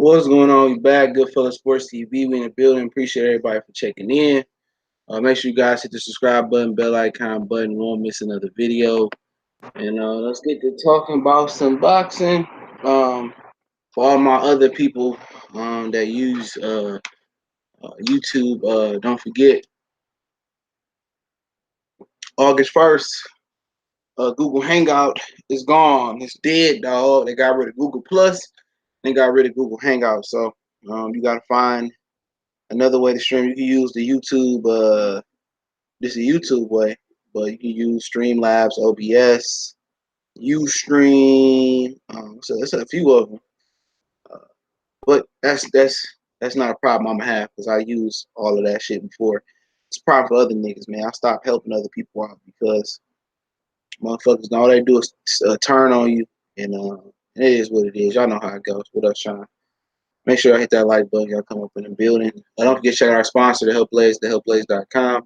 What's going on? You back, Goodfellas Sports TV. We in the building. Appreciate everybody for checking in. Make sure you guys hit the subscribe button, bell icon button. Won't miss another video. And let's get to talking about some boxing. For all my other people that use YouTube, don't forget August 1st. Google Hangout is gone. It's dead, dog. They got rid of Google Plus. They got rid of Google Hangout. So you gotta find another way to stream. You can use the YouTube. This is a YouTube way, but you can use Streamlabs, OBS, Ustream. So there's a few of them. Uh, but that's not a problem I'm gonna have because I use all of that shit before. It's a problem for other niggas, man. I stopped helping other people out because motherfuckers, all they do is turn on you, and it is what it is. Y'all know how it goes. What up, Shawn? Make sure y'all hit that like button. Y'all come up in the building. Don't forget to check out our sponsor, The Help Blaze, thehelpblaze.com.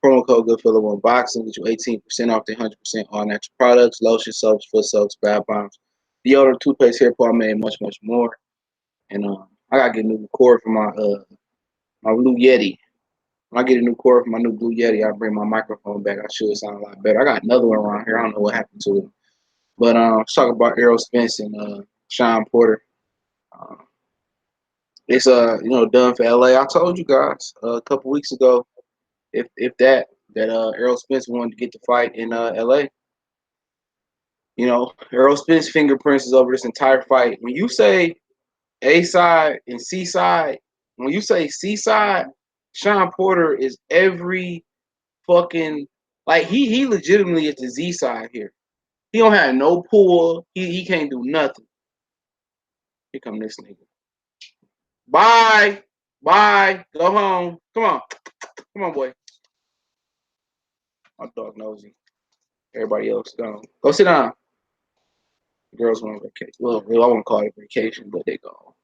Promo code Goodfellow Unboxing get you 18% off the 100% all natural products, lotion, soaps, foot soaps, bath bombs, deodorant, toothpaste, hair pomade, much, much more. And I gotta get a new cord for my Blue Yeti. When I get a new cord for my new Blue Yeti, I'll bring my microphone back. I should sound a lot better. I got another one around here. I don't know what happened to it. But let's talk about Errol Spence and Shawn Porter. Uh, it's done for LA. I told you guys a couple weeks ago, if that Errol Spence wanted to get the fight in LA. You know, Errol Spence fingerprints is over this entire fight. When you say A side and C side, when you say C side, Shawn Porter is every fucking like he legitimately is the Z side here. He don't have no pull. He can't do nothing. Here come this nigga. Bye. Bye. Go home. Come on. Come on, boy. My dog nosy. Everybody else gone. Go sit down. The girls went on vacation. Well, I won't call it vacation, but they go.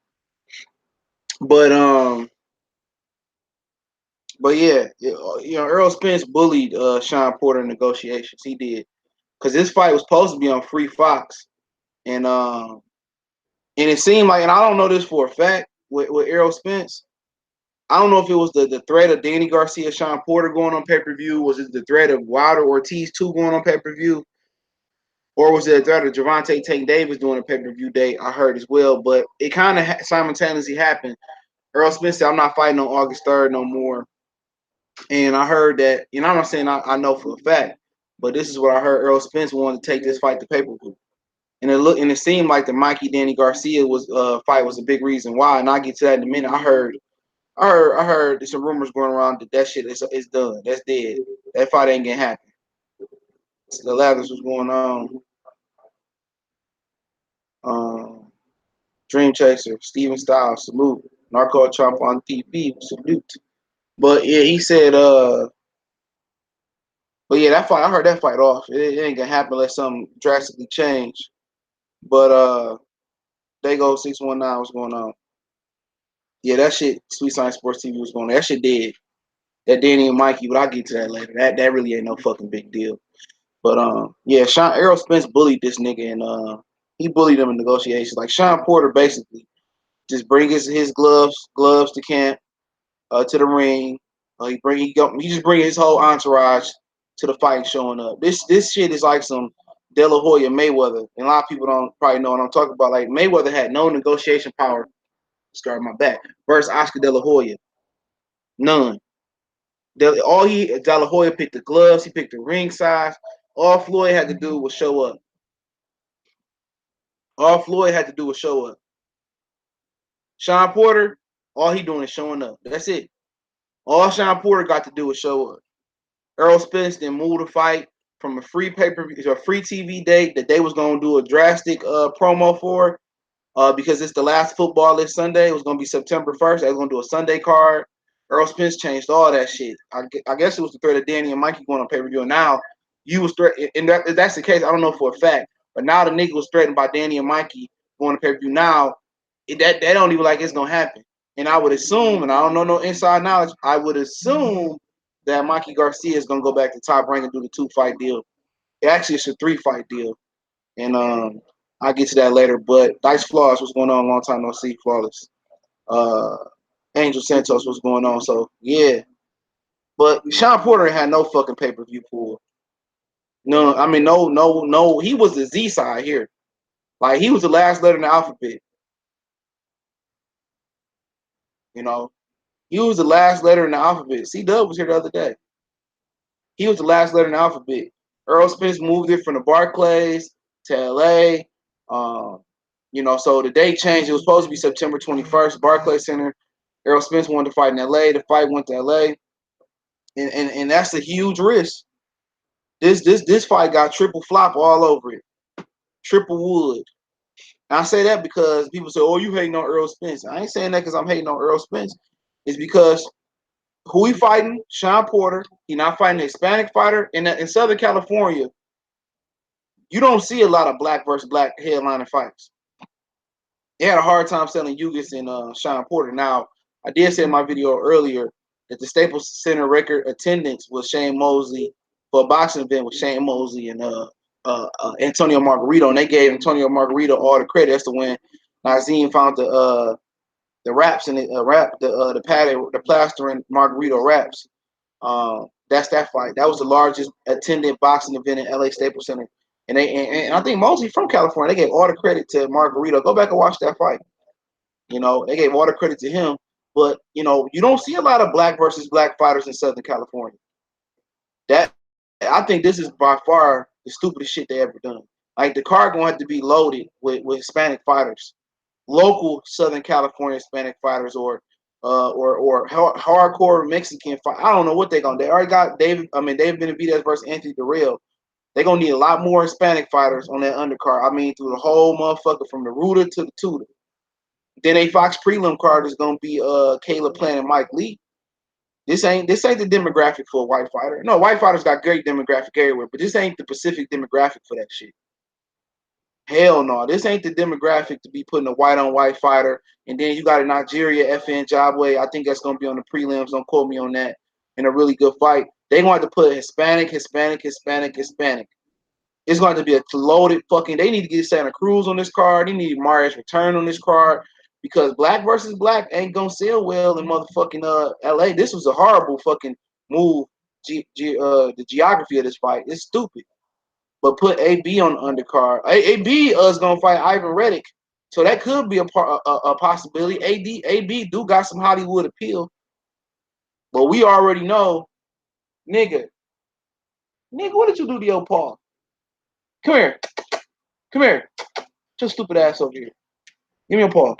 But yeah, Errol Spence bullied Shawn Porter in negotiations. He did because this fight was supposed to be on Free Fox, and it seemed like, and I don't know this for a fact with Errol Spence. I don't know if it was the threat of Danny Garcia, Shawn Porter going on pay-per-view. Was it the threat of Wilder Ortiz 2 going on pay-per-view? Or was it the threat of Gervonta Tank Davis doing a pay-per-view date? I heard as well. But it kind of simultaneously happened. Errol Spence said, I'm not fighting on August 3rd no more. And I heard that, I'm not saying I know for a fact, but this is what I heard. Errol Spence wanted to take this fight to pay-per-view. And it seemed like the Mikey Danny Garcia fight was a big reason why. And I'll get to that in a minute. I heard there's some rumors going around that shit is done. That's dead. That fight ain't gonna happen. So the ladders was going on. Dream Chaser, Steven Styles, salute. Narco Chomp on TV, salute. But yeah, he said, but yeah, that fight, I heard that fight off. It ain't gonna happen unless something drastically change. But they go 619, what's going on? Yeah, that shit, Sweet Science Sports TV was going on. That shit dead. That Danny and Mikey, but I'll get to that later. That really ain't no fucking big deal. But yeah, Errol Spence bullied this nigga, and he bullied him in negotiations. Like Shawn Porter basically just bring his gloves to camp, to the ring. He just bring his whole entourage to the fight showing up. This shit is like some De La Hoya Mayweather, and a lot of people don't probably know what I'm talking about. Like Mayweather had no negotiation power. Start my back versus Oscar De La Hoya, none. De La Hoya picked the gloves, he picked the ring size. All Floyd had to do was show up. All Floyd had to do was show up. Shawn Porter, all he doing is showing up. That's it. All Shawn Porter got to do was show up. Errol Spence then moved the fight from a free pay-per-view to a free TV date that they was gonna do a drastic promo for, because it's the last football this Sunday. It was gonna be September 1st. They was gonna do a Sunday card. Errol Spence changed all that shit. I guess it was the threat of Danny and Mikey going on pay-per-view. And now you was threatened, and if that's the case, I don't know for a fact. But now the nigga was threatened by Danny and Mikey going to pay-per-view. Now that don't even like it's gonna happen. And I would assume, and I don't know no inside knowledge, I would assume that Mikey Garcia is gonna go back to Top Rank and do the 2-fight deal. Actually, it's a 3-fight deal, and I'll get to that later. But Dice Flawless, what's going on? Long time no see, Flawless. uh, Angel Santos was going on. So yeah, but Shawn Porter had no fucking pay-per-view pull. No, I mean no. He was the Z side here. Like he was the last letter in the alphabet. You know, he was the last letter in the alphabet. C Dub was here the other day. He was the last letter in the alphabet. Errol Spence moved it from the Barclays to LA. Um, so the date changed. It was supposed to be September 21st, Barclays Center. Errol Spence wanted to fight in LA. The fight went to LA. And that's a huge risk. This fight got triple flop all over it. Triple wood. And I say that because people say, "Oh, you hating on Errol Spence." I ain't saying that because I'm hating on Errol Spence. It's because who he fighting? Shawn Porter. He not fighting a Hispanic fighter in Southern California. You don't see a lot of black versus black headliner fights. They had a hard time selling Yugas and Shawn Porter. Now, I did say in my video earlier that the Staples Center record attendance was Shane Mosley for a boxing event with Shane Mosley and Antonio Margarito, and they gave Antonio Margarito all the credit. That's the when Nazim found the wraps and the padded the plastering Margarito wraps. That's that fight. That was the largest attended boxing event in LA Staples Center. And I think mostly from California. They gave all the credit to Margarito. Go back and watch that fight. They gave all the credit to him. But you don't see a lot of black versus black fighters in Southern California. That I think this is by far the stupidest shit they ever done. Like the card gonna have to be loaded with Hispanic fighters, local Southern California Hispanic fighters, or hardcore Mexican fight. I don't know what they're gonna. They already got David. I mean, David Benavidez versus Anthony Durrell. They're gonna need a lot more Hispanic fighters on that undercard. I mean, through the whole motherfucker from the rooter to the tutor. Then a Fox prelim card is gonna be Caleb Plant and Mike Lee. This ain't the demographic for a white fighter. No, white fighters got great demographic everywhere, but this ain't the Pacific demographic for that shit. Hell no, this ain't the demographic to be putting a white on white fighter. And then you got a Nigeria FN Jabway. I think that's gonna be on the prelims. Don't quote me on that. In a really good fight, they going to put Hispanic. It's going to be a loaded fucking. They need to get Santa Cruz on this card. They need Marius Return on this card because black versus black ain't gonna sell well in motherfucking LA. This was a horrible fucking move. The geography of this fight is stupid. But put AB on the undercard. AB is gonna fight Ivan Reddick, so that could be a possibility. AB do got some Hollywood appeal, but we already know, nigga, what did you do to your paw? Come here. Come here. Just stupid ass over here. Give me a paw.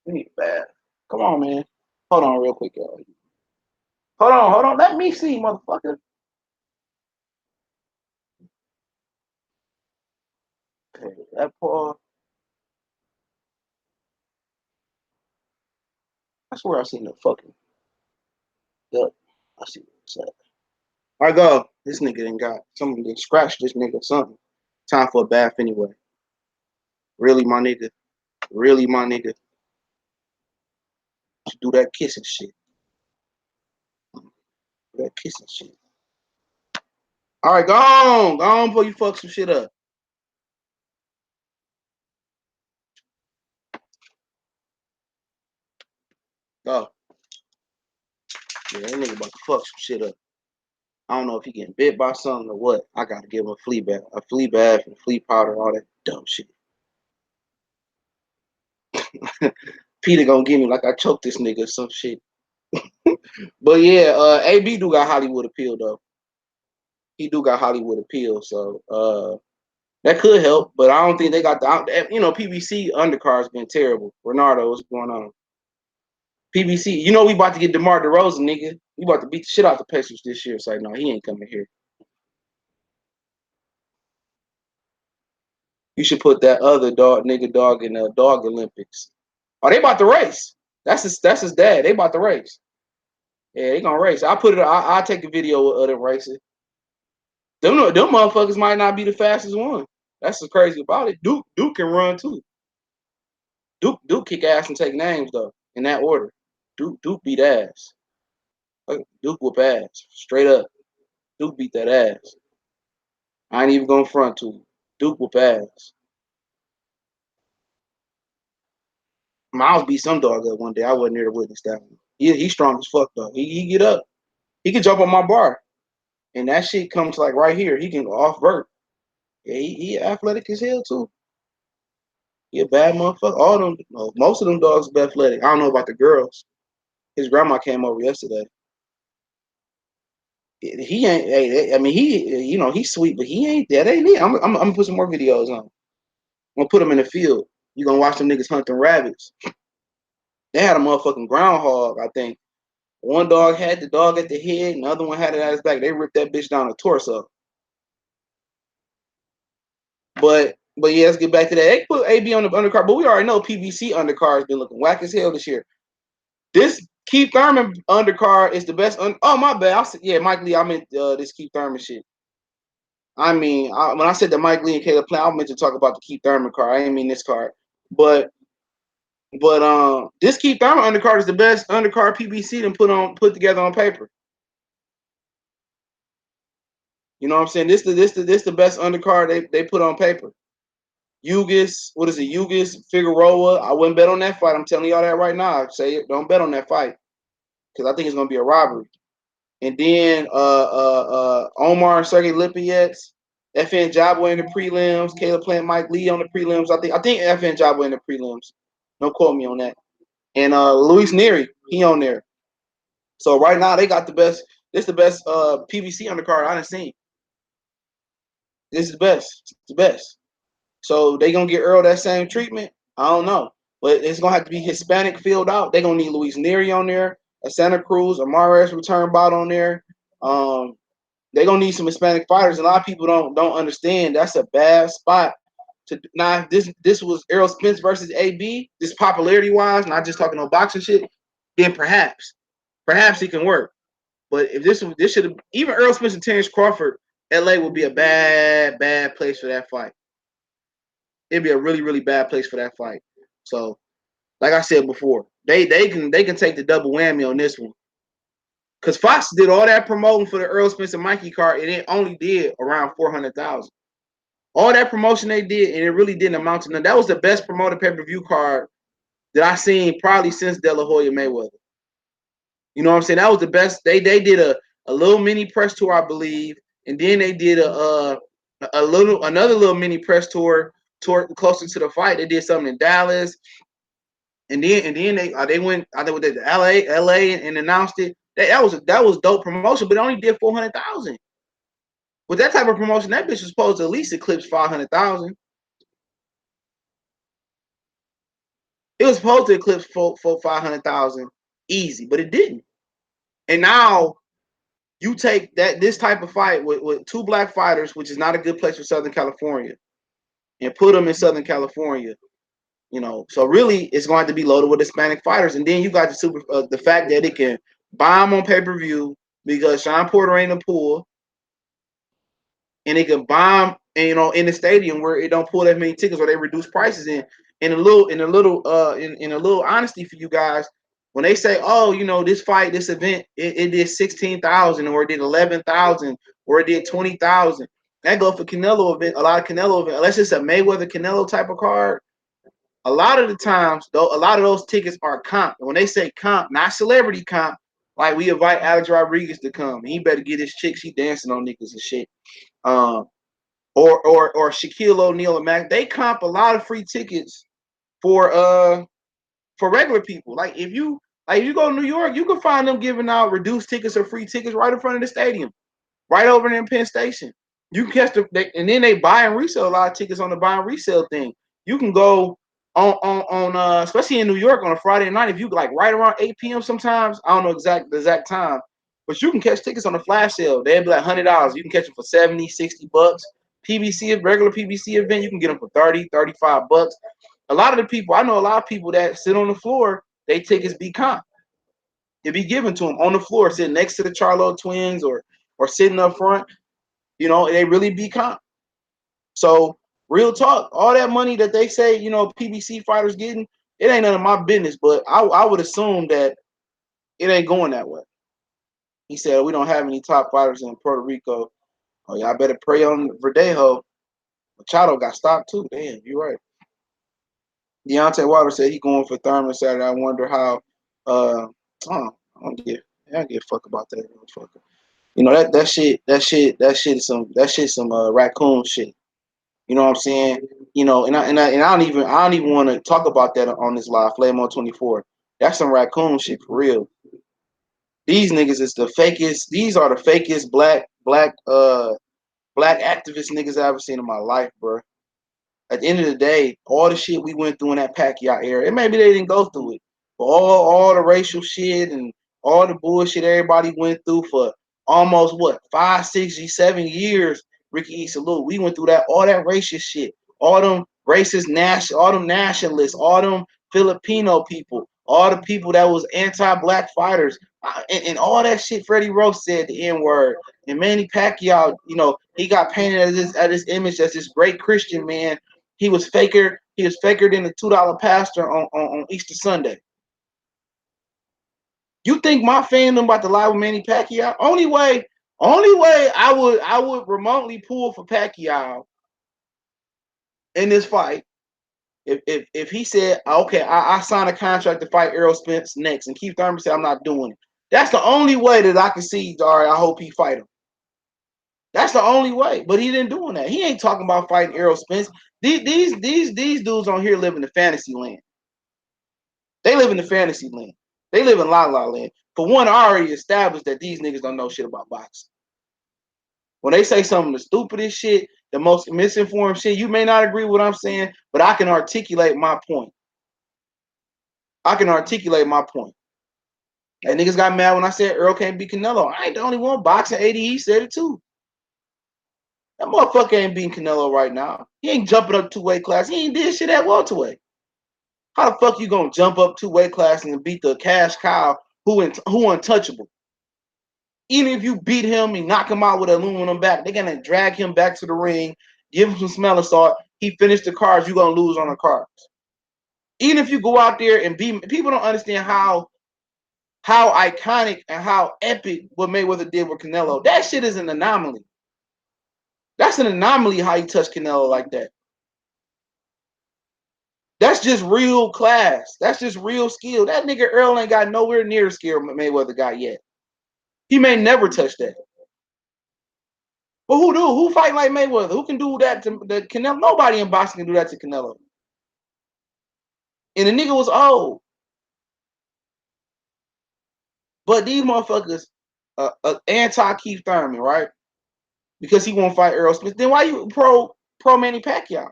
We need a bath. Come on, man. Hold on real quick, y'all. Hold on. Let me see, motherfucker. Okay, that paw. I swear I seen the fucking duck. I see what's up. All right, go. This nigga done got someone done scratched this nigga something. Time for a bath anyway. Really, my nigga. Really, my nigga. You do that kissing shit. Do that kissing shit. All right, go on. Go on before you fuck some shit up. Go. Yeah, that nigga about to fuck some shit up. I don't know if he getting bit by something or what. I gotta give him a flea bath, and flea powder, all that dumb shit. Peter gonna give me like I choked this nigga or some shit. But yeah, AB do got Hollywood appeal though. He do got Hollywood appeal, so that could help. But I don't think they got PBC undercard's been terrible. Renardo, what's going on? PBC, we about to get DeMar DeRozan, nigga. We about to beat the shit out the Pacers this year. It's like, no, he ain't coming here. You should put that other dog in the dog Olympics. Oh, they about to race. That's his dad. They about to race. Yeah, they gonna race. I'll take a video of them racing. Them motherfuckers might not be the fastest one. That's what's crazy about it. Duke can run too. Duke kick ass and take names though, in that order. Duke beat ass. Duke whoop ass. Straight up. Duke beat that ass. I ain't even going front to him. Duke whoop ass. Miles beat some dog up one day. I wasn't there to witness that one. He's strong as fuck though. He get up. He can jump on my bar, and that shit comes like right here. He can go off vert. Yeah, he athletic as hell too. He a bad motherfucker. All them, no, most of them dogs be athletic. I don't know about the girls. His grandma came over yesterday. He ain't. I mean, he's sweet, but he ain't. That ain't it. I'm gonna put some more videos on. I'm gonna put him in the field. You gonna watch them niggas hunt them rabbits. They had a motherfucking groundhog, I think. One dog had the dog at the head, and the other one had it at his back. They ripped that bitch down the torso. But yeah, let's get back to that. They put AB on the undercard, but we already know PVC undercard has been looking whack as hell this year. This Keith Thurman undercard is the best. Oh my bad. Yeah, Mike Lee. I meant this Keith Thurman shit. I mean, when I said the Mike Lee and Caleb Plant, I meant to talk about the Keith Thurman card. I didn't mean this card, but this Keith Thurman undercard is the best undercard PVC to put together on paper. You know what I'm saying? This the best undercard they put on paper. Ugis, what is it? Ugis, Figueroa. I wouldn't bet on that fight. I'm telling y'all that right now. I say it. Don't bet on that fight because I think it's gonna be a robbery. And then Omar and Sergey Lipinets, FN Jabba in the prelims, Caleb Plant, Mike Lee on the prelims. I think FN Jabba in the prelims. Don't quote me on that. And Luis Nery, he on there. So right now they got the best. This is the best PVC undercard I done seen. This is the best. It's the best. So they gonna get Errol that same treatment? I don't know. But it's gonna have to be Hispanic filled out. They gonna need Luis Nery on there, a Santa Cruz, a Mares return bot on there. They gonna need some Hispanic fighters. A lot of people don't understand that's a bad spot to now. This was Errol Spence versus AB. This popularity wise, not just talking on boxing shit. Then perhaps it can work. But if this should have even Errol Spence and Terrence Crawford, LA would be a bad place for that fight. It'd be a really, really bad place for that fight. So, like I said before, they can take the double whammy on this one. Because Fox did all that promoting for the Errol Spence and Mikey card, and it only did around 400,000. All that promotion they did, and it really didn't amount to nothing. That was the best promoted pay-per-view card that I seen probably since De La Hoya Mayweather. You know what I'm saying? That was the best. They did a little mini press tour, I believe, and then they did another little mini press tour closer to the fight. They did something in Dallas, and then they went I think to LA and announced it. That was dope promotion, but it only did 400,000. With that type of promotion, that bitch was supposed to at least eclipse 500,000. It was supposed to eclipse 500,000 easy, but it didn't. And now you take this type of fight with two black fighters, which is not a good place for Southern California, and put them in Southern California. You know, so really it's going to be loaded with Hispanic fighters, and then you got the fact that it can bomb on pay-per-view because Shawn Porter ain't a pool, and it can bomb, and, you know, in the stadium where it don't pull that many tickets or they reduce prices. In a little honesty for you guys, when they say, oh, you know, this event, it did 16,000 or it did 11,000 or it did 20,000. That go for Canelo event, a lot of Canelo event, unless it's a Mayweather Canelo type of card. A lot of the times, though, a lot of those tickets are comp. When they say comp, not celebrity comp, like we invite Alex Rodriguez to come. He better get his chick. She dancing on niggas and shit. Or Shaquille O'Neal and Mac. They comp a lot of free tickets for regular people. Like if you go to New York, you can find them giving out reduced tickets or free tickets right in front of the stadium, right over there in Penn Station. You can catch and then they buy and resell a lot of tickets on the buy and resell thing. You can go on especially in New York on a Friday night, if you like right around 8 p.m. sometimes, I don't know the exact time, but you can catch tickets on the flash sale. They'd be like $100. You can catch them for 70, 60 bucks. PBC, regular PBC event, you can get them for 30, 35 bucks. A lot of the people, I know a lot of people that sit on the floor, they tickets be comp. It be given to them on the floor, sitting next to the Charlo twins or sitting up front. You know, they really be comp. So real talk, all that money that they say, you know, PBC fighters getting, it ain't none of my business. But I would assume that it ain't going that way. He said we don't have any top fighters in Puerto Rico. Oh, y'all better pray on Verdejo. Machado got stopped too. Damn, you're right. Deontay Wilder said he going for Thurman Saturday. I wonder how. I don't give a fuck about that motherfucker. You know that shit some raccoon shit. You know what I'm saying? You know, and I don't even want to talk about that on this live. Flame on 24. That's some raccoon shit for real. These niggas is the fakest. These are the fakest black activist niggas I ever seen in my life, bro. At the end of the day, all the shit we went through in that Pacquiao era, and maybe they didn't go through it, but all the racial shit and all the bullshit everybody went through for almost what 5, 6, 7 years. Ricky E. Salute, we went through that all that racist shit, all them racist all them nationalists, all them Filipino people, all the people that was anti-black fighters, and all that shit. Freddie Roach said the N word, and Manny Pacquiao, you know, he got painted as this image as this great Christian man. He was faker. He was faker than the $2 pastor on Easter Sunday. You think my fandom about to lie with Manny Pacquiao? Only way I would remotely pull for Pacquiao in this fight if he said, okay, I signed a contract to fight Errol Spence next, and Keith Thurman said I'm not doing it. That's the only way that I can see. All right, I hope he fight him. That's the only way. But he didn't doing that. He ain't talking about fighting Errol Spence. These dudes on here live in the fantasy land. They live in the fantasy land. They live in La La Land. For one, I already established that these niggas don't know shit about boxing. When they say some of the stupidest shit, the most misinformed shit, you may not agree with what I'm saying, but I can articulate my point. I can articulate my point. And niggas got mad when I said Earl can't beat Canelo. I ain't the only one. Boxing ADE said it too. That motherfucker ain't beating Canelo right now. He ain't jumping up 2 weight class. He ain't did shit at welterweight. How the fuck you gonna jump up 2 weight classes and beat the cash cow who untouchable? Even if you beat him and knock him out with an aluminum back, they're gonna drag him back to the ring, give him some smelling salt. He finished the cards, you're gonna lose on the cards. Even if you go out there and beat, people don't understand how iconic and how epic what Mayweather did with Canelo. That shit is an anomaly. That's an anomaly how you touch Canelo like that. That's just real class. That's just real skill. That nigga Errol ain't got nowhere near the skill Mayweather got yet. He may never touch that. But who do? Who fight like Mayweather? Who can do that to Canelo? Nobody in boxing can do that to Canelo. And the nigga was old. But these motherfuckers anti Keith Thurman, right? Because he won't fight Errol Spence. Then why you pro Manny Pacquiao?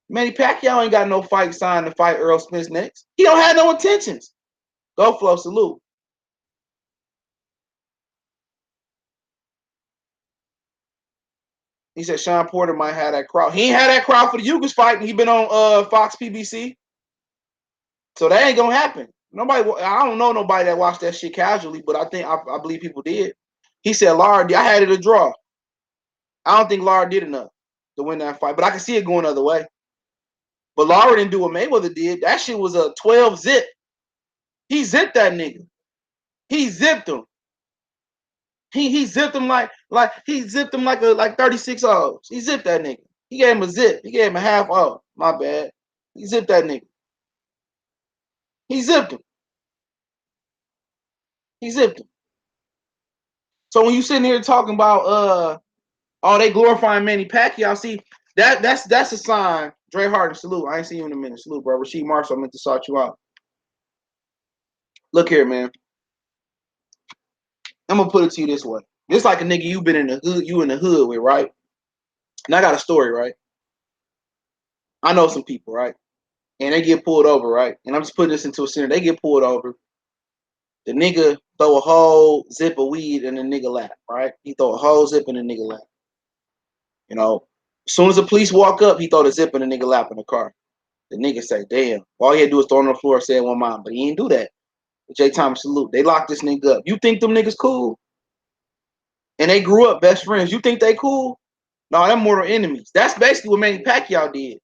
Manny Pacquiao ain't got no fight signed to fight Errol Spence next. He don't have no intentions. Go Flo, salute. He said Sean Porter might have that crowd. He ain't had that crowd for the Yugas fight, and he been on Fox PBC. So that ain't gonna happen. Nobody, I don't know nobody that watched that shit casually, but I believe people did. He said Lara, I had it a draw. I don't think Lara did enough to win that fight, but I can see it going the other way. But Lara didn't do what Mayweather did. That shit was a 12 zip. He zipped that nigga. He zipped him. He zipped him like 36 O's. He zipped that nigga. He gave him a zip. He gave him a half O. My bad. He zipped that nigga. He zipped him. He zipped him. So when you sitting here talking about oh, they glorifying Manny Pacquiao, see that's a sign. Dre Harden, salute. I ain't seen you in a minute. Salute, bro. Rasheed Marshall, I meant to sort you out. Look here, man. I'm gonna put it to you this way. It's like a nigga you been in the hood, you in the hood with, right? And I got a story, right? I know some people, right? And they get pulled over, right? And I'm just putting this into a scenario. They get pulled over. The nigga throw a whole zip of weed in the nigga lap, right? He throw a whole zip in the nigga lap. You know, as soon as the police walk up, he throw the zip in the nigga lap in the car. The nigga say, damn. All he had to do is throw on the floor and say one mom. But he ain't do that. J. Thomas, salute. They locked this nigga up. You think them niggas cool? And they grew up best friends. You think they cool? No, they're mortal enemies. That's basically what Manny Pacquiao did.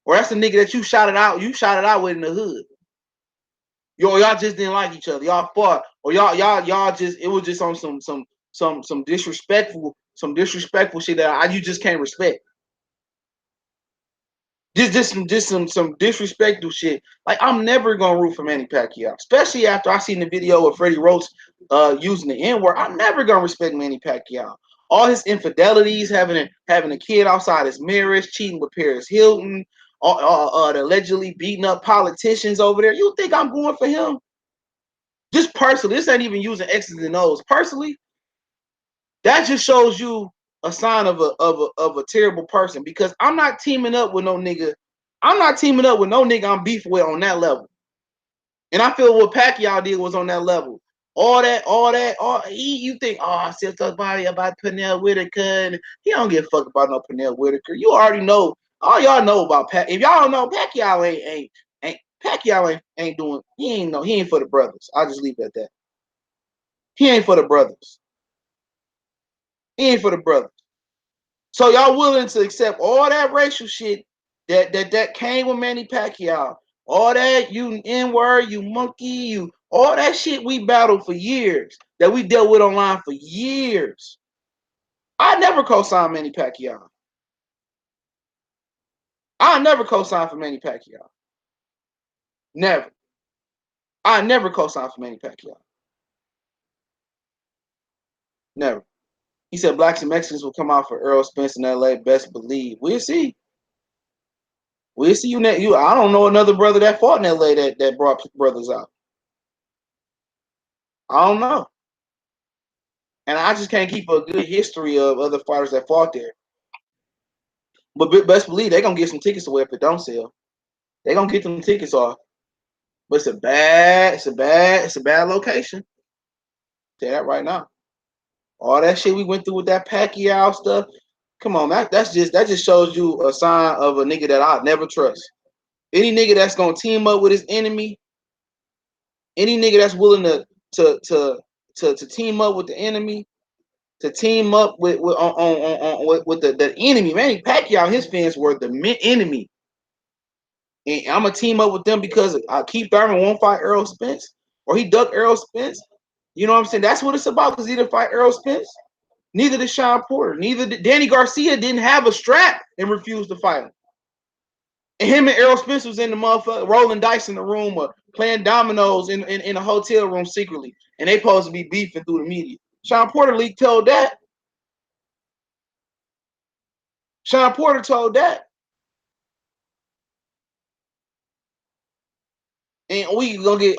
Or that's the nigga that you shot it out with in the hood. Y'all just didn't like each other. Y'all fought. Or y'all just, it was just on some disrespectful shit that you just can't respect. Just some disrespectful shit. Like I'm never gonna root for Manny Pacquiao, especially after I seen the video of Freddie Roach using the N word. I'm never gonna respect Manny Pacquiao. All his infidelities, having a kid outside his marriage, cheating with Paris Hilton, allegedly beating up politicians over there. You think I'm going for him? Just personally, this ain't even using X's and O's. Personally, that just shows you a sign of a terrible person because I'm not teaming up with no nigga. I'm not teaming up with no nigga I'm beefing with on that level. And I feel what Pacquiao did was on that level. You think, oh, I said somebody about Pernell Whitaker, and he don't give a fuck about no Pernell Whitaker. You already know, all y'all know about Pac. If y'all don't know, Pacquiao ain't doing, he ain't for the brothers. I'll just leave it at that. He ain't for the brothers. He ain't for the brothers. So y'all willing to accept all that racial shit that came with Manny Pacquiao, all that you N-word, you monkey, you all that shit we battled for years, that we dealt with online for years. I never co-signed Manny Pacquiao. I never co-signed for Manny Pacquiao. Never. I never co-signed for Manny Pacquiao. Never. He said blacks and Mexicans will come out for Errol Spence in LA. Best believe. We'll see. We'll see you next. I don't know another brother that fought in LA that brought brothers out. I don't know. And I just can't keep a good history of other fighters that fought there. But best believe they're gonna get some tickets away if it don't sell. They're gonna get them tickets off. But it's a bad location. I'll tell you that right now. All that shit we went through with that Pacquiao stuff. Come on, that just shows you a sign of a nigga that I never trust. Any nigga that's gonna team up with his enemy, any nigga that's willing to team up with the enemy, to team up with the enemy. Manny Pacquiao and his fans were the enemy. And I'm gonna team up with them because Keith Thurman won't fight Errol Spence, or he ducked Errol Spence. You know what I'm saying? That's what it's about. Because he didn't fight Errol Spence. Neither did Shawn Porter. Neither did Danny Garcia. Didn't have a strap and refused to fight him. And him and Errol Spence was in the motherfucker rolling dice in the room or playing dominoes in a hotel room secretly. And they supposed to be beefing through the media. Shawn Porter leaked told that. Shawn Porter told that. And we gonna get,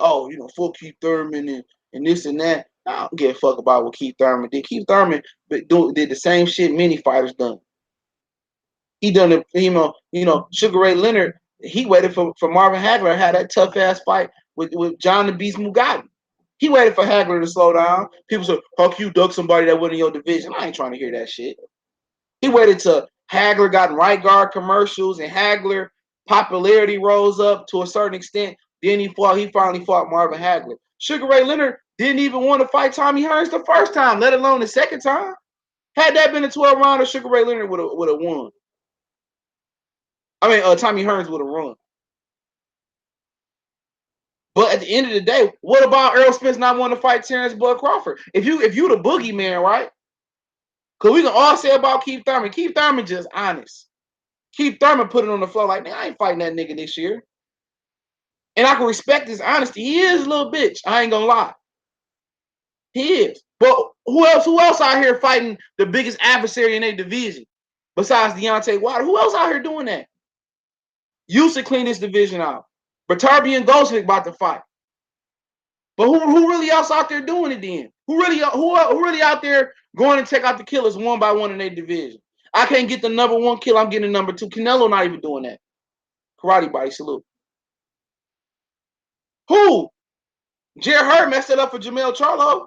full Keith Thurman and this and that. I don't give a fuck about what Keith Thurman did. Keith Thurman did the same shit many fighters done. He done it, Sugar Ray Leonard, he waited for Marvin Hagler to have that tough ass fight with John the Beast Mugotti. He waited for Hagler to slow down. People said, how can you duck somebody that wasn't in your division? I ain't trying to hear that shit. He waited till Hagler got in right guard commercials and Hagler popularity rose up to a certain extent. Then he finally fought Marvin Hagler. Sugar Ray Leonard didn't even want to fight Tommy Hearns the first time, let alone the second time. Had that been a 12 rounder, Sugar Ray Leonard would have won. I mean, Tommy Hearns would have run. But at the end of the day, what about Errol Spence not wanting to fight Terrence Bud Crawford? If you the boogeyman, right? Because we can all say about Keith Thurman. Keith Thurman just honest. Keith Thurman put it on the floor like, man, I ain't fighting that nigga this year. And I can respect his honesty. He is a little bitch. I ain't gonna lie. He is. But who else out here fighting the biggest adversary in their division besides Deontay Wilder? Who else out here doing that? Used to clean this division out. Bertarbi and Goldsmith about to fight. But who really else out there doing it then? Who really out there going to take out the killers one by one in their division? I can't get the number one kill. I'm getting the number two. Canelo not even doing that. Karate body salute. Who? Jared Hurd messed it up for Jamel Charlo.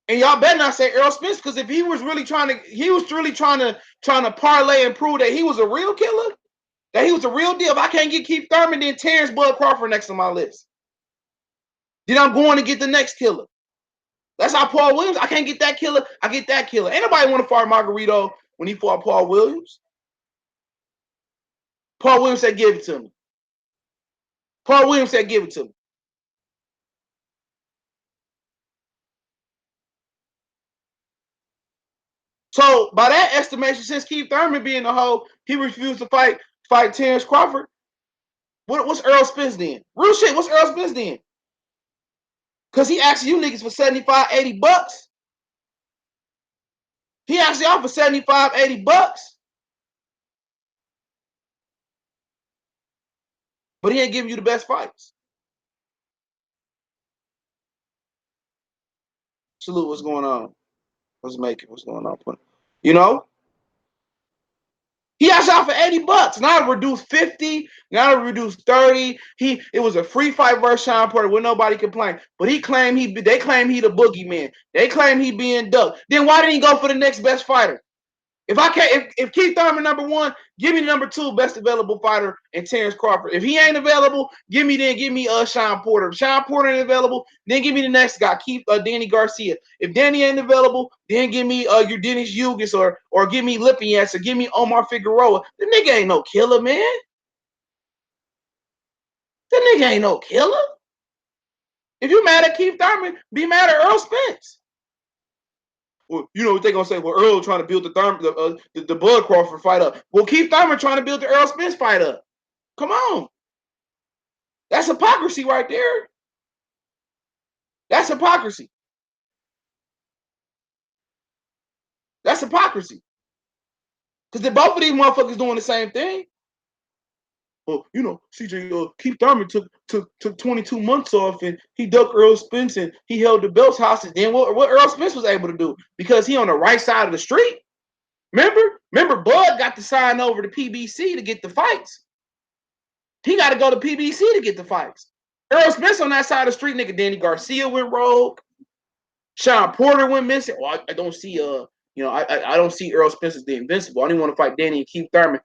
And y'all better not say Errol Spence, because if he was really trying to parlay and prove that he was a real killer, that he was a real deal. If I can't get Keith Thurman, then Terrence Bud Crawford next on my list. Then I'm going to get the next killer. That's how Paul Williams. I can't get that killer. I get that killer. Ain't nobody want to fight Margarito when he fought Paul Williams. Paul Williams said, give it to me. Paul Williams said, give it to me. So by that estimation, since Keith Thurman being the hoe, he refused to fight fight Terrence Crawford, what's Errol Spence then? Real shit, what's Errol Spence then? Because he asked you niggas for 75, 80 bucks. He asked y'all for 75, 80 bucks. But he ain't giving you the best fights. Salute, what's going on? What's going on? You know? He asked y'all for 80 bucks. Now it reduced 50. Now it reduced 30. It was a free fight versus Shawn Porter with nobody complained. But they claim he the boogeyman. They claim he being ducked. Then why didn't he go for the next best fighter? If Keith Thurman number one, give me the number two best available fighter in Terrence Crawford. If he ain't available, give me Shawn Porter. If Shawn Porter ain't available, then give me the next guy, Danny Garcia. If Danny ain't available, then give me your Dennis Hughes or give me Lippians or give me Omar Figueroa. The nigga ain't no killer, man. The nigga ain't no killer. If you mad at Keith Thurman, be mad at Errol Spence. Well, you know what they gonna say? Well, Errol trying to build the Bud Crawford fight up. Well, Keith Thurman trying to build the Errol Spence fight up. Come on, that's hypocrisy right there. That's hypocrisy. That's hypocrisy. Because both of these motherfuckers doing the same thing. Well, you know, CJ Keith Thurman took 22 months off and he ducked Errol Spence and he held the belts hostage. Then what Errol Spence was able to do because he on the right side of the street. Remember, Bud got to sign over to PBC to get the fights. He got to go to PBC to get the fights. Errol Spence on that side of the street, nigga. Danny Garcia went rogue. Shawn Porter went missing. Well, I don't see I don't see Errol Spence as the invincible. I didn't want to fight Danny and Keith Thurman.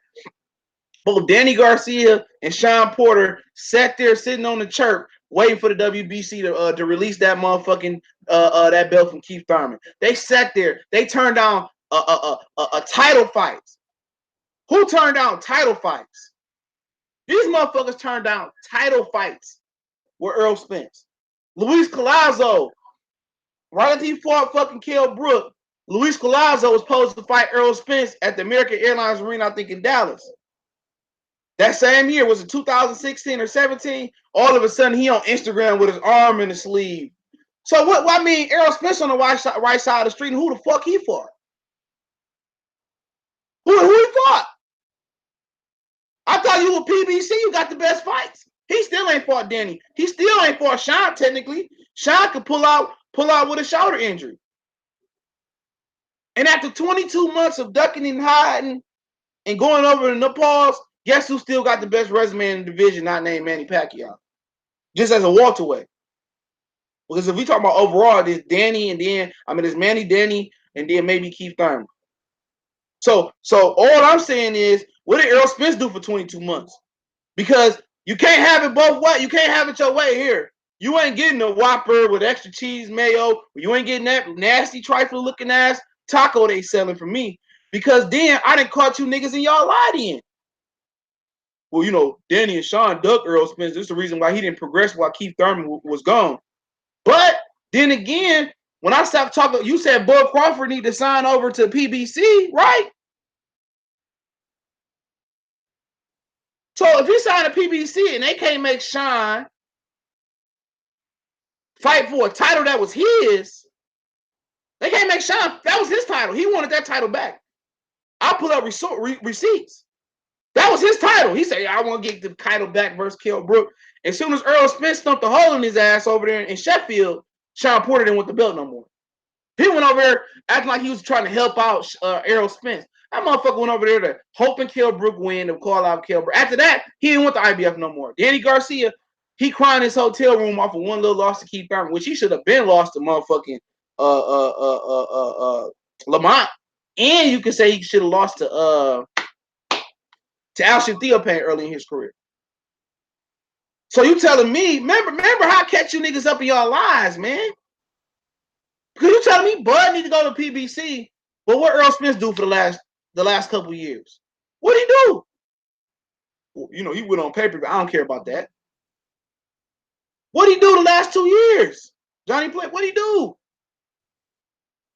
Both Danny Garcia and Shawn Porter sat there sitting on the chirp waiting for the WBC to release that motherfucking that belt from Keith Thurman. They sat there. They turned down a title fights. Who turned down title fights? These motherfuckers turned down title fights with Errol Spence. Luis Collazo, right after he fought fucking Kell Brook, Luis Collazo was supposed to fight Errol Spence at the American Airlines Arena, I think in Dallas. That same year, was it 2016 or 17? All of a sudden, he on Instagram with his arm in the sleeve. So what? I mean, Errol Spence on the right side of the street, and who the fuck he fought? Who he fought? I thought you were PBC. You got the best fights. He still ain't fought Danny. He still ain't fought Shawn. Technically, Shawn could pull out with a shoulder injury. And after 22 months of ducking and hiding and going over to Nepal, guess who still got the best resume in the division? Not named Manny Pacquiao, just as a welterweight. Because if we talk about overall, there's Danny and then there's Manny, Danny, and then maybe Keith Thurman. So all I'm saying is, what did Errol Spence do for 22 months? Because you can't have it both ways. You can't have it your way here. You ain't getting a Whopper with extra cheese, mayo. You ain't getting that nasty trifle looking ass taco they selling for me. Because then I done caught you niggas in y'all lied in. Well, you know, Danny and Shawn ducked Errol Spence. This is the reason why he didn't progress while Keith Thurman was gone. But then again, when I stopped talking, you said Bud Crawford need to sign over to PBC, right? So if he signed a PBC and they can't make Shawn fight for a title that was his, they can't make Shawn. That was his title. He wanted that title back. I'll pull up receipts. That was his title. He said, I want to get the title back versus Kell Brook. As soon as Errol Spence stumped a hole in his ass over there in Sheffield, Shawn Porter didn't want the belt no more. He went over there acting like he was trying to help out Errol Spence. That motherfucker went over there to hoping Kell Brook win, to call out Kell Brook. After that, he didn't want the IBF no more. Danny Garcia, he crying in his hotel room off of one little loss to Keith Thurman, which he should have been lost to motherfucking Lamont. And you could say he should have lost to Alshin Theopan early in his career. So you telling me, remember how I catch you niggas up in y'all lies, man? Because you telling me Bud need to go to PBC, but what Errol Spence do for the last couple of years? What did he do? Well, you know, he went on paper, but I don't care about that. What did he do the last 2 years? Johnny Play, what did he do?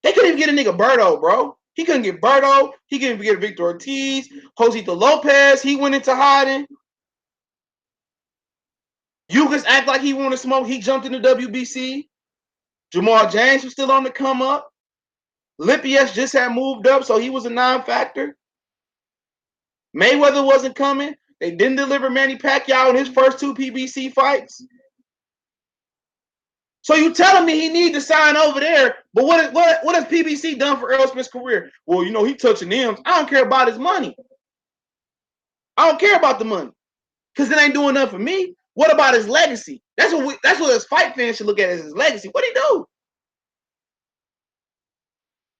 They couldn't even get a nigga Berto, bro. He couldn't get Berto. He couldn't get Victor Ortiz. Josito Lopez, he went into hiding. Yugas act like he wanted to smoke. He jumped into WBC. Jamal James was still on the come up. Lipius just had moved up, so he was a non-factor. Mayweather wasn't coming. They didn't deliver Manny Pacquiao in his first 2 PBC fights. So you telling me he need to sign over there, but what has PBC done for Errol Spence's career? Well, you know, he touching M's. I don't care about his money. I don't care about the money. Because it ain't doing nothing for me. What about his legacy? That's what his fight fans should look at as his legacy. What'd he do?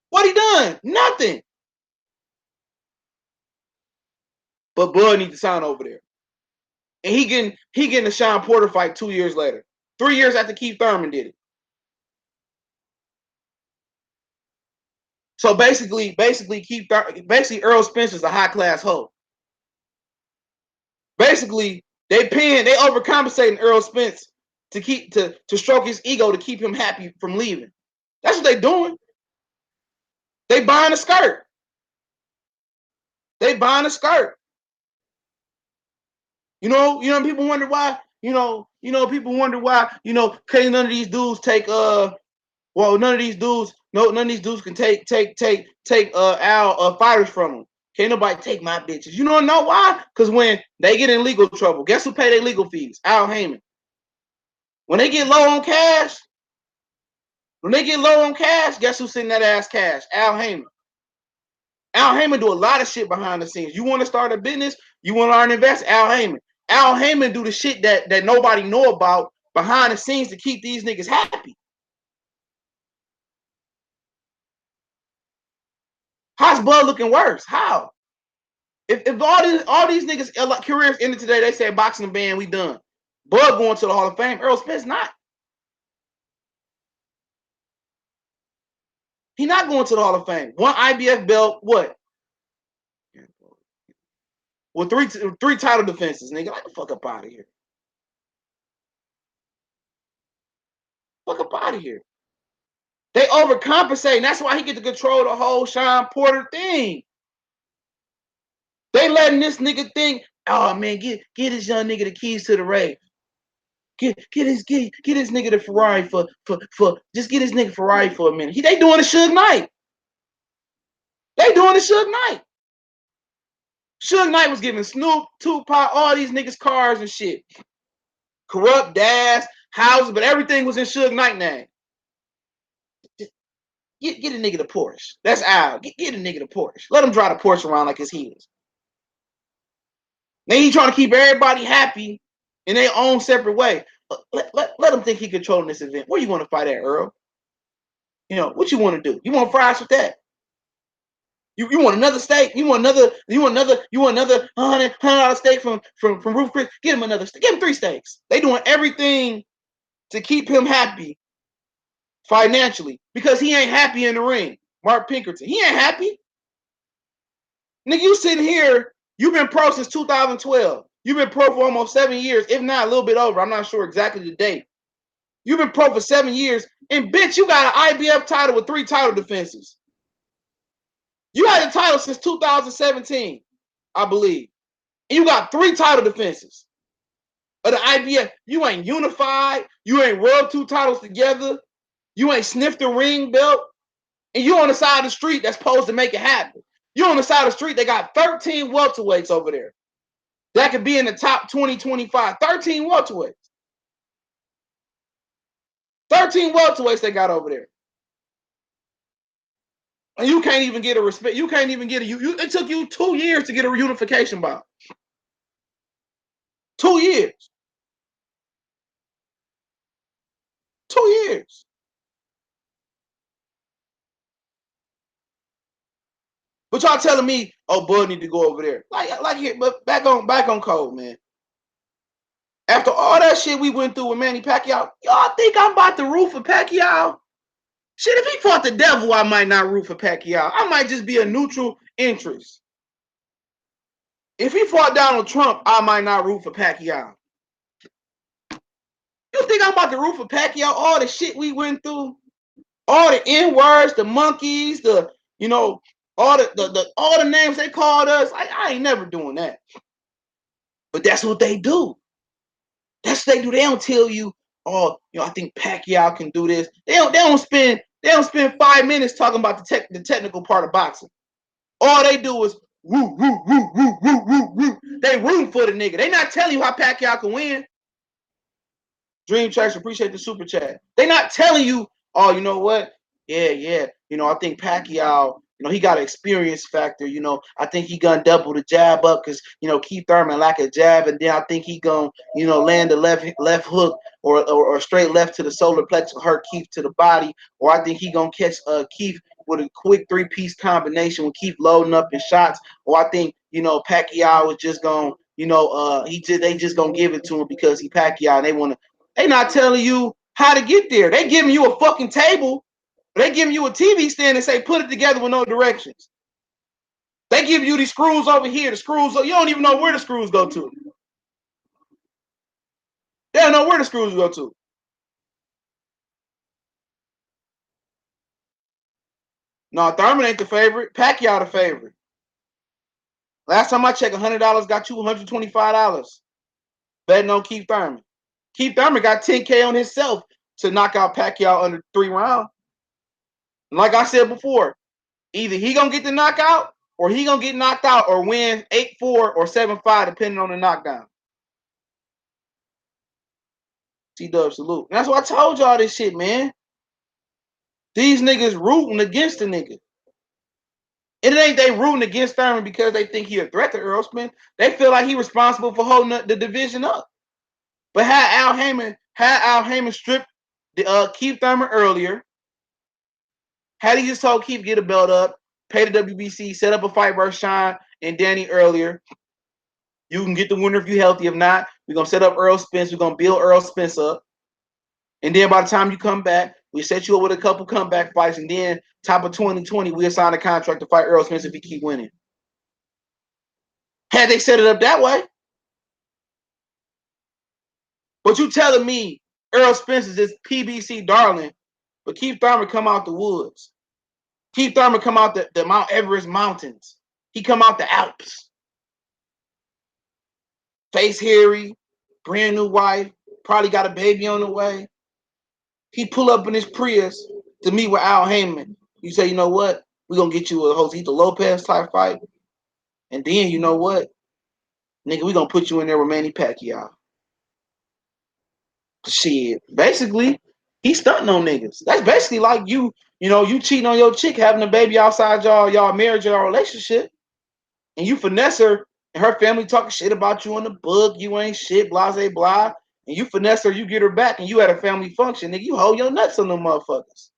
What he done? Nothing. But Bud needs to sign over there. And he getting a Shawn Porter fight 2 years later. 3 years after Keith Thurman did it. So basically Errol Spence is a high class hoe. Basically, they overcompensating Errol Spence to stroke his ego to keep him happy from leaving. That's what they doing. They buying a skirt. They buying a skirt. You know, people wonder why, people wonder why, can none of these dudes take none of these dudes can take our fighters from them. Can't nobody take my bitches. You don't know why? Because when they get in legal trouble, guess who pay their legal fees? Al Heyman. When they get low on cash, guess who's sending that ass cash? Al Heyman. Al Heyman do a lot of shit behind the scenes. You want to start a business? You want to learn to invest? Al Heyman. Al Heyman do the shit that nobody know about behind the scenes to keep these niggas happy. How's Bud looking worse? How? If all these niggas careers ended today, they say boxing the band, we done. Bud going to the Hall of Fame. Errol Spence not. He not going to the Hall of Fame. 1 IBF belt, what? Well, three title defenses, nigga. Get the fuck up out of here. Fuck up out of here. They overcompensating. That's why he get to control the whole Shawn Porter thing. They letting this nigga think, oh man, get this young nigga the keys to the rave. Get this nigga the Ferrari for just get this nigga Ferrari for a minute. They doing the Suge Knight. They doing the Suge Knight. Suge Knight was giving Snoop, Tupac, all these niggas cars and shit. Corrupt, dash, houses, but everything was in Suge Knight name. Get a nigga the Porsche. That's out. Get a nigga the Porsche. Let him drive the Porsche around like it's his. Now he trying to keep everybody happy in their own separate way. Let him think he controlling this event. Where you want to fight at, Earl? You know, what you want to do? You want fries with that? You want another steak? You want another $100 steak from Roof Chris? Give him another steak. Give him 3 steaks. They doing everything to keep him happy financially because he ain't happy in the ring. Mark Pinkerton. He ain't happy. Nigga, you sitting here, you've been pro since 2012. You've been pro for almost 7 years, if not a little bit over. I'm not sure exactly the date. You've been pro for 7 years, and bitch, you got an IBF title with 3 title defenses. You had a title since 2017, I believe. And you got 3 title defenses. Of the IBF, you ain't unified. You ain't rubbed 2 titles together. You ain't sniffed the ring belt. And you on the side of the street that's supposed to make it happen. You on the side of the street, they got 13 welterweights over there. That could be in the top 20, 25. 13 welterweights. 13 welterweights they got over there. And you can't even get a respect. You can't even get it took you 2 years to get a reunification bout. 2 years. 2 years. But y'all telling me, oh, Bud need to go over there. Like here, but back on code, man. After all that shit we went through with Manny Pacquiao, y'all think I'm about to root for Pacquiao? Shit, if he fought the devil, I might not root for Pacquiao. I might just be a neutral interest. If he fought Donald Trump, I might not root for Pacquiao. You think I'm about to root for Pacquiao? All the shit we went through, all the N-words, the monkeys, All the names they called us, I ain't never doing that. But that's what they do. That's what they do. They don't tell you, oh, I think Pacquiao can do this. They don't spend 5 minutes talking about the technical part of boxing. All they do is woo, woo, woo, woo, woo, woo, woo. They rooting for the nigga. They not telling you how Pacquiao can win. Dream Tracks, appreciate the super chat. They not telling you, oh, you know what? Yeah. I think Pacquiao, he got an experience factor. I think he gonna double the jab up because Keith Thurman lack a jab, and then I think he gonna land the left hook or straight left to the solar plexus, hurt Keith to the body, or I think he gonna catch Keith with a quick 3-piece combination with Keith loading up in shots, or I think Pacquiao is just gonna they just gonna give it to him because he Pacquiao and they want to. They not telling you how to get there. They giving you a fucking table. They giving you a TV stand and say put it together with no directions. They give you these screws over here. The screws, you don't even know where the screws go to. They don't know where the screws go to. No, Thurman ain't the favorite. Pacquiao the favorite. Last time I checked, $100 got you $125. Betting on Keith Thurman. Keith Thurman got $10K on himself to knock out Pacquiao under 3 rounds. And like I said before, either he gonna get the knockout or he gonna get knocked out or win 8-4 or 7-5 depending on the knockdown. T-Dub salute. And that's why I told y'all this shit, man. These niggas rooting against the nigga. And it ain't they rooting against Thurman because they think he a threat to Errol Spence. They feel like he responsible for holding the division up. But had Al Heyman stripped Keith Thurman earlier, had he just told Keith get a belt up, pay the WBC, set up a fight versus Shawn and Danny earlier, you can get the winner if you're healthy. If not, we're going to set up Errol Spence. We're going to build Errol Spence up. And then by the time you come back, we set you up with a couple comeback fights. And then top of 2020, we'll sign a contract to fight Errol Spence if he keep winning. Had they set it up that way. But you telling me Errol Spence is this PBC darling, but Keith Thurman come out the woods. Keith Thurman come out the Mount Everest mountains. He come out the Alps. Face hairy, brand new wife, probably got a baby on the way. He pull up in his Prius to meet with Al Heyman. You say, you know what? We're going to get you a Josito Lopez type fight. And then, you know what? Nigga, we're going to put you in there with Manny Pacquiao. Shit. Basically, he's stunting on niggas. That's basically like you cheating on your chick, having a baby outside y'all marriage, y'all relationship. And you finesse her, and her family talking shit about you in the book. You ain't shit, blah, blah, blah. And you finesse her, you get her back, and you at a family function. Nigga, you hold your nuts on them motherfuckers.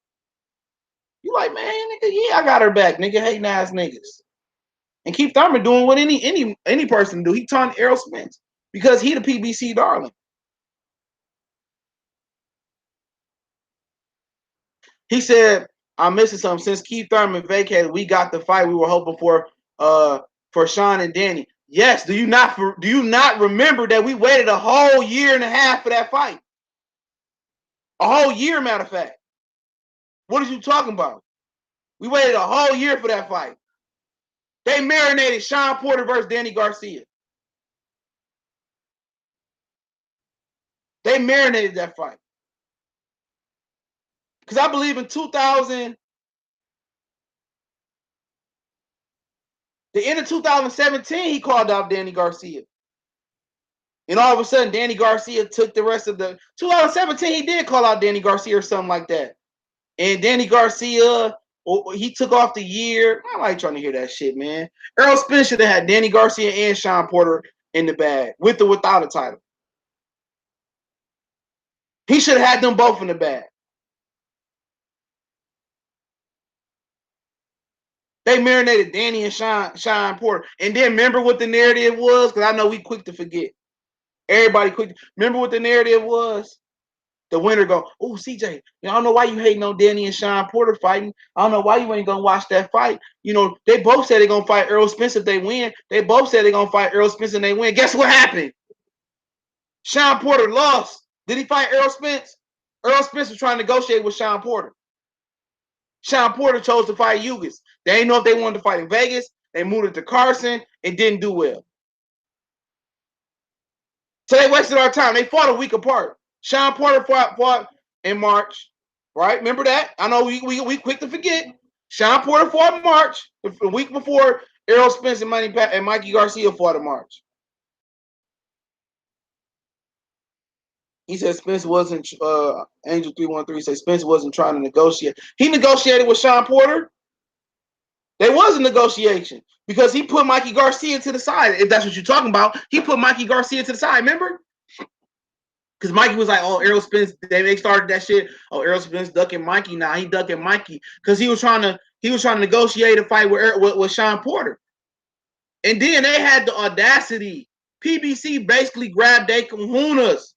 You like, man, nigga, yeah, I got her back, nigga, hating ass niggas. And Keith Thurman doing what any person do. He turned Errol Spence because he the PBC darling. He said, I'm missing something. Since Keith Thurman vacated, we got the fight we were hoping for Shawn and Danny. Yes, do you not remember that we waited a whole year and a half for that fight? A whole year, matter of fact. What are you talking about? We waited a whole year for that fight. They marinated Shawn Porter versus Danny Garcia. They marinated that fight. Because I believe in 2000, the end of 2017, he called out Danny Garcia. And all of a sudden, Danny Garcia took the rest of the 2017. He did call out Danny Garcia or something like that. And Danny Garcia, he took off the year. I like trying to hear that shit, man. Errol Spence should have had Danny Garcia and Shawn Porter in the bag, with or without a title. He should have had them both in the bag. They marinated Danny and Shawn Porter. And then remember what the narrative was? Because I know we quick to forget. Everybody quick. Remember what the narrative was? The winner go, oh, CJ, I don't know why you hating on Danny and Shawn Porter fighting. I don't know why you ain't going to watch that fight. They both said they're going to fight Errol Spence if they win. They both said they're going to fight Errol Spence and they win. Guess what happened? Shawn Porter lost. Did he fight Errol Spence? Errol Spence was trying to negotiate with Shawn Porter. Shawn Porter chose to fight Yugas. They didn't know if they wanted to fight in Vegas. They moved it to Carson and didn't do well. So they wasted our time. They fought a week apart. Shawn Porter fought in March, right? Remember that? I know we quick to forget. Shawn Porter fought in March, the week before Errol Spence and Mikey Garcia fought in March. He said Spence wasn't Angel 313 said Spence wasn't trying to negotiate. He negotiated with Shawn Porter. There was a negotiation because he put Mikey Garcia to the side. If that's what you're talking about, he put Mikey Garcia to the side. Remember? Because Mikey was like, "Oh, Errol Spence." They started that shit. Oh, Errol Spence ducking Mikey now. He ducking Mikey because he was trying to negotiate a fight with Shawn Porter. And then they had the audacity. PBC basically grabbed their kahunas.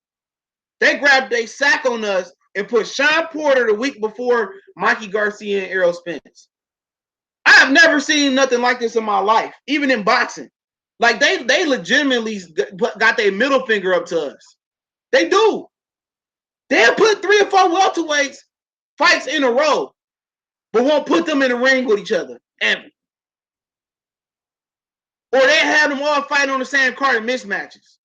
They grabbed their sack on us and put Shawn Porter the week before Mikey Garcia and Errol Spence. I have never seen nothing like this in my life, even in boxing. Like they legitimately got their middle finger up to us. They do. They'll put 3 or 4 welterweights fights in a row, but won't put them in the ring with each other ever. Or they have them all fighting on the same card in mismatches.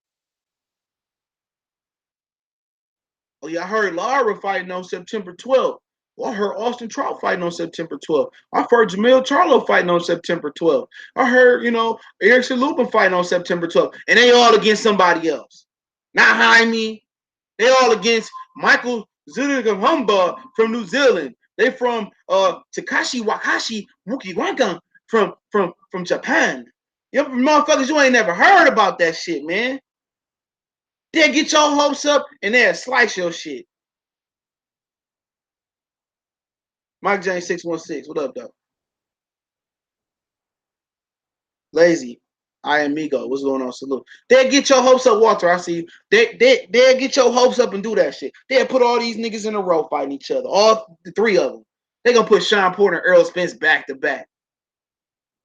Oh yeah, I heard Lara fighting on September 12th. Well, I heard Austin Trout fighting on September 12th. I heard Jamil Charlo fighting on September 12th. I heard, Eric Lupin fighting on September 12th. And they all against somebody else. Not Jaime. They all against Michael Zunigamhumba from New Zealand. They from Takashi Wakashi Wukiwanka from Japan. You motherfuckers, you ain't never heard about that shit, man. They'll get your hopes up and they'll slice your shit. Mike James 616. What up, though? Lazy. I am Migo. What's going on? Salute. They'll get your hopes up, Walter. I see you. They'll get your hopes up and do that shit. They'll put all these niggas in a row fighting each other. All the 3 of them. They're going to put Shawn Porter and Errol Spence back to back.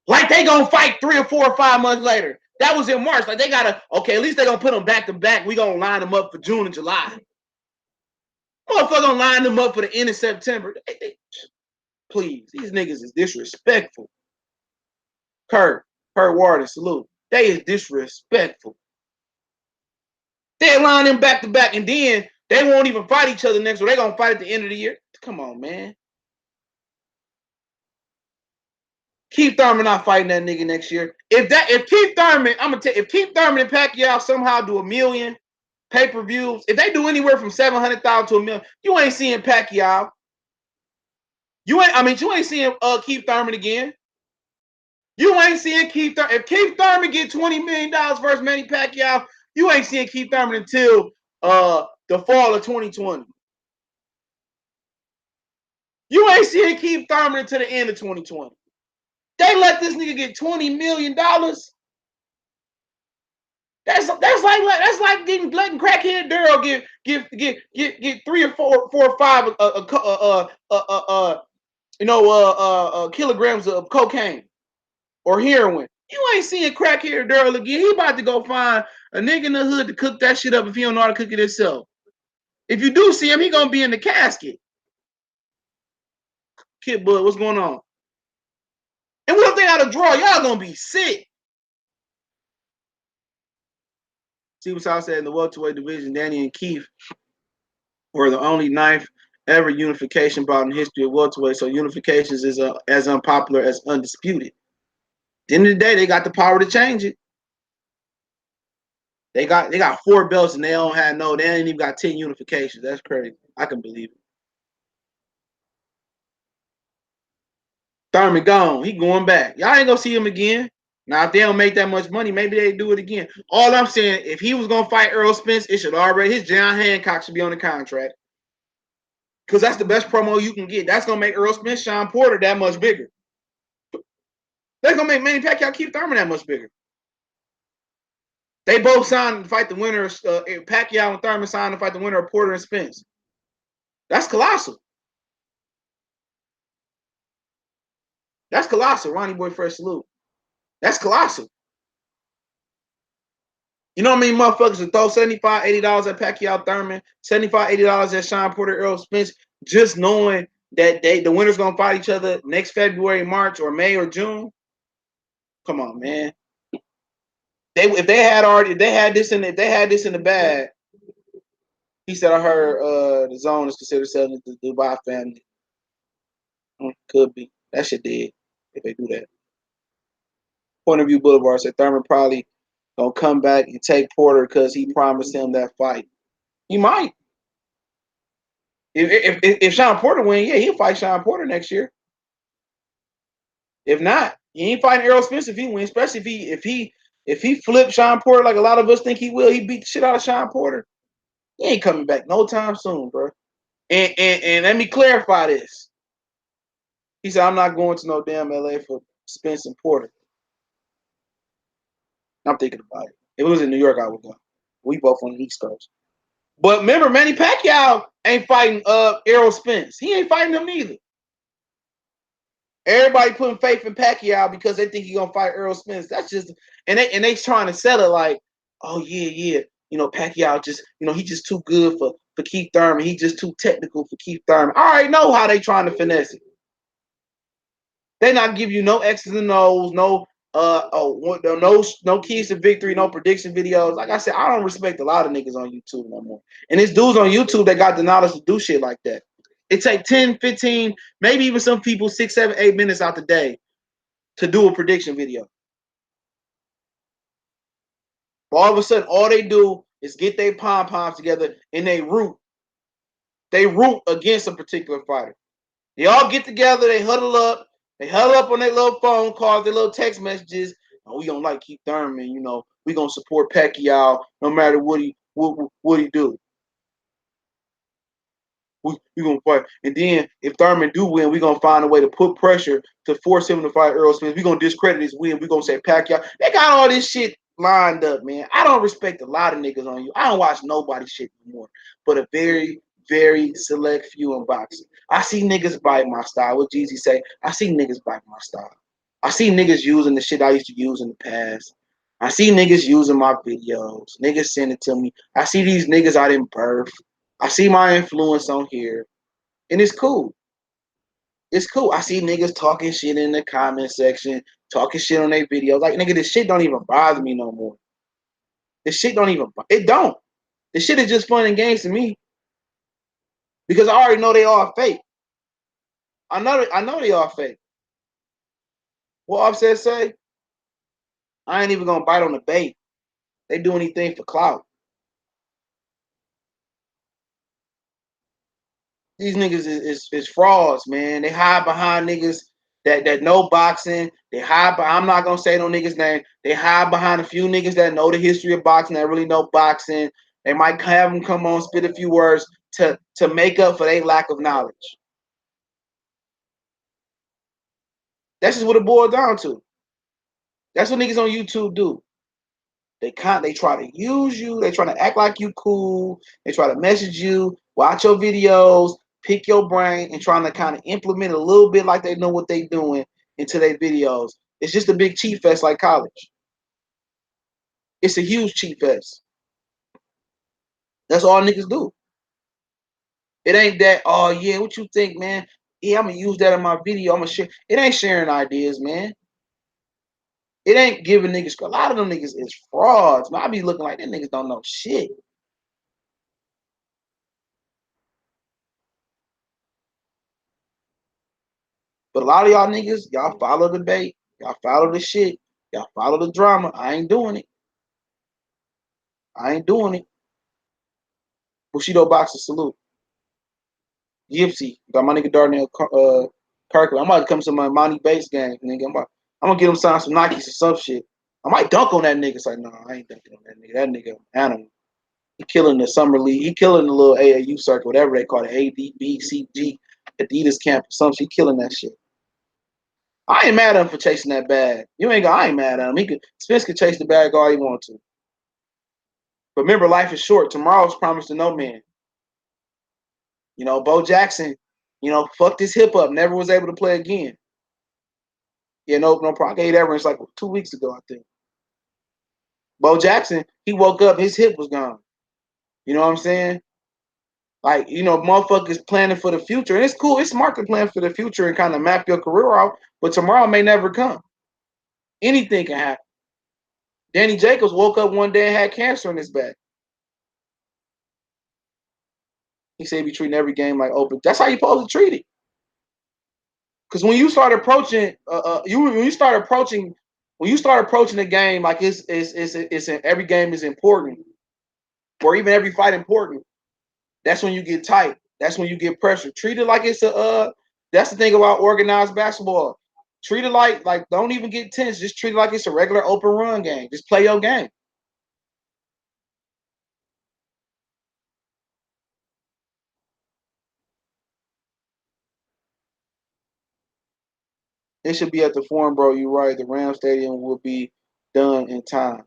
Like they going to fight 3 or 4 or 5 months later. That was in March. Like they got to, okay, at least they're going to put them back to back. We going to line them up for June and July. Motherfucker going to line them up for the end of September. Please, these niggas is disrespectful. Kurt Warden, salute. They is disrespectful. They line them back to back, and then they won't even fight each other next year. They're gonna fight at the end of the year. Come on, man. Keith Thurman not fighting that nigga next year. If Keith Thurman, I'm gonna tell you, if Keith Thurman and Pacquiao somehow do 1 million pay-per-views, if they do anywhere from 700,000 to 1 million, you ain't seeing Pacquiao. You ain't seeing Keith Thurman again. You ain't seeing Keith Thurman. If Keith Thurman get $20 million versus Manny Pacquiao, you ain't seeing Keith Thurman until the fall of 2020. You ain't seeing Keith Thurman until the end of 2020. They let this nigga get $20 million. That's like letting crackhead Daryl get 3 or 4 or 5 kilograms of cocaine or heroin. You ain't seeing crackhead Daryl again. He about to go find a nigga in the hood to cook that shit up if he don't know how to cook it himself. If you do see him, he gonna be in the casket. Kid Bud, what's going on? And what if they got a draw? Y'all gonna be sick. See what I said in the welterweight division, Danny and Keith were the only 9th ever unification bout in history of welterweight. So unifications is as unpopular as undisputed. At the end of the day, they got the power to change it. They got 4 belts and they ain't even got 10 unifications. That's crazy. I can believe it. Thurman gone. He going back. Y'all ain't gonna see him again. Now, if they don't make that much money, maybe they do it again. All I'm saying, if he was gonna fight Errol Spence, it should already his John Hancock should be on the contract. Because that's the best promo you can get. That's gonna make Errol Spence, Shawn Porter that much bigger. That's gonna make Manny Pacquiao, Keith Thurman that much bigger. They both signed to fight the winner. Pacquiao and Thurman signed to fight the winner of Porter and Spence. That's colossal. That's colossal. Ronnie Boy Fresh salute. That's colossal. You know what I mean? Motherfuckers would throw $75, $80 at Pacquiao Thurman, $75, $80 at Shawn Porter, Errol Spence, just knowing that the winners gonna fight each other next February, March, or May or June. Come on, man. If they had this in the bag. He said, I heard the zone is considered selling the Dubai family. Could be. That shit dead if they do that. Point of View Boulevard said Thurman probably gonna come back and take Porter because he promised him that fight. He might. If Shawn Porter win, yeah, he'll fight Shawn Porter next year. If not, he ain't fighting Errol Spence if he wins, especially if he flips Shawn Porter like a lot of us think he will. He beat the shit out of Shawn Porter. He ain't coming back no time soon, bro. And let me clarify this. He said, I'm not going to no damn LA for Spence and Porter. I'm thinking about it. If it was in New York, I would go. We both on the East Coast. But remember, Manny Pacquiao ain't fighting Errol Spence. He ain't fighting him neither. Everybody putting faith in Pacquiao because they think he's gonna fight Errol Spence. That's just and they trying to sell it like, oh yeah. You know, Pacquiao just, he just too good for Keith Thurman. He just too technical for Keith Thurman. I already know how they trying to finesse it. They not give you no X's and O's, no keys to victory, no prediction videos. Like I said, I don't respect a lot of niggas on YouTube no more. And it's dudes on YouTube that got the knowledge to do shit like that. It take 10, 15, maybe even some people 6, 7, 8 minutes out the day to do a prediction video. But all of a sudden, all they do is get their pom-poms together and they root. They root against a particular fighter. They all get together, they huddle up on their little phone calls, their little text messages. Oh, we don't like Keith Thurman, we gonna support Pacquiao no matter what he do. We gonna fight. And then if Thurman do win, we gonna find a way to put pressure to force him to fight Errol Spence. We gonna discredit his win. We gonna say Pacquiao. They got all this shit lined up, man. I don't respect a lot of niggas on you. I don't watch nobody shit anymore, but a very, very select few in boxing. I see niggas bite my style. What Jeezy say? I see niggas bite my style. I see niggas using the shit I used to use in the past. I see niggas using my videos. Niggas send it to me. I see these niggas I didn't birth. I see my influence on here. And it's cool. It's cool. I see niggas talking shit in the comment section, talking shit on their videos. Like, nigga, this shit don't even bother me no more. This shit don't even, it don't. This shit is just fun and games to me. Because I already know they all fake. I know they all fake. What Offset say? I ain't even gonna bite on the bait. They do anything for clout. These niggas is frauds, man. They hide behind niggas that know boxing. They hide. I'm not gonna say no niggas' name. They hide behind a few niggas that know the history of boxing, that really know boxing. They might have them come on, spit a few words to make up for their lack of knowledge. That's just what it boils down to. That's what niggas on YouTube do. They try to use you. They try to act like you cool. They try to message you, watch your videos, pick your brain, and trying to kind of implement a little bit like they know what they doing into their videos. It's just a big cheat fest like college. It's a huge cheat fest. That's all niggas do. It ain't that, oh yeah, what you think, man? Yeah, I'm gonna use that in my video. I'm gonna share. It ain't sharing ideas, man. It ain't giving niggas. A lot of them niggas is frauds. Man, I be looking like them niggas don't know shit. But a lot of y'all niggas, y'all follow the bait. Y'all follow the shit. Y'all follow the drama. I ain't doing it. I ain't doing it. Bushido Boxer salute. Gypsy. Got my nigga Darnell Kirkland. I'm about to come to my Monty Bates game, nigga. I'm gonna get him signed some Nikes or some shit. I might dunk on that nigga. It's like, no, I ain't dunking on that nigga. That nigga animal. He killing the summer league. He killing the little AAU circuit, whatever they call it, ADBCG, Adidas camp or something. He killing that shit. I ain't mad at him for chasing that bag. I ain't mad at him. Spence could chase the bag all he wants to. But remember, life is short. Tomorrow's promised to no man. Bo Jackson, fucked his hip up, never was able to play again. Yeah, no problem. I gave that range like 2 weeks ago, I think. Bo Jackson, he woke up, his hip was gone. You know what I'm saying? Like, motherfuckers planning for the future. And it's cool. It's smart to plan for the future and kind of map your career out. But tomorrow may never come. Anything can happen. Danny Jacobs woke up one day and had cancer in his back. He said he be treating every game like open. That's how you supposed to treat it. Because when you start approaching, when you start approaching the game like it's every game is important, or even every fight important. That's when you get tight. That's when you get pressure. Treat it like it's a. That's the thing about organized basketball. Treat it like don't even get tense. Just treat it like it's a regular open run game. Just play your game. It should be at the Forum, bro. You're right. The Ram Stadium will be done in time.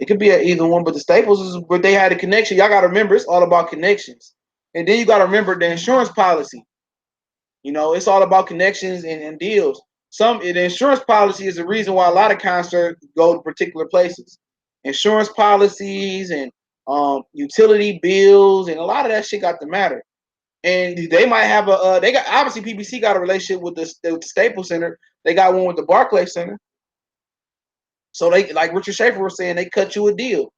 It could be at either one, but the Staples is where they had a connection. Y'all got to remember, it's all about connections. And then you got to remember the insurance policy. It's all about connections and deals. The insurance policy is the reason why a lot of concerts go to particular places. Insurance policies and utility bills and a lot of that shit got to matter. And they might have they got obviously PBC got a relationship with the Staples Center. They got one with the Barclays Center. So they, like Richard Schaefer was saying, they cut you a deal.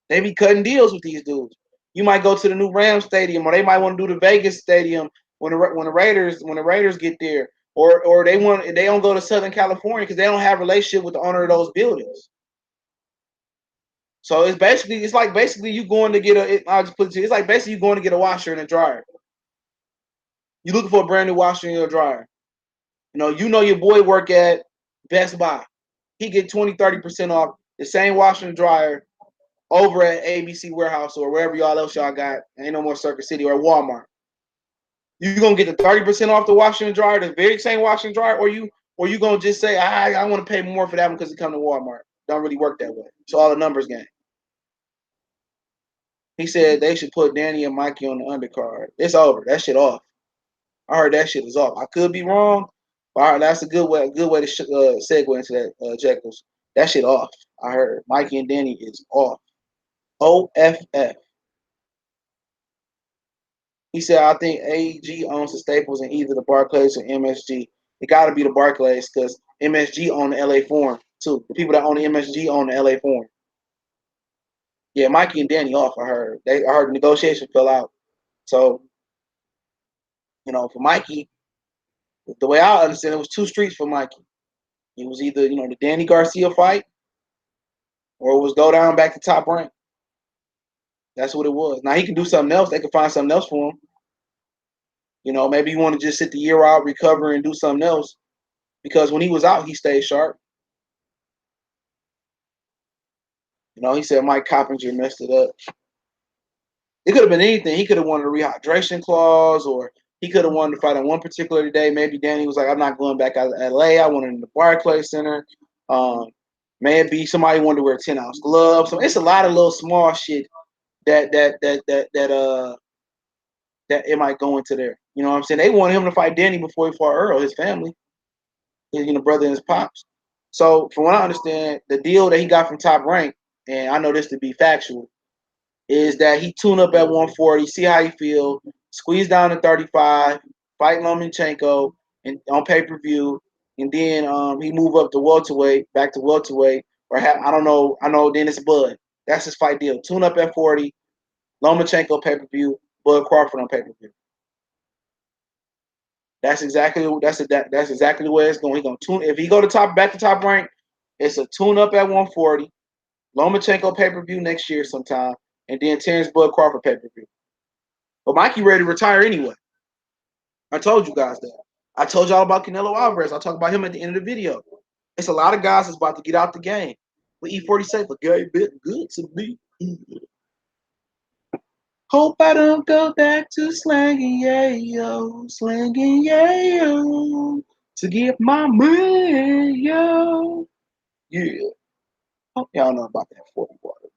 They be cutting deals with these dudes. You might go to the new Rams Stadium, or they might want to do the Vegas Stadium when the Raiders get there, or they don't go to Southern California because they don't have a relationship with the owner of those buildings. So it's like basically you going to get I'll just put it to you, it's like basically you going to get a washer and a dryer. You looking for a brand new washer and your dryer. Your boy work at Best Buy. He get 20-30% off the same washer and dryer over at ABC Warehouse or wherever y'all got. Ain't no more Circuit City or Walmart. You gonna get the 30% off the washer and dryer, the very same washer and dryer, or you gonna just say I want to pay more for that one because it come to Walmart. Don't really work that way. It's all a numbers game. He said they should put Danny and Mikey on the undercard. It's over. That shit off. I heard that shit is off. I could be wrong, but all right, that's a good way to segue into that, Jekyll's. That shit off. I heard Mikey and Danny is off. OFF. He said, I think AEG owns the Staples in either the Barclays or MSG. It got to be the Barclays because MSG own the LA Forum too. The people that own the MSG own the LA Forum. Yeah, Mikey and Danny off. I heard the negotiation fell out. So, for Mikey, the way I understand it was two streets for Mikey. It was either the Danny Garcia fight, or it was go down back to Top Rank. That's what it was. Now he can do something else. They can find something else for him. Maybe you want to just sit the year out, recover, and do something else. Because when he was out, he stayed sharp. He said Mike Coppinger messed it up. It could have been anything. He could have wanted a rehydration clause, or he could have wanted to fight on one particular day. Maybe Danny was like, I'm not going back out of LA. I wanted in the Barclays Center. Maybe somebody wanted to wear 10-ounce gloves. So it's a lot of little small shit that it might go into there. You know what I'm saying? They wanted him to fight Danny before he fought Errol, his family, his brother and his pops. So from what I understand, the deal that he got from Top Rank, and I know this to be factual, is that he tune up at 140, see how he feel, squeeze down to 35, fight Lomachenko and on pay-per-view, and then he move up to welterweight, back to welterweight, or I don't know. I know then it's Bud. That's his fight deal. Tune up at 40, Lomachenko pay-per-view, Bud Crawford on pay-per-view. That's exactly the way it's going. He's gonna tune. If he go to back to Top Rank, it's a tune up at 140, Lomachenko pay-per-view next year sometime, and then Terrence Bud Crawford pay-per-view. But Mikey ready to retire anyway. I told you guys that. I told y'all about Canelo Alvarez. I'll talk about him at the end of the video. It's a lot of guys that's about to get out the game. But E40 said, "But game bit good to me. Hope I don't go back to slanging yayo, to get my money, yo." Yeah. Hope y'all know about that 40 water.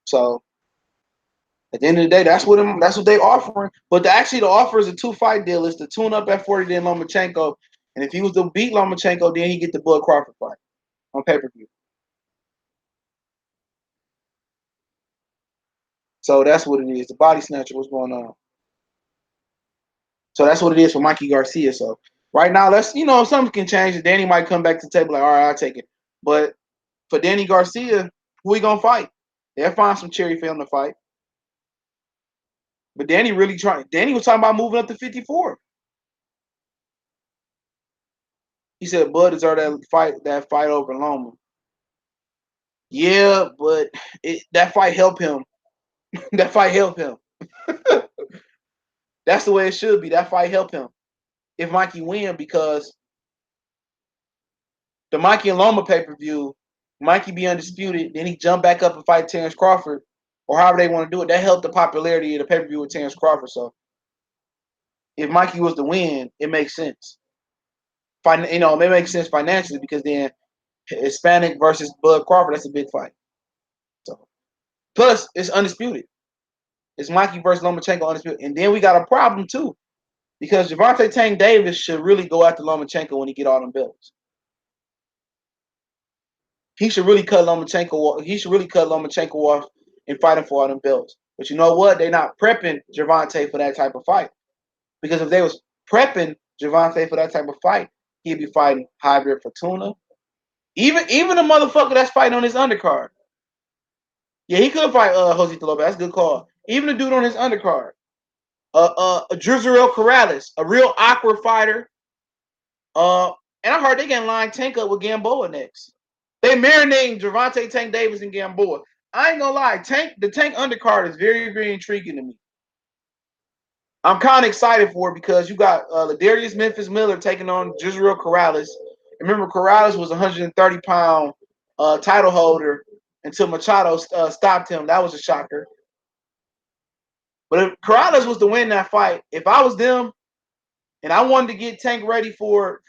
So at the end of the day, that's what they offering. But the offer is a 2-fight deal. It's the tune up at 40, then Lomachenko. And if he was to beat Lomachenko, then he get the Bud Crawford fight on pay-per-view. So that's what it is. The body snatcher. What's going on? So that's what it is for Mikey Garcia. So right now, let's something can change. Danny might come back to the table like, all right, I'll take it. But for Danny Garcia, who he gonna fight? They'll find some cherry for him to fight. But Danny really trying. Danny was talking about moving up to 54. He said Bud deserved that fight over Loma. Yeah, but that fight helped him. That fight helped him. That's the way it should be. That fight helped him. If Mikey win, because the Mikey and Loma pay-per-view, Mikey be undisputed, then he jump back up and fight Terrence Crawford, or however they want to do it. That helped the popularity of the pay-per-view with Terrence Crawford. So if Mikey was to win, it makes sense. It makes sense financially because then Hispanic versus Bud Crawford, that's a big fight. So plus it's undisputed. It's Mikey versus Lomachenko undisputed. And then we got a problem too. Because Gervonta Tank Davis should really go after Lomachenko when he get all them belts. He should really cut Lomachenko off. He should really cut Lomachenko off and fight him for all them belts. But you know what? They're not prepping Gervonta for that type of fight. Because if they was prepping Gervonta for that type of fight, he'd be fighting Hybrid Fortuna. Even the motherfucker that's fighting on his undercard. Yeah, he could fight José Lopez. That's a good call. Even the dude on his undercard. Drizerel Corrales, a real awkward fighter. And I heard they getting line Tank up with Gamboa next. They marinating Gervonta Tank Davis and Gamboa. I ain't gonna lie, the Tank undercard is very, very intriguing to me. I'm kind of excited for it because you got Ladarius Memphis Miller taking on Drizerel Corrales. Remember, Corrales was a 130-pound title holder until Machado stopped him. That was a shocker. But if Corrales was to win that fight, if I was them, and I wanted to get Tank ready for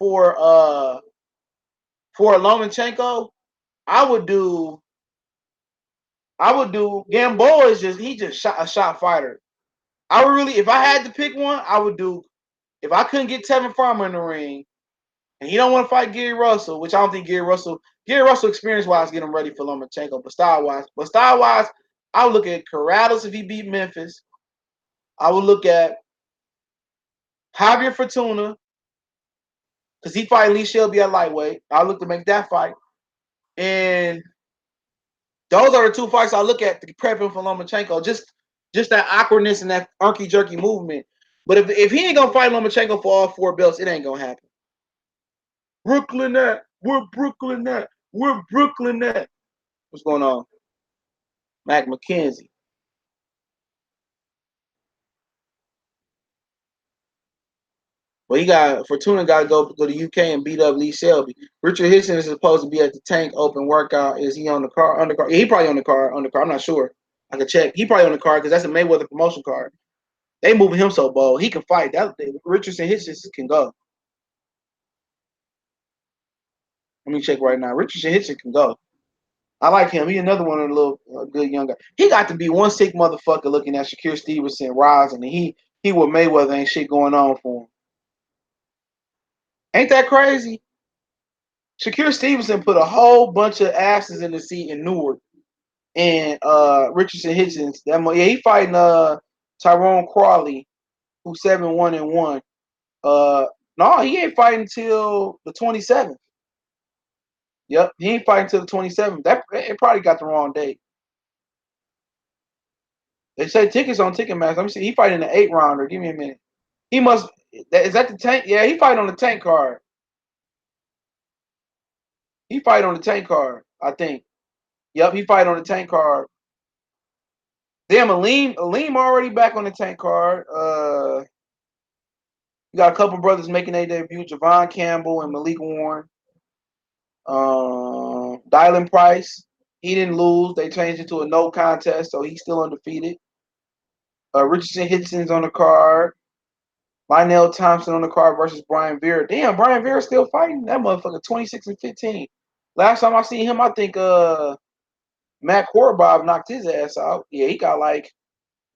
Lomachenko, I would do Gamboa is just a shot fighter. I would really, if I had to pick one, I would do, if I couldn't get Tevin Farmer in the ring and he don't want to fight Gary Russell, which I don't think Gary Russell experience wise get him ready for Lomachenko, but style wise, I would look at Corrales if he beat Memphis. I would look at Javier Fortuna because he fight Lee Shelby at lightweight. I look to make that fight. And those are the two fights I look at to prep him for Lomachenko. Just that awkwardness and that arky jerky movement. But if he ain't gonna fight Lomachenko for all four belts, it ain't gonna happen. Brooklyn at. We're Brooklyn at. We're Brooklyn at. What's going on? Mac McKenzie. Well, Fortuna got to go to the UK and beat up Lee Shelby. Richard Hisson is supposed to be at the Tank Open workout. Is he on the card? Undercard? Yeah, he probably on the card. Undercard. I'm not sure. I can check. He probably on the card because that's a Mayweather promotion card. They moving him so bold. He can fight. Richardson Hitchens can go. Let me check right now. Richardson Hitchens can go. I like him. He another one of the little good young guy. He got to be one sick motherfucker looking at Shakir Stevenson rising, and he with Mayweather ain't shit going on for him. Ain't that crazy? Shakir Stevenson put a whole bunch of asses in the seat in Newark, and Richardson Hitchens. He fighting Tyrone Crawley, who's 7-1-1. No, he ain't fighting until the 27th. Yep, he ain't fighting until the 27th. It probably got the wrong date. They say tickets on Ticketmaster. Let me see. He fighting the 8-rounder. Give me a minute. He must. Is that the Tank? Yeah, he fighting on the Tank card. He fight on the Tank card, I think. Yep, he fight on the Tank card. Damn, Aleem already back on the Tank card. You got a couple brothers making their debut: Javon Campbell and Malik Warren. Dylan Price, he didn't lose. They changed it to a no contest, so he's still undefeated. Richardson Hitchens on the card. Lionel Thompson on the card versus Brian Vera. Damn, Brian Vera still fighting? That motherfucker 26-15. Last time I seen him, I think Matt Korobov knocked his ass out. Yeah, he got like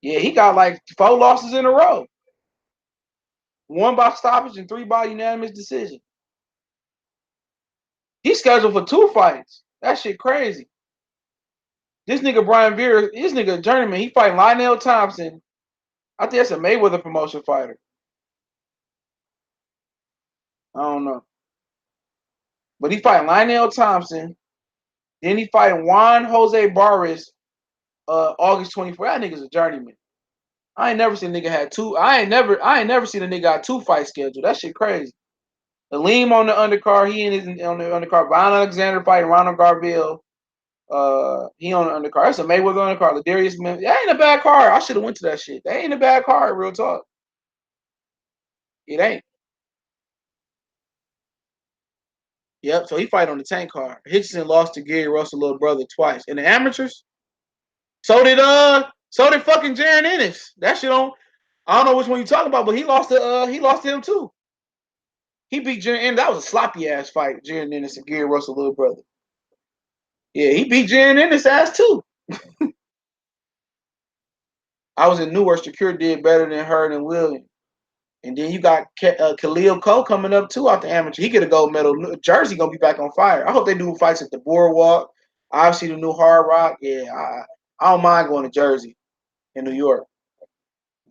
4 losses in a row. 1 by stoppage and 3 by unanimous decision. He's scheduled for 2 fights. That shit crazy. This nigga Brian Veer, this nigga journeyman, he fighting Lionel Thompson. I think that's a Mayweather promotion fighter. I don't know. But he fighting Lionel Thompson. Then he fighting Juan Jose Barres August 24th. That nigga's a journeyman. I ain't never seen a nigga had two. I ain't never seen a nigga got two fights scheduled. That shit crazy. Aleem on the undercard. He on the undercard. Brian Alexander fighting Ronald Garville. He on the undercard. That's a Mayweather undercard. Ladarius Smith. That ain't a bad card. I should have went to that shit. That ain't a bad card. Real talk. It ain't. Yep. So he fight on the tank card. Hitchison lost to Gary Russell, little brother, twice. In the amateurs. So did fucking Jaron Ennis. That shit on. I don't know which one you talking about, but he lost to him too. He beat Jaron Ennis. That was a sloppy ass fight. Jaron Ennis and Gary Russell, little brother. Yeah, he beat Jaron Ennis ass too. I was in Newark. Shakir did better than Hurd and Williams. And then you got Khalil Cole coming up too out the amateur. He get a gold medal. Jersey gonna be back on fire. I hope they do fights at the Boardwalk. Obviously the new Hard Rock. Yeah, I don't mind going to Jersey in New York.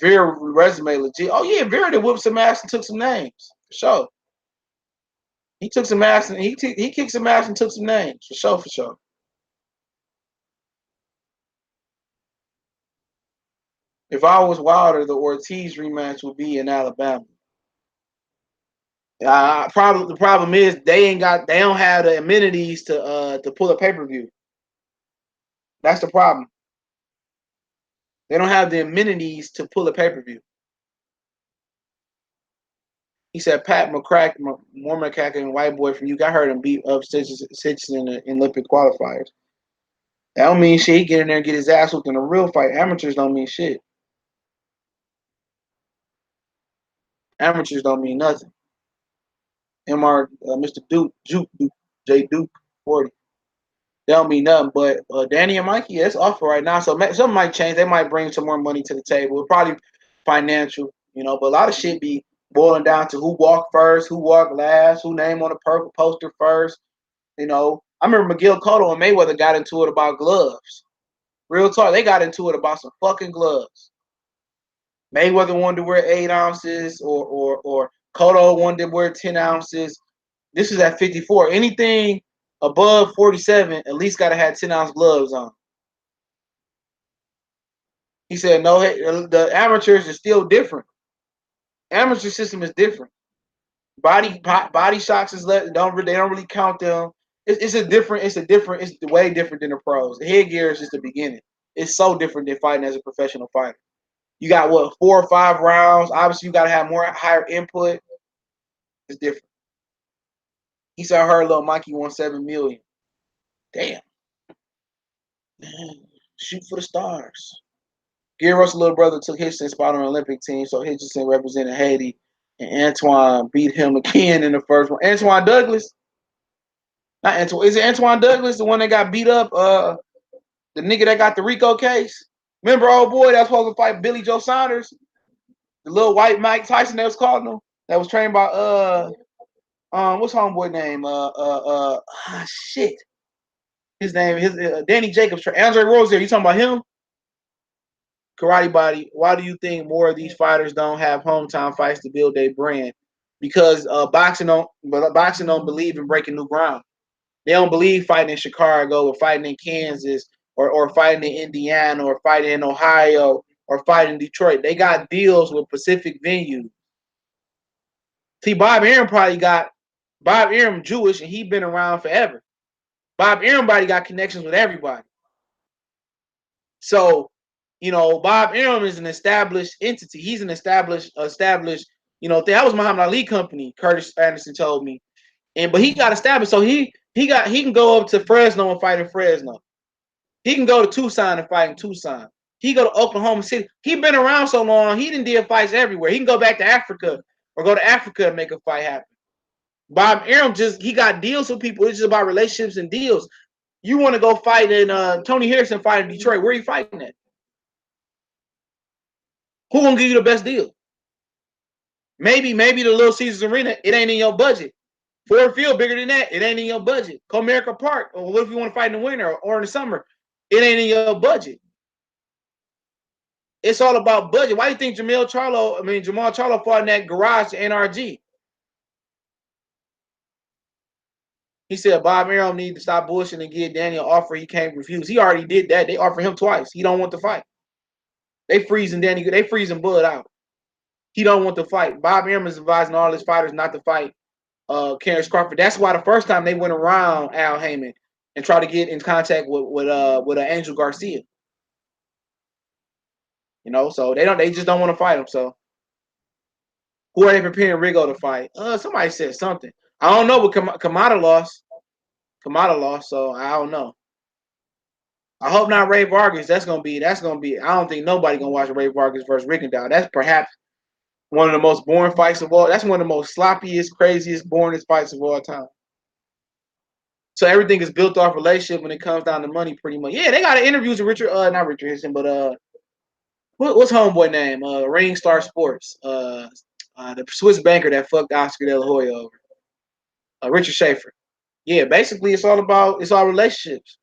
Vera resume legit. Oh yeah, Vera did whoop some ass and took some names for sure. He took some ass and he kicked some ass and took some names for sure. For sure. If I was Wilder, the Ortiz rematch would be in Alabama. Probably the problem is they don't have the amenities to pull a pay-per-view. That's the problem. They don't have the amenities to pull a pay-per-view. He said Pat McCracken, more McCracken, white boy from you. I heard him beat up Stitches in the Olympic qualifiers. That don't mean shit. He get in there and get his ass whooped in a real fight. Amateurs don't mean shit. Amateurs don't mean nothing. Mr. Duke, J. Duke, 40. They don't mean nothing. But Danny and Mikey, it's awful right now. So something might change. They might bring some more money to the table. It's probably financial, but a lot of shit be boiling down to who walked first, who walked last, who name on the purple poster first. I remember McGill Cotto and Mayweather got into it about gloves. Real talk, they got into it about some fucking gloves. Mayweather wanted to wear 8 ounces, or Cotto wanted to wear 10 ounces. This is at 54. Anything above 47 at least got to have 10-ounce gloves on. He said, no, the amateurs are still different. Amateur system is different. Body shots is they don't really count them. It's way different than the pros. The headgear is just the beginning. It's so different than fighting as a professional fighter. You got 4 or 5 rounds. Obviously, you got to have higher input. It's different. He said, I heard little Mikey won $7 million. Damn. Shoot for the stars. Gary Russell's little brother took Hitchenson's spot on the Olympic team, so Hitchinson represented Haiti, and Antoine beat him again in the first one. Antoine Douglas? Not Antoine. Is it Antoine Douglas, the one that got beat up? The nigga that got the Rico case? Remember, old boy that was supposed to fight Billy Joe Saunders? The little white Mike Tyson that was calling him? That was trained by, what's homeboy name? Shit. His name, Danny Jacobs. Andre Rozier, you talking about him? Karate Body, why do you think more of these fighters don't have hometown fights to build their brand? Because boxing don't believe in breaking new ground. They don't believe fighting in Chicago or fighting in Kansas or fighting in Indiana or fighting in Ohio or fighting in Detroit. They got deals with Pacific venues. See, Bob Arum Jewish and he been around forever. Bob Arum got connections with everybody. So, Bob Arum is an established entity. He's an established, that was Muhammad Ali company, Curtis Anderson told me. But he got established. So he can go up to Fresno and fight in Fresno. He can go to Tucson and fight in Tucson. He go to Oklahoma City. He been around so long, he done did fights everywhere. He can go back to Africa or go to Africa and make a fight happen. Bob Arum he got deals with people. It's just about relationships and deals. You want to go fight in Tony Harrison fight in Detroit. Where are you fighting at? Who gonna give you the best deal? Maybe the Little Caesars Arena, it ain't in your budget. Ford Field bigger than that, it ain't in your budget. Comerica Park, or what if you want to fight in the winter or in the summer? It ain't in your budget. It's all about budget. Why do you think Jamal Charlo fought in that garage to NRG? He said Bob Arum need to stop bullshitting and give Daniel an offer he can't refuse. He already did that. They offered him twice. He don't want to fight. They freezing Bud out. He don't want to fight. Bob Arum is advising all his fighters not to fight Terrence Crawford. That's why the first time they went around Al Heyman and tried to get in contact with Angel Garcia. You know, so they just don't want to fight him. So who are they preparing Rigo to fight? Somebody said something. I don't know, but Kamada lost. Kamada lost, so I don't know. I hope not Ray Vargas. That's gonna be. I don't think nobody gonna watch Ray Vargas versus Rickendow. That's perhaps one of the most boring fights of all. That's one of the most sloppiest, craziest, boringest fights of all time. So everything is built off relationship when it comes down to money, pretty much. Yeah, they got interviews with not Richard Henson, but what's homeboy name? Ring Star Sports. The Swiss banker that fucked Oscar De La Hoya over. Richard Schaefer. Yeah, basically it's all relationships.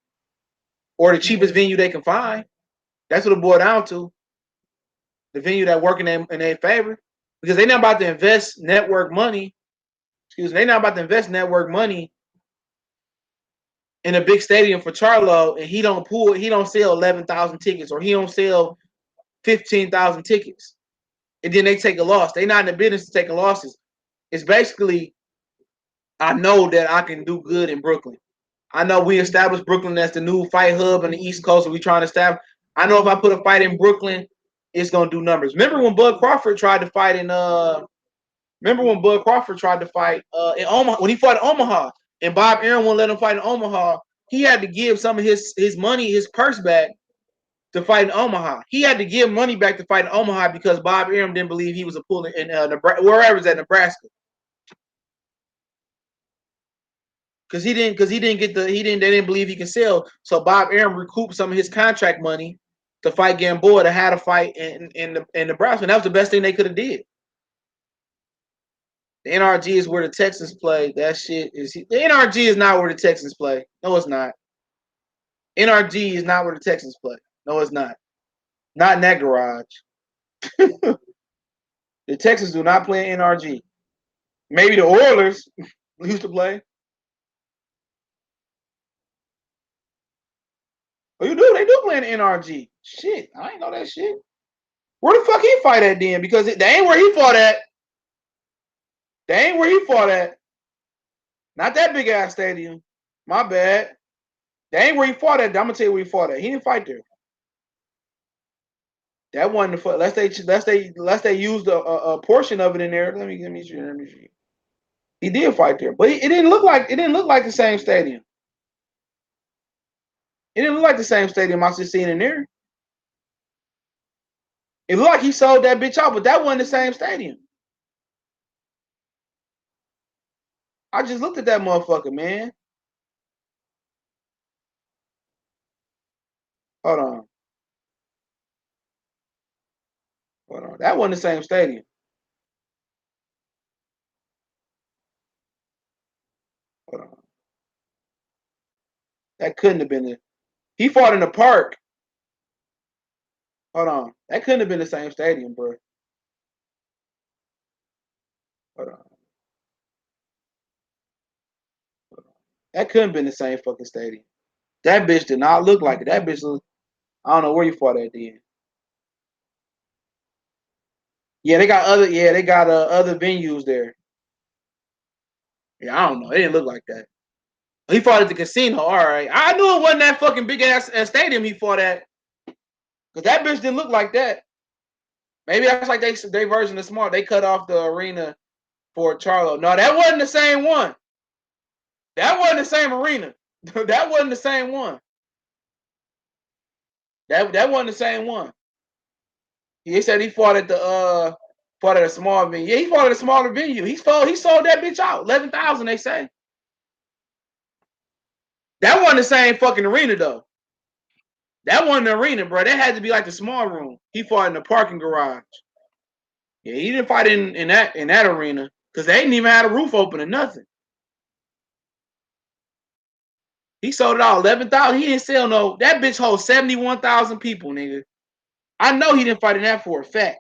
Or the cheapest venue they can find. That's what it boiled down to. The venue that work in their favor. Because they're not about to invest network money. Excuse me, they're not about to invest network money in a big stadium for Charlo, and he don't sell 11,000 tickets, or he don't sell 15,000 tickets. And then they take a loss. They're not in the business of taking losses. It's basically, I know that I can do good in Brooklyn. I know we established Brooklyn as the new fight hub on the East Coast, and we trying to establish. I know if I put a fight in Brooklyn, it's gonna do numbers. Remember when Bud Crawford tried to fight in in Omaha, when he fought in Omaha, and Bob Arum won't let him fight in Omaha, he had to give some of his money, his purse back to fight in Omaha. He had to give money back to fight in Omaha because Bob Arum didn't believe he was a pull in Nebraska, wherever it's at Nebraska. Because they didn't believe he can sell. So Bob Arum recouped some of his contract money to fight Gamboa to have a fight in Nebraska. And that was the best thing they could have did. The NRG is where the Texans play. That shit is the NRG is not where the Texans play. No, it's not. NRG is not where the Texans play. No, it's not. Not in that garage. The Texans do not play NRG. Maybe the Oilers used to play. Oh, you do? They do play in NRG. Shit, I ain't know that shit. Where the fuck he fight at then? Because they ain't where he fought at. They ain't where he fought at. Not that big ass stadium. My bad. They ain't where he fought at. I'm gonna tell you where he fought at. He didn't fight there. That wasn't the unless they used a portion of it in there. Let me see. He did fight there, but it didn't look like the same stadium. It didn't look like the same stadium I just seen in there. It looked like he sold that bitch out, but that wasn't the same stadium. I just looked at that motherfucker, man. Hold on. That wasn't the same stadium. Hold on. That couldn't have been it. He fought in the park. Hold on. That couldn't have been the same stadium, bro. Hold on. That couldn't have been the same fucking stadium. That bitch did not look like it. That bitch looked, I don't know where you fought at then. Yeah, they got other venues there. Yeah, I don't know. It didn't look like that. He fought at the casino. All right. I knew it wasn't that fucking big ass stadium he fought at. Because that bitch didn't look like that. Maybe that's like they version of smart. They cut off the arena for Charlo. No, that wasn't the same one. That wasn't the same arena. That wasn't the same one. That wasn't the same one. He said he fought at a small venue. Yeah, he fought at a smaller venue. He sold that bitch out. 11,000, they say. That wasn't the same fucking arena though. That wasn't the arena, bro. That had to be like the small room. He fought in the parking garage. Yeah, he didn't fight in that arena because they didn't even have a roof open or nothing. He sold it out 11,000. He didn't sell no. That bitch holds 71,000 people, nigga. I know he didn't fight in that for a fact.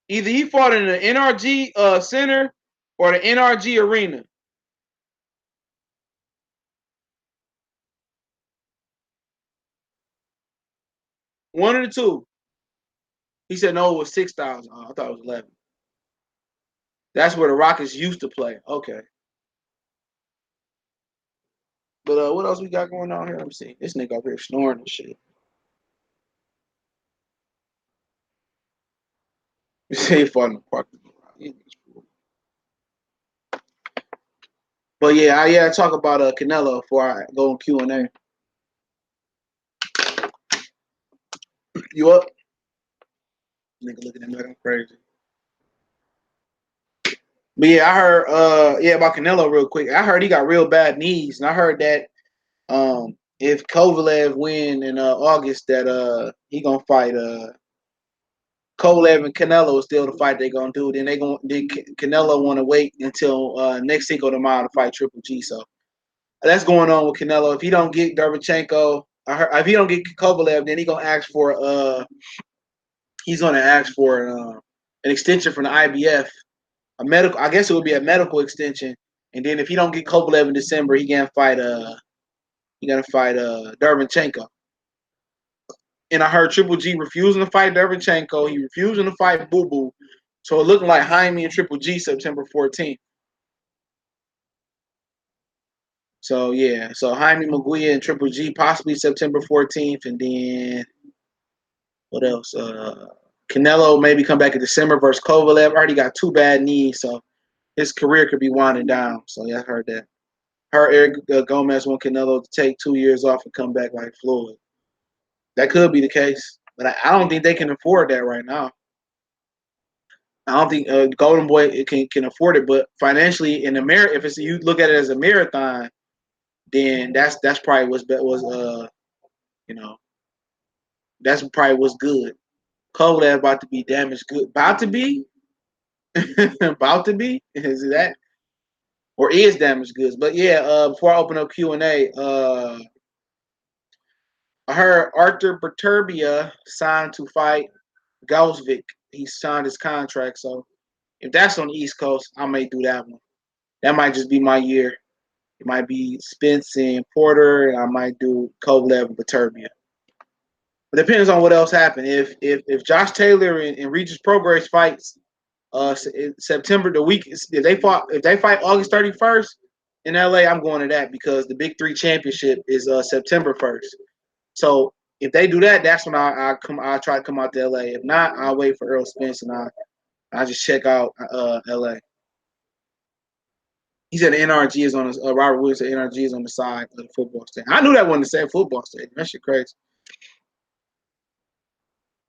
Either he fought in the NRG Center or the NRG Arena. One of the two. He said no, it was 6,000. Oh, I thought it was 11. That's where the Rockets used to play. Okay. But what else we got going on here? Let me see. This nigga up here snoring and shit. You say he fought in the park. But yeah, I talk about Canelo before I go on Q&A. You up? Nigga looking at me like I'm crazy. But yeah, I heard about Canelo real quick. I heard he got real bad knees, and I heard that if Kovalev win in August, that he gonna fight Kovalev and Canelo is still the fight they gonna do. Then Canelo want to wait until next Cinco de Mayo to fight Triple G. So that's going on with Canelo. If he don't get Derevchenko, if he don't get Kovalev, then he's gonna ask for an extension from the IBF, a medical. I guess it would be a medical extension. And then if he don't get Kovalev in December, he gonna fight Derevchenko. And I heard Triple G refusing to fight Derevchenko. He refusing to fight Boo Boo. So it looking like Jaime and Triple G September 14th. So yeah, so Jaime Maguire and Triple G possibly September 14th, and then what else? Canelo maybe come back in December versus Kovalev. Already got two bad knees, so his career could be winding down. So yeah, I heard that. Eric Gomez want Canelo to take 2 years off and come back like Floyd. That could be the case, but I don't think they can afford that right now. I don't think Golden Boy can afford it, but financially in America, if you look at it as a marathon, then that's probably you know that's probably what's good. Kovalev about to be damaged good, about to be, about to be is that or is damaged goods? But yeah, before I open up Q&A, I heard Arthur Berturbia signed to fight Gaussvik. He signed his contract, so if that's on the East Coast, I may do that one. That might just be my year. It might be Spence and Porter, and I might do Kovalev and Berturbia. It depends on what else happened. If Josh Taylor and Regis Prograis fights September the week if they fight August 31st in LA, I'm going to that because the Big Three Championship is September 1st. So if they do that, that's when I try to come out to LA. If not, I'll wait for Errol Spence and I just check out LA. He said the NRG is on the Robert Williams said NRG is on the side of the football stadium. I knew that wasn't the same football stadium. That shit crazy.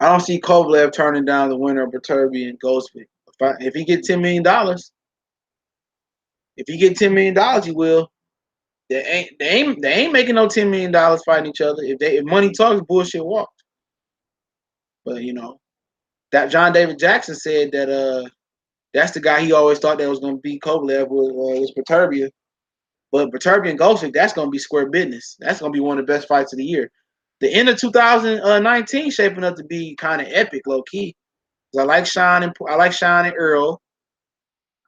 I don't see Kovalev turning down the winner of Berturbia and Ghostfield. If he get $10 million, he will. They ain't making no $10 million fighting each other. If money talks, bullshit walks. But that John David Jackson said that that's the guy he always thought that was going to beat Kovalev was Berturbia. But Berturbia and Ghostfield, that's going to be square business. That's going to be one of the best fights of the year. The end of 2019 shaping up to be kind of epic, low key. I like Shawn and Errol.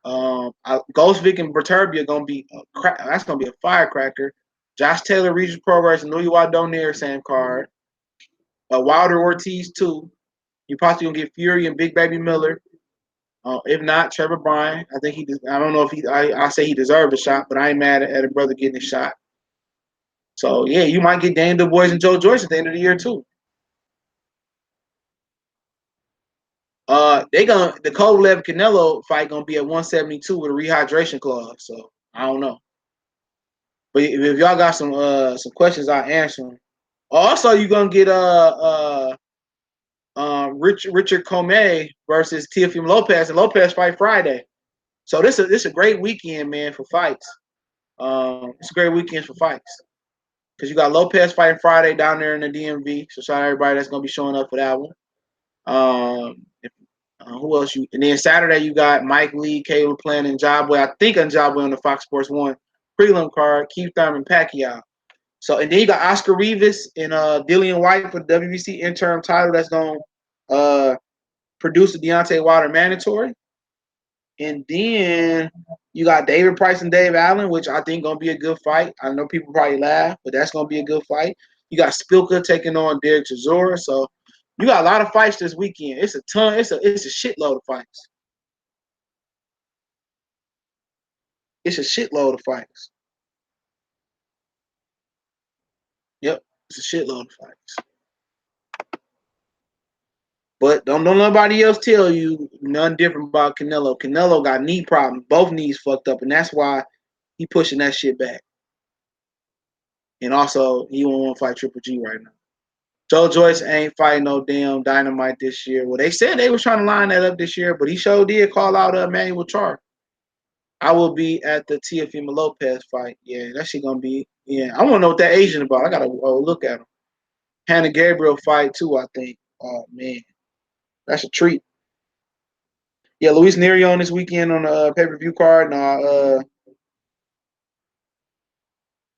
Ghostvic and Berturbia gonna be that's gonna be a firecracker. Josh Taylor, Regis Progress, and Louis Wadonere, same card. Wilder Ortiz too. You possibly gonna get Fury and Big Baby Miller. If not, Trevor Bryan. I think I don't know if I say he deserved a shot, but I ain't mad at a brother getting a shot. So yeah, you might get Daniel Du Bois and Joe Joyce at the end of the year too. The Kovalev Canelo fight gonna be at 172 with a rehydration clause. So I don't know. But if y'all got some questions, I'll answer them. Also, you're gonna get Richard Comey versus Teofimo Lopez, and Lopez fight Friday. So this is a great weekend, man, for fights. It's a great weekend for fights because you got Lopez fighting Friday down there in the DMV. So shout out everybody that's gonna be showing up for that one. Who else you? And then Saturday you got Mike Lee, Caleb Plant, and Jabway. I think on Jabway on the Fox Sports 1 prelim card. Keith Thurman, Pacquiao. So and then you got Oscar Rivas and Dillian White for the WBC interim title. That's gonna produce the Deontay Wilder mandatory. And then you got David Price and Dave Allen, which I think gonna be a good fight. I know people probably laugh, but that's gonna be a good fight. You got Spilka taking on Derek Chisora. So you got a lot of fights this weekend. It's a ton. It's a shitload of fights. It's a shitload of fights. Yep, it's a shitload of fights. But don't nobody else tell you nothing different about Canelo. Canelo got knee problems. Both knees fucked up, and that's why he pushing that shit back. And also, he won't want to fight Triple G right now. Joe Joyce ain't fighting no damn Dynamite this year. Well, they said they was trying to line that up this year, but he sure did call out Emmanuel Char. I will be at the Teofimo Lopez fight. Yeah, that shit gonna be. Yeah, I want to know what that Asian about. I gotta look at him. Hannah Gabriel fight too, I think. Oh man, that's a treat. Yeah, Luis Nerio on this weekend on the pay-per-view card. Nah,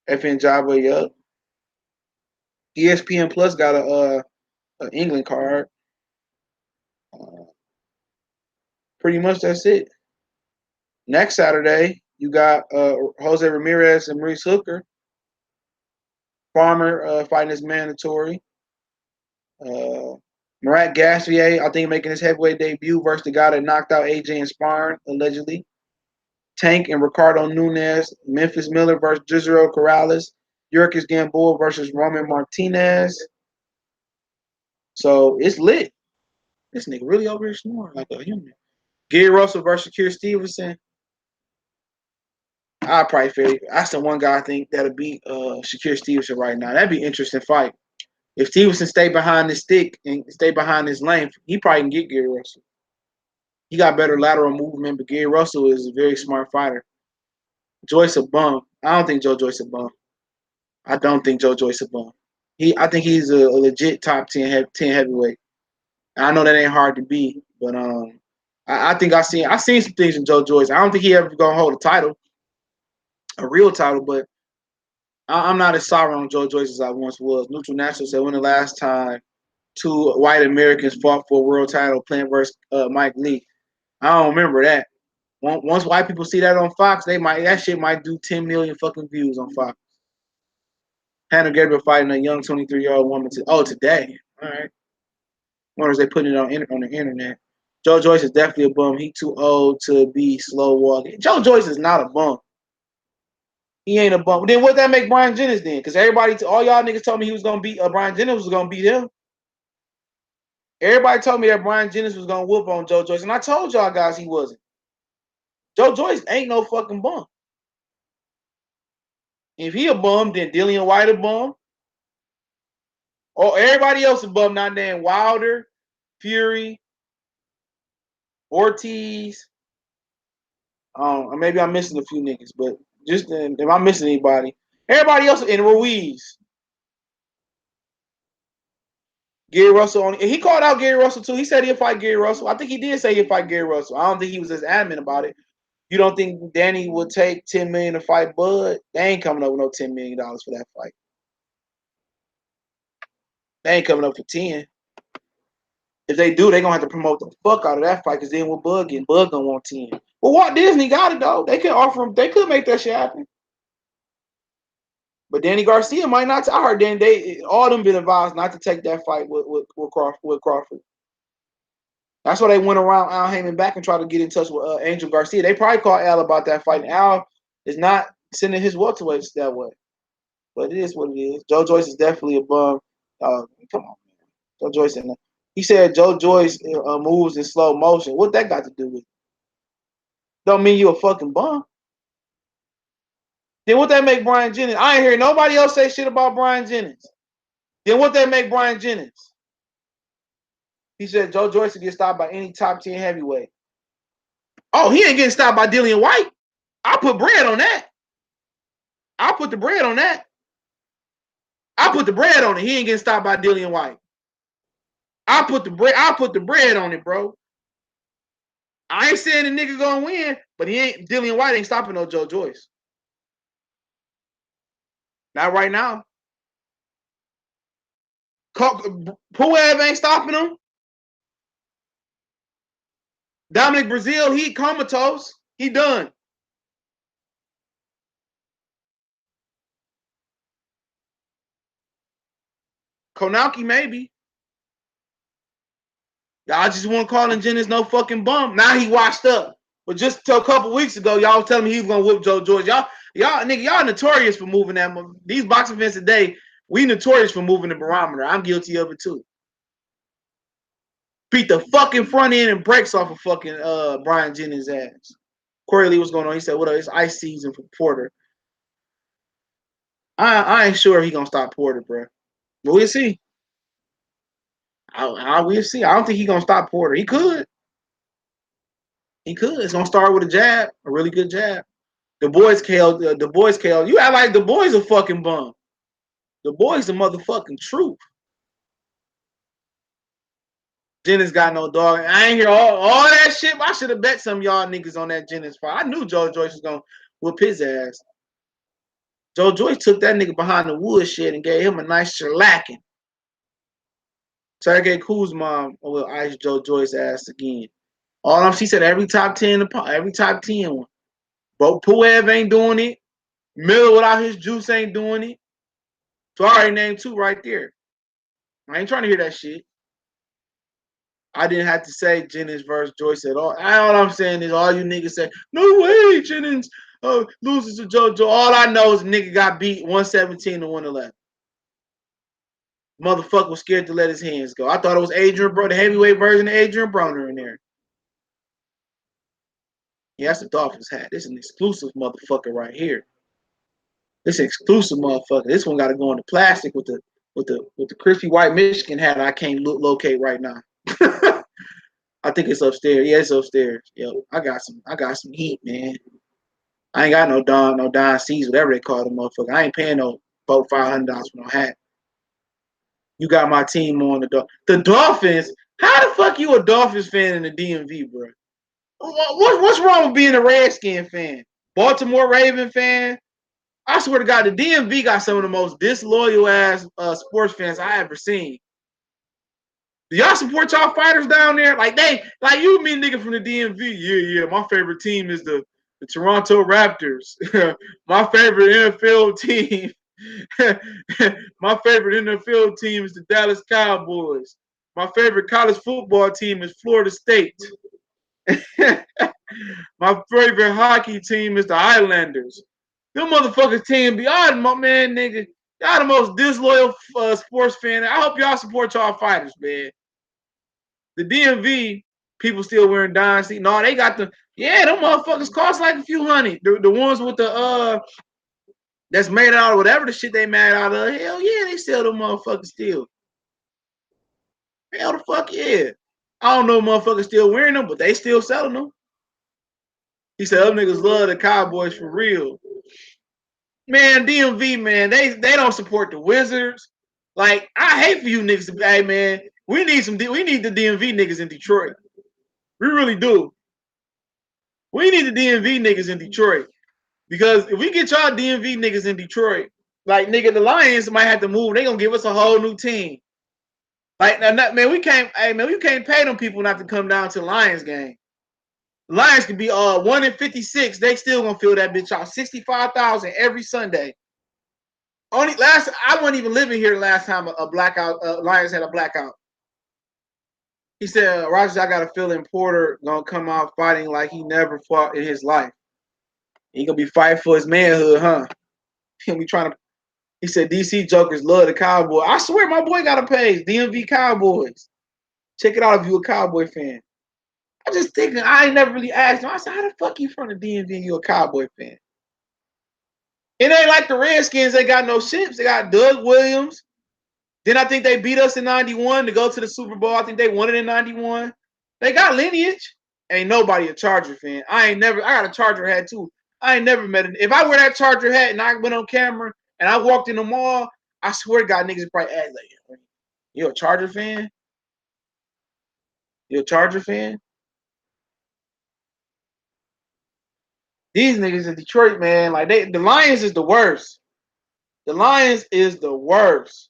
FN Jabba, up. ESPN Plus got a England card. Pretty much that's it. Next Saturday, you got Jose Ramirez and Maurice Hooker. Farmer fighting is mandatory. Murat Gassier, I think, making his heavyweight debut versus the guy that knocked out AJ in sparring, allegedly. Tank and Ricardo Nunez. Memphis Miller versus Giselle Corrales. Yurkis Gamboa versus Roman Martinez. So it's lit. This nigga really over here snoring like a human. Gary Russell versus Keir Stevenson. I probably feel that's the one guy I think that'll beat Shakir Stevenson right now. That'd be an interesting fight. If Stevenson stay behind his stick and stay behind his length, he probably can get Gary Russell. He got better lateral movement, but Gary Russell is a very smart fighter. Joyce a bum. I don't think Joe Joyce a bum. I don't think Joe Joyce a bum. I think he's a legit top 10 heavyweight. I know that ain't hard to beat, but I think I seen some things in Joe Joyce. I don't think he ever gonna hold a title, a real title, but I'm not as sour on Joe Joyce as I once was. Neutral National said when the last time two white Americans fought for a world title, Plant versus Mike Lee. I don't remember that. Once white people see that on Fox, that shit might do 10 million fucking views on Fox. Hannah Gabriel fighting a young 23-year-old woman today. All right. Wonder if they putting it on the internet. Joe Joyce is definitely a bum. He too old to be slow walking. Joe Joyce is not a bum. He ain't a bum. Then what that make Brian Jennings then? Because all y'all niggas told me he was gonna beat Brian Jennings was gonna beat him. Everybody told me that Brian Jennings was gonna whoop on Joe Joyce, and I told y'all guys he wasn't. Joe Joyce ain't no fucking bum. If he a bum, then Dillian White a bum. Or everybody else a bum, not damn Wilder, Fury, Ortiz. Maybe I'm missing a few niggas, but just if I'm missing anybody, everybody else in Ruiz. Gary Russell he called out Gary Russell too. He said he'll fight Gary Russell. I think he did say he'll fight Gary Russell. I don't think he was as adamant about it. You don't think Danny would take $10 million to fight Bud? They ain't coming up with no $10 million for that fight. They ain't coming up for 10. If they do, they're gonna have to promote the fuck out of that fight because then with Bud getting Bud gonna want 10. Well, Walt Disney got it though. They could offer him, they could make that shit happen. But Danny Garcia might not. I heard all them been advised not to take that fight with Crawford. That's why they went around Al Heyman back and tried to get in touch with Angel Garcia. They probably called Al about that fight. And Al is not sending his welterweights that way. But it is what it is. Joe Joyce is definitely a bum. Come on, man. Joe Joyce. He said Joe Joyce moves in slow motion. What that got to do with it? Don't mean you a fucking bum. Then what that make Brian Jennings? I ain't hear nobody else say shit about Brian Jennings. Then what that make Brian Jennings? He said Joe Joyce will get stopped by any top 10 heavyweight. Oh, he ain't getting stopped by Dillian White. I put bread on that. I put the bread on that. I put the bread on it. He ain't getting stopped by Dillian White. I put the bread on it, bro. I ain't saying the nigga gonna win, but Dillian White ain't stopping no Joe Joyce. Not right now. Puev ain't stopping him. Dominic Brazil, he comatose. He done. Konaki, maybe. Y'all just want Carlin Jennings no fucking bum. Now he washed up. But just a couple weeks ago, y'all was telling me he was gonna whoop Joe George. Y'all notorious for moving that. These boxing fans today, we notorious for moving the barometer. I'm guilty of it too. Beat the fucking front end and breaks off of fucking Brian Jennings' ass. Corey Lee, what's going on? He said, "What up? It's ice season for Porter." I ain't sure he gonna stop Porter, bro. But we'll see. We'll see. I don't think he gonna stop Porter. He could. He could. It's gonna start with a jab, a really good jab. The boys KO. The boys KO. You act like the boys a fucking bum. The boys the motherfucking truth. Jennings got no dog. I ain't hear all that shit. I should have bet some of y'all niggas on that Jennings fight. I knew Joe Joyce was gonna whoop his ass. Joe Joyce took that nigga behind the woodshed and gave him a nice shellacking. Sergey Kuzma will ice Joe Joyce ass again. All them, she said every top 10 one. But Puev ain't doing it. Miller without his juice ain't doing it. So I already named two right there. I ain't trying to hear that shit. I didn't have to say Jennings versus Joyce at all. All I'm saying is all you niggas say, no way Jennings loses to JoJo. All I know is nigga got beat 117 to 111. Motherfucker was scared to let his hands go. I thought it was Adrian Bro, the heavyweight version of Adrian Broner in there. Yeah, that's the Dolphins hat. This is an exclusive motherfucker right here. This is an exclusive motherfucker. This one got to go into plastic with the crispy white Michigan hat. I can't locate right now. I think it's upstairs. Yeah, it's upstairs. Yo, I got some heat, man. I ain't got no Don C's, whatever they call the motherfucker. I ain't paying no $400-500 for no hat. You got my team on the Dolphins. How the fuck you a Dolphins fan in the DMV, bro? What's wrong with being a Redskin fan? Baltimore Raven fan? I swear to God, the DMV got some of the most disloyal ass sports fans I ever seen. Do y'all support y'all fighters down there? Like you mean nigga from the DMV? Yeah. My favorite team is the Toronto Raptors. My favorite NFL team. My favorite NFL team is the Dallas Cowboys. My favorite college football team is Florida State. My favorite hockey team is the Islanders. Them motherfuckers team be my man, nigga. Y'all the most disloyal sports fan. I hope y'all support y'all fighters, man. The DMV people still wearing Dynasty. No, they got them motherfuckers cost like a few hundred. The ones with the that's made out of whatever the shit they made out of. Hell yeah, they sell them motherfuckers still. Hell the fuck yeah. I don't know motherfuckers still wearing them, but they still selling them. He said, them niggas love the Cowboys for real. Man, DMV, man, they don't support the Wizards. Like, I hate for you niggas to be, hey, man, we need the DMV niggas in Detroit. We really do. We need the DMV niggas in Detroit. Because if we get y'all DMV niggas in Detroit, like, nigga, the Lions might have to move. They gonna give us a whole new team. Like, man, we can't pay them people not to come down to the Lions game. Lions could be 1-56. They still gonna fill that bitch out. 65,000 every Sunday. I wasn't even living here last time a blackout. Lions had a blackout. He said, Rogers, I got a feeling Porter gonna come out fighting like he never fought in his life. He gonna be fighting for his manhood, huh? He'll be trying to. He said DC Jokers love the Cowboys. I swear my boy got a page, DMV Cowboys. Check it out if you a Cowboy fan. I just thinking I ain't never really asked him. I said, how the fuck you from the DMV and you a Cowboy fan? It ain't like the Redskins, they got no ships. They got Doug Williams. Then I think they beat us in 91 to go to the Super Bowl. I think they won it in 91. They got lineage. Ain't nobody a Charger fan. I got a Charger hat too. I ain't never met it. If I wear that Charger hat and I went on camera and I walked in the mall, I swear to God, niggas probably ask like, you a Charger fan? You a Charger fan? These niggas in Detroit, man, like the Lions is the worst. The Lions is the worst.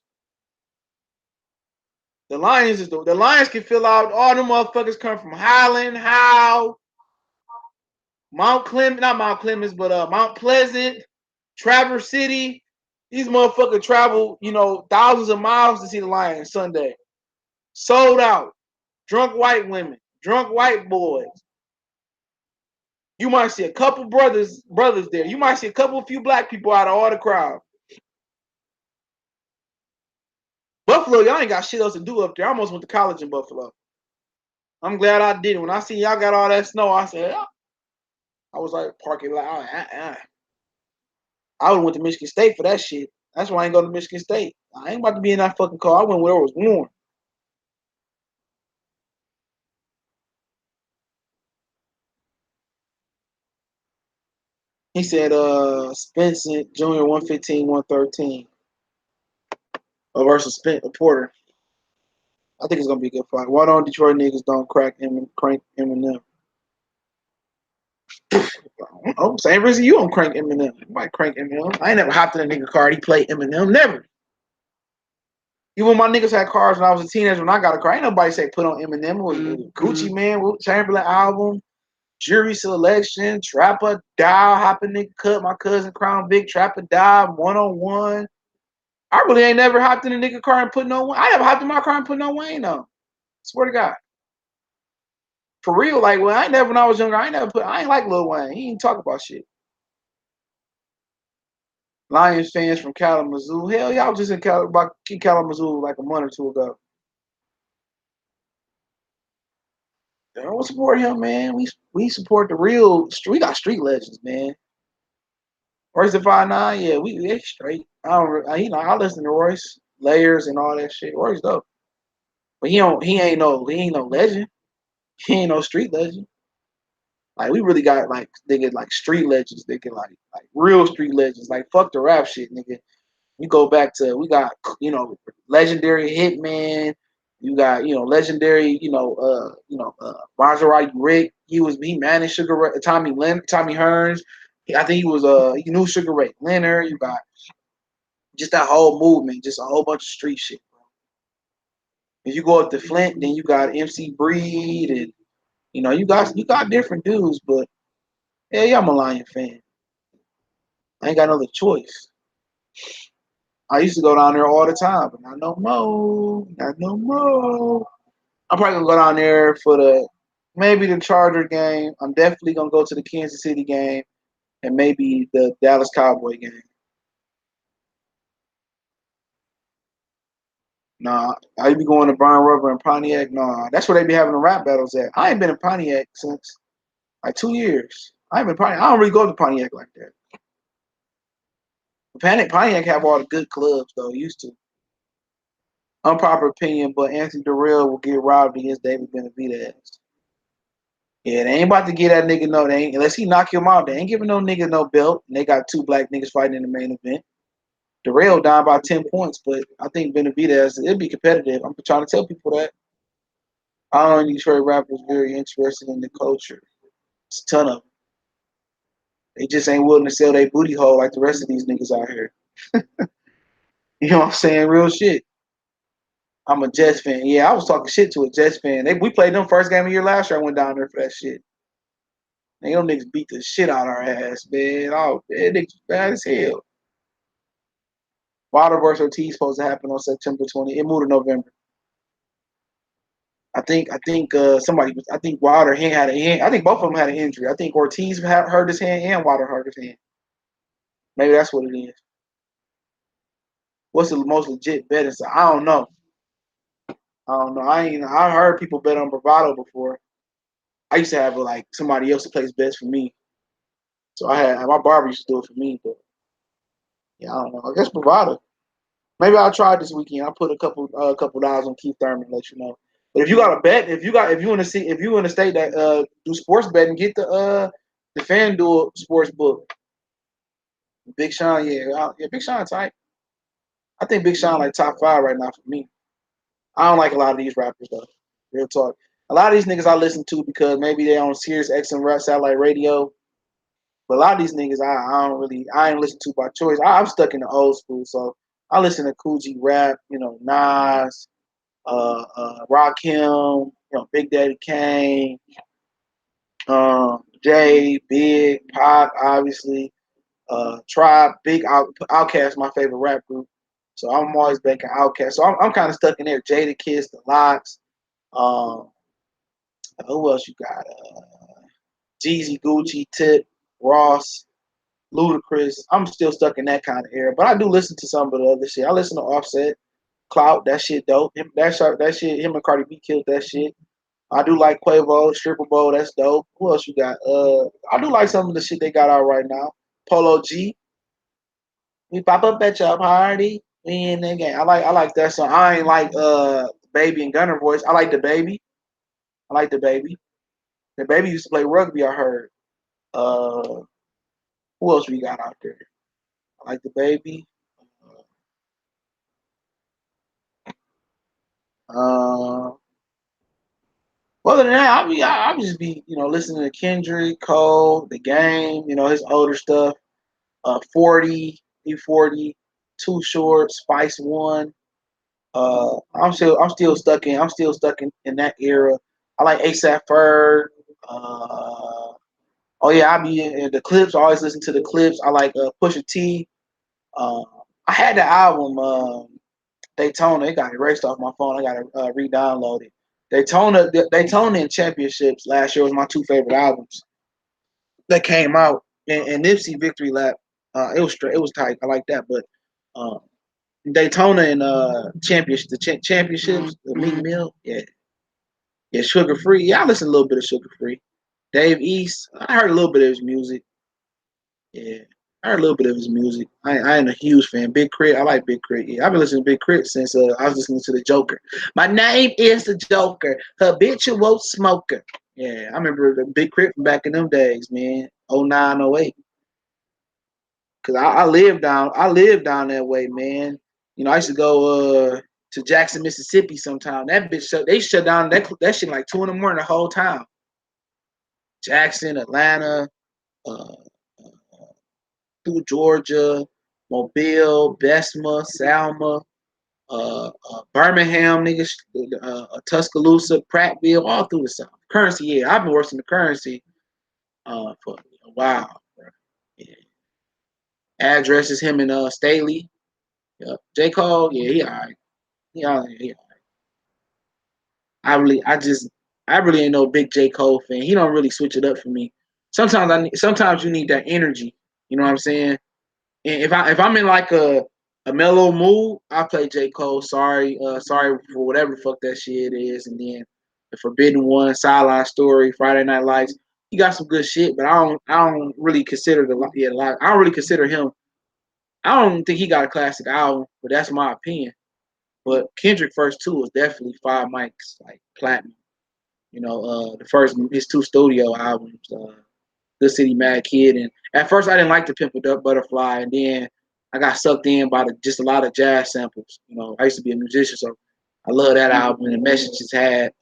The Lions can fill out all them motherfuckers come from Highland, Howe, Mount Clemens, not Mount Clemens, but Mount Pleasant, Traverse City. These motherfuckers travel, thousands of miles to see the Lions Sunday. Sold out. Drunk white women, drunk white boys. You might see a couple brothers there. You might see a few black people out of all the crowd. Buffalo, y'all ain't got shit else to do up there. I almost went to college in Buffalo. I'm glad I did it. When I see y'all got all that snow, I said, I was like parking lot. I would have went to Michigan State for that shit. That's why I ain't go to Michigan State. I ain't about to be in that fucking car. I went where it was warm. He said, Spence Junior 115, 113 versus Spence Porter. I think it's gonna be a good fight. Why don't Detroit niggas don't crank Eminem? Oh, same reason you don't crank Eminem. You might crank Eminem. I ain't never hopped in a nigga car. He played Eminem. Never. Even when my niggas had cars when I was a teenager, when I got a car, ain't nobody say put on Eminem. It was Gucci Man, Wilt Chamberlain album, Jury Selection, Trapper Die, Hopping Nigga Cut, My Cousin Crown Big, Trapper Die, 101. I really ain't never hopped in a nigga car and put no Wayne. I never hopped in my car and put no Wayne on. Swear to God. For real, like, well, I ain't never, when I was younger, I ain't like Lil Wayne. He ain't talk about shit. Lions fans from Kalamazoo. Hell, y'all just in Kalamazoo like a month or two ago. They don't support him, man. We support the real. We got street legends, man. Royce the 5'9", yeah, we straight. I don't, I listen to Royce, Layers, and all that shit. Royce dope, but he ain't no legend. He ain't no street legend. Like we really got like nigga like street legends, nigga like real street legends. Like fuck the rap shit, nigga. We go back to legendary Hitman. You got legendary Maserati Rick. He managed Sugar Ray, Tommy Hearns. I think he knew Sugar Ray Leonard. You got just that whole movement, just a whole bunch of street shit, bro. If you go up to Flint, then you got MC Breed, and you got different dudes, but yeah, I'm a Lion fan. I ain't got no other choice. I used to go down there all the time, but not no more. Not no more. I'm probably gonna go down there for maybe the Charger game. I'm definitely gonna go to the Kansas City game and maybe the Dallas Cowboy game. Nah, I be going to Brian Rubber and Pontiac. Nah, that's where they be having the rap battles at. I ain't been in Pontiac since like 2 years. I ain't been Pontiac. I don't really go to Pontiac like that. Pontiac have all the good clubs though. Used to. Unpopular opinion, but Anthony Durrell will get robbed against David Benavidez. Yeah, they ain't about to get that nigga no. They ain't unless he knock him out. They ain't giving no nigga no belt. And they got two black niggas fighting in the main event. Darrell down by 10 points, but I think Benavidez it'll be competitive. I'm trying to tell people that. I don't know Detroit rappers very interested in the culture. It's a ton of them. They just ain't willing to sell their booty hole like the rest of these niggas out here. You know what I'm saying? Real shit. I'm a Jets fan. Yeah, I was talking shit to a Jets fan. We played them first game of the year last year. I went down there for that shit. Man, them niggas beat the shit out of our ass, man. Oh, man, niggas bad as hell. Wilder versus Ortiz supposed to happen on September 20. It moved to November. I think Wilder had a hand. I think both of them had an injury. I think Ortiz hurt his hand and Wilder hurt his hand. Maybe that's what it is. What's the most legit bet? I don't know. I don't know. I heard people bet on bravado before. I used to have like somebody else who plays bets for me. So I had my barber used to do it for me, but yeah, I don't know. I guess bravado. Maybe I'll try it this weekend. I'll put a couple dollars on Keith Thurman and let you know. But if you got a bet, if you want to see, if you in a state that do sports betting, get the FanDuel sports book. Big Sean, yeah, Big Sean tight. I think Big Sean like top 5 right now for me. I don't like a lot of these rappers though. Real talk. A lot of these niggas I listen to because maybe they on Sirius XM satellite radio, But a lot of these niggas, I ain't listen to by choice. I'm stuck in the old school, so I listen to Coogee rap, Nas, Rakim, Big Daddy Kane, Jay, Big, Pop, obviously, Tribe, Big Outkast, my favorite rap group. So I'm always backing Outkast. So I'm kind of stuck in there. Jada Kiss, The Lox. Um, who else you got? Jeezy, Gucci, Tip, Ross, Ludacris. I'm still stuck in that kind of era, but I do listen to some of the other shit. I listen to Offset, Clout. That shit dope. That shit. Him and Cardi B killed that shit. I do like Quavo, Stripper Bowl. That's dope. Who else you got? I do like some of the shit they got out right now. Polo G. We pop up at your party. We in the game. I like that song. I ain't like Baby and Gunner voice. I like the Baby. I like the Baby. The Baby used to play rugby. I heard. Uh, who else we got out there? I like the Baby. Uh, other than that, I just be listening to Kendrick, Cole, The Game, his older stuff. 40, E40, Too Short, Spice One. I'm still stuck in that era. I like ASAP Ferg. Oh yeah, I be in the Clips. I always listen to the Clips. I like Pusha T. Uh, I had the album Daytona. It got erased off my phone. I got to re-download it. Daytona and Championships last year was my two favorite albums that came out. And Nipsey Victory Lap. It was tight. I like that, but. Um, Daytona and championships, the Meek Mill, yeah, Sugar Free. Yeah, I listen to a little bit of Sugar Free. Dave East, I heard a little bit of his music. Yeah, I heard a little bit of his music. I ain't a huge fan. Big Crit, I like Big Crit. Yeah, I've been listening to Big Crit since I was listening to the Joker. My name is the Joker, habitual smoker. Yeah, I remember the Big Crit from back in them days, man. 09, 08. Cause I lived down that way, man. I used to go to Jackson, Mississippi sometime. That bitch they shut down that shit like 2 in the morning the whole time. Jackson, Atlanta, uh, through Georgia, Mobile, Bessemer, Selma, Birmingham, niggas, Tuscaloosa, Prattville, all through the South. Currency, yeah. I've been working the currency for a while, bro. Yeah. Address is him in Staley. Yep. J. Cole, yeah, he alright. He alright. He alright. I really ain't no big J. Cole fan. He don't really switch it up for me. Sometimes you need that energy. You know what I'm saying? And if I'm in like a mellow mood, I play J. Cole. Sorry for whatever the fuck that shit is. And then the Forbidden One, Sideline Story, Friday Night Lights. He got some good shit, but I don't really consider I don't really consider him. I don't think he got a classic album, but that's my opinion. But Kendrick first two was definitely Five Mics, like platinum. The first his two studio albums, Good City, Mad Kid, and at first I didn't like the Pimp a Butterfly, and then I got sucked in by just a lot of jazz samples. I used to be a musician, so I love that album. And the Messages had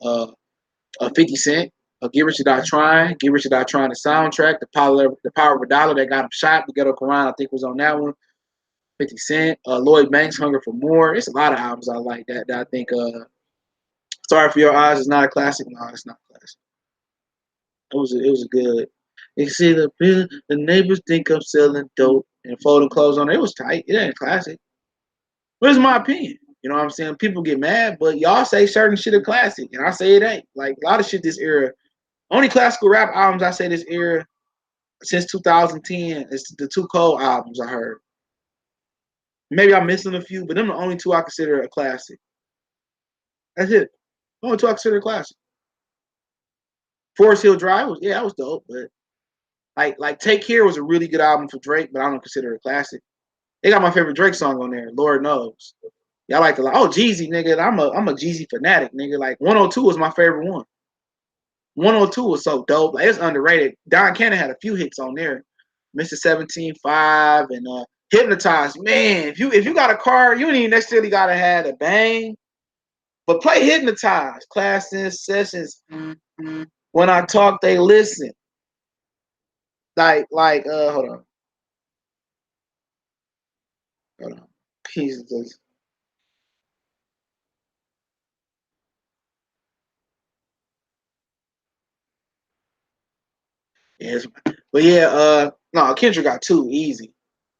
50 Cent, Get Rich or Die Trying, Get Rich or Die Trying, the soundtrack, the Power of a Dollar that got him shot, the Ghetto Quran, I think was on that one. 50 Cent, Lloyd Banks, Hunger for More. It's a lot of albums I like that I think. Sorry for Your Eyes is not a classic. No, it's not a classic. It was a good. You see the neighbors think I'm selling dope and folding clothes on it. It was tight. It ain't a classic. But it's my opinion. You know what I'm saying? People get mad, but y'all say certain shit a classic, and I say it ain't. Like a lot of shit this era. Only classical rap albums I say this era since 2010 is the two Cole albums I heard. Maybe I'm missing a few, but them the only two I consider a classic. That's it. Only two I consider a classic. Forest Hill Drive was that was dope, but like Take Care was a really good album for Drake, but I don't consider it a classic. They got my favorite Drake song on there, Lord Knows. Y'all like to Jeezy, nigga. I'm a Jeezy fanatic, nigga. Like 102 was my favorite one. 102 was so dope. Like it's underrated. Don Cannon had a few hits on there. Mr. 17.5 and Hypnotized. Man, if you got a car, you don't even necessarily gotta have a bang. But play Hypnotized. Class in sessions. When I talk, they listen. hold on, hold on. Jesus. Yes. But yeah, no, Kendrick got two easy.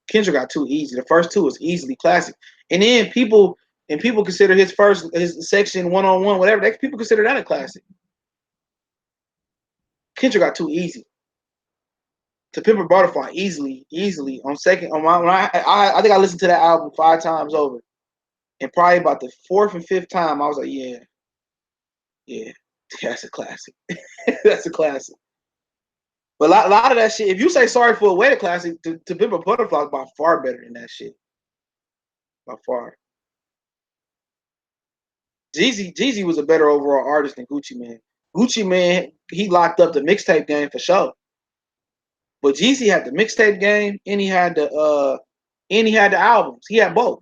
Kendrick got two easy. The first two is easily classic. And then people consider his section 1-on-1, whatever, people consider that a classic. Kendrick got two easy. To Pimp a Butterfly easily on second on my when I think I listened to that album 5 times over. And probably about the fourth and fifth time I was like, yeah, that's a classic. That's a classic. But a lot of that shit, if you say Sorry for a Wedding classic, to Pimp a Butterfly is by far better than that shit. By far. Jeezy was a better overall artist than Gucci Mane. Gucci Mane, he locked up the mixtape game for sure. But Jeezy had the mixtape game and he had the albums. He had both.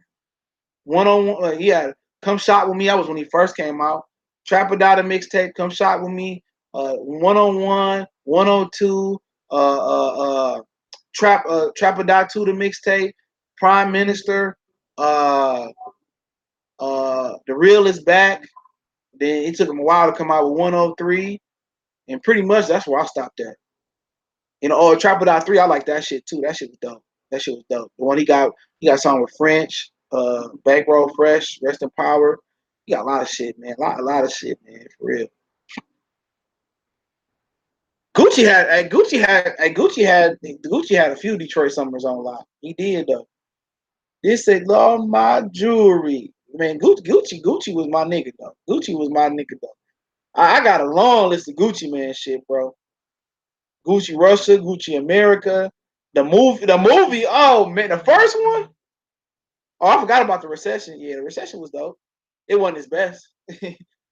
1-on-1, he had Come Shot With Me. That was when he first came out. Trap or Die the mixtape, Come Shot With Me. 1-on-1, 102, Trap or Die 2 the mixtape, Prime Minister, uh The Real Is Back. Then it took him a while to come out with 103. And pretty much that's where I stopped at. Trap or Die 3, I like that shit too. That shit was dope. That shit was dope. The one he got song with French, Bankroll Fresh, Rest in Power. He got a lot of shit, man. A lot of shit, man, for real. Gucci had a few Detroit Summers on lock. He did though. This said, "Love my jewelry." Man, Gucci was my nigga though. Gucci was my nigga though. I got a long list of Gucci man shit, bro. Gucci Russia, Gucci America, the movie. Oh man, the first one. Oh, I forgot about the recession. Yeah, the recession was dope. It wasn't his best.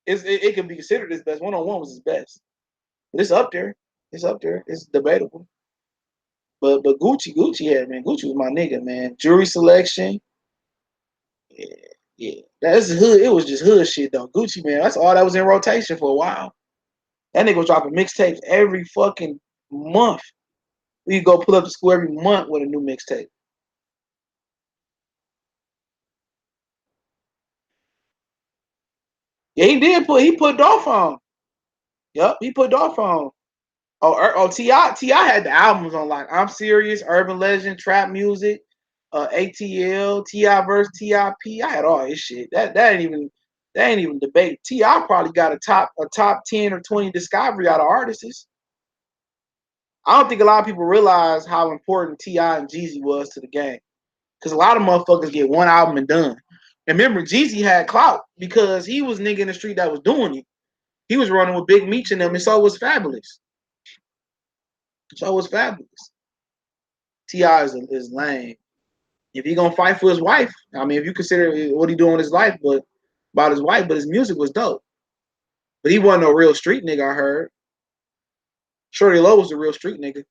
It could be considered his best. 1-on-1 was his best. But it's up there. It's up there. It's debatable. But Gucci, yeah, man. Gucci was my nigga, man. Jury selection. Yeah, yeah. That's hood. It was just hood shit though. Gucci, man. That's all that was in rotation for a while. That nigga was dropping mixtapes every fucking month. We go pull up to school every month with a new mixtape. Yeah, he put Dolph on. Yup, he put Dolph on. Ti had the albums on like I'm Serious, Urban Legend, Trap Music, ATL, Ti versus TIP. I had all his shit. That ain't even debate. Ti probably got a top 10 or 20 discovery out of artists. I don't think a lot of people realize how important Ti and Jeezy was to the game. Because a lot of motherfuckers get one album and done. And remember, Jeezy had clout because he was nigga in the street that was doing it. He was running with Big Meech and them, and so was Fabulous. So was Fabulous. Ti is lame. If he gonna fight for his wife, I mean, if you consider what he doing with his life, but about his wife, but his music was dope. But he wasn't no real street nigga. I heard Shorty Low was a real street nigga.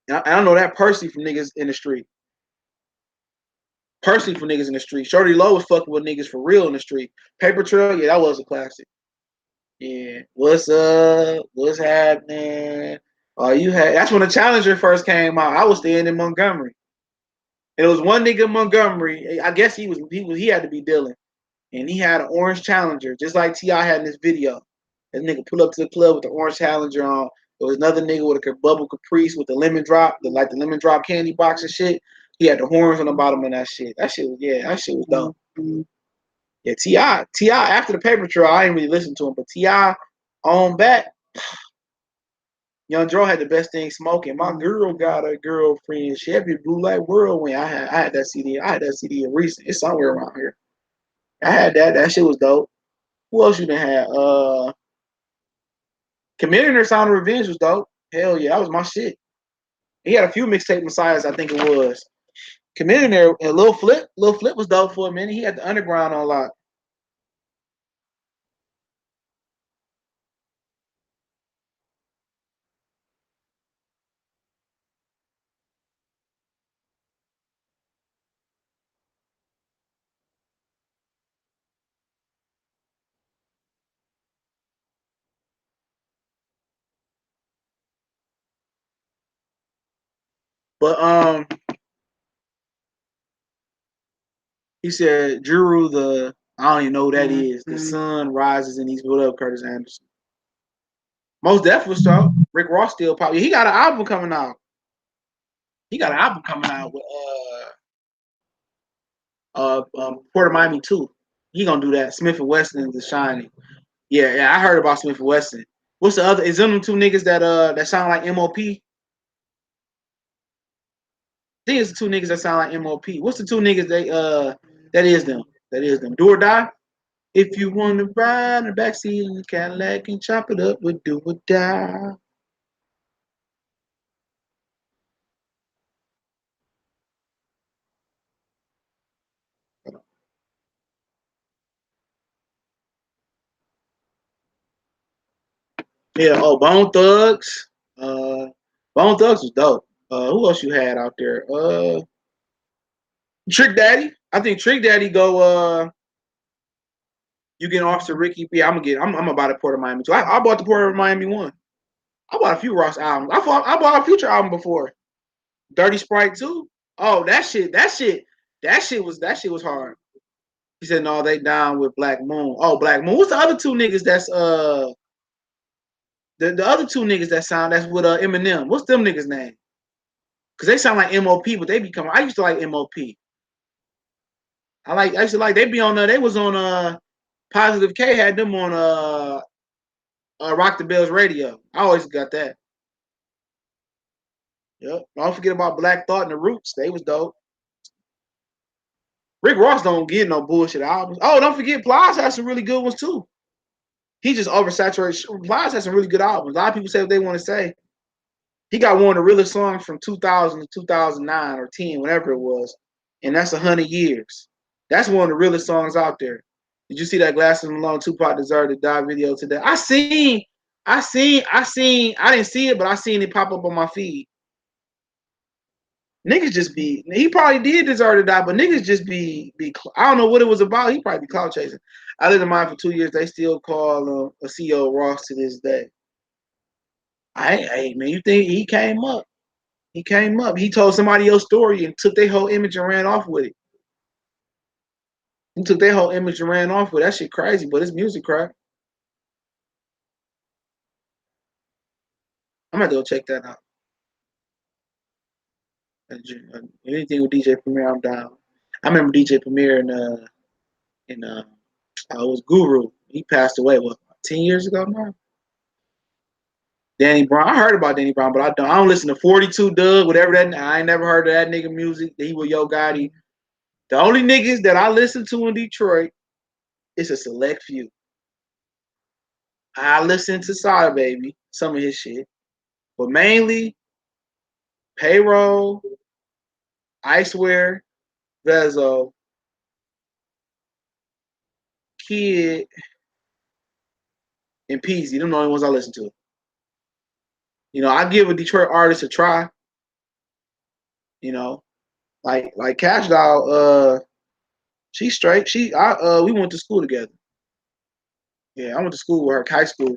And I don't know that personally from niggas in the street. Personally from niggas in the street. Shorty Low was fucking with niggas for real in the street. Paper Trail, yeah, that was a classic. Yeah, what's up? What's happening? Oh, that's when the Challenger first came out. I was staying in Montgomery. It was one nigga in Montgomery. I guess he had to be dealing. And he had an orange Challenger, just like Ti had in this video. That nigga pull up to the club with the orange Challenger on. There was another nigga with a bubble Caprice with the lemon drop, the lemon drop candy box and shit. He had the horns on the bottom of that shit. That shit was dope. Yeah, Ti after the paper trail, I didn't really listen to him, but Ti on back, Young Dro had the best thing smoking. My girl got a girlfriend. Chevy Blue Light Whirlwind. I had that CD. I had that CD in recent. It's somewhere around here. I had that. That shit was dope. Who else you done had? Chameleon Sound of Revenge was dope. Hell yeah, that was my shit. He had a few mixtape messiahs, I think it was. Chameleon and Lil Flip was dope for a minute. He had the underground on lock. But he said Juru I don't even know who that is. The sun rises and he's what up, Curtis Anderson. Most definitely so. Rick Ross still probably. He got an album coming out. He got an album coming out with Port of Miami too. He gonna do that. Smith and Wesson, The Shining. Yeah, I heard about Smith and Wesson. What's the other? Is them two niggas that sound like MOP? I think it's the two niggas that sound like MOP. What's the two niggas that is them? That is them. Do or Die. If you want to ride in the backseat of the Cadillac and chop it up with Do or Die. Yeah. Oh, Bone Thugs. Bone Thugs was dope. Who else you had out there? Trick Daddy. I think Trick Daddy go. You get Officer Ricky B. I'm about to Port of Miami too. I bought the Port of Miami one. I bought a few Ross albums. I bought a Future album before. Dirty Sprite too. Oh, that shit was hard. He said no, they down with Black Moon. Oh, Black Moon. What's the other two niggas that's the other two niggas that's with Eminem? What's them niggas' name? Cause they sound like MOP, but they become. I used to like MOP. I used to like they be on they was on Positive K had them on Rock the Bells radio. I always got that. Yep. Don't forget about Black Thought and the Roots. They was dope. Rick Ross don't get no bullshit albums. Oh, don't forget Plies has some really good ones too. He just oversaturated. Plies has some really good albums. A lot of people say what they want to say. He got one of the realest songs from 2000 to 2009 or 10, whatever it was, and that's 100 years. That's one of the realest songs out there. Did you see that Glasses Malone Tupac Deserve to Die video today? I didn't see it, but I seen it pop up on my feed. Niggas just he probably did deserve to die, but niggas just I don't know what it was about. He probably be clout chasing. I lived in mine for 2 years. They still call a CEO Ross to this day. Hey man, you think he came up? He came up. He told somebody else's story and took their whole image and ran off with it. He took their whole image and ran off with it. That shit crazy, but it's music, crap. I'm gonna go check that out. Anything with DJ Premier, I'm down. I remember DJ Premier in it was Guru. He passed away 10 years ago now. Danny Brown. I heard about Danny Brown, but I don't listen to 42 Doug, whatever that. I ain't never heard of that nigga music. He was Yo Gotti. The only niggas that I listen to in Detroit is a select few. I listen to Sada Baby, some of his shit, but mainly Payroll, Icewear, Vezo, Kid, and Peasy. Them the only ones I listen to. You know, I give a Detroit artist a try. You know, like Cash Doll, she's straight. We went to school together. Yeah, I went to school with her, high school.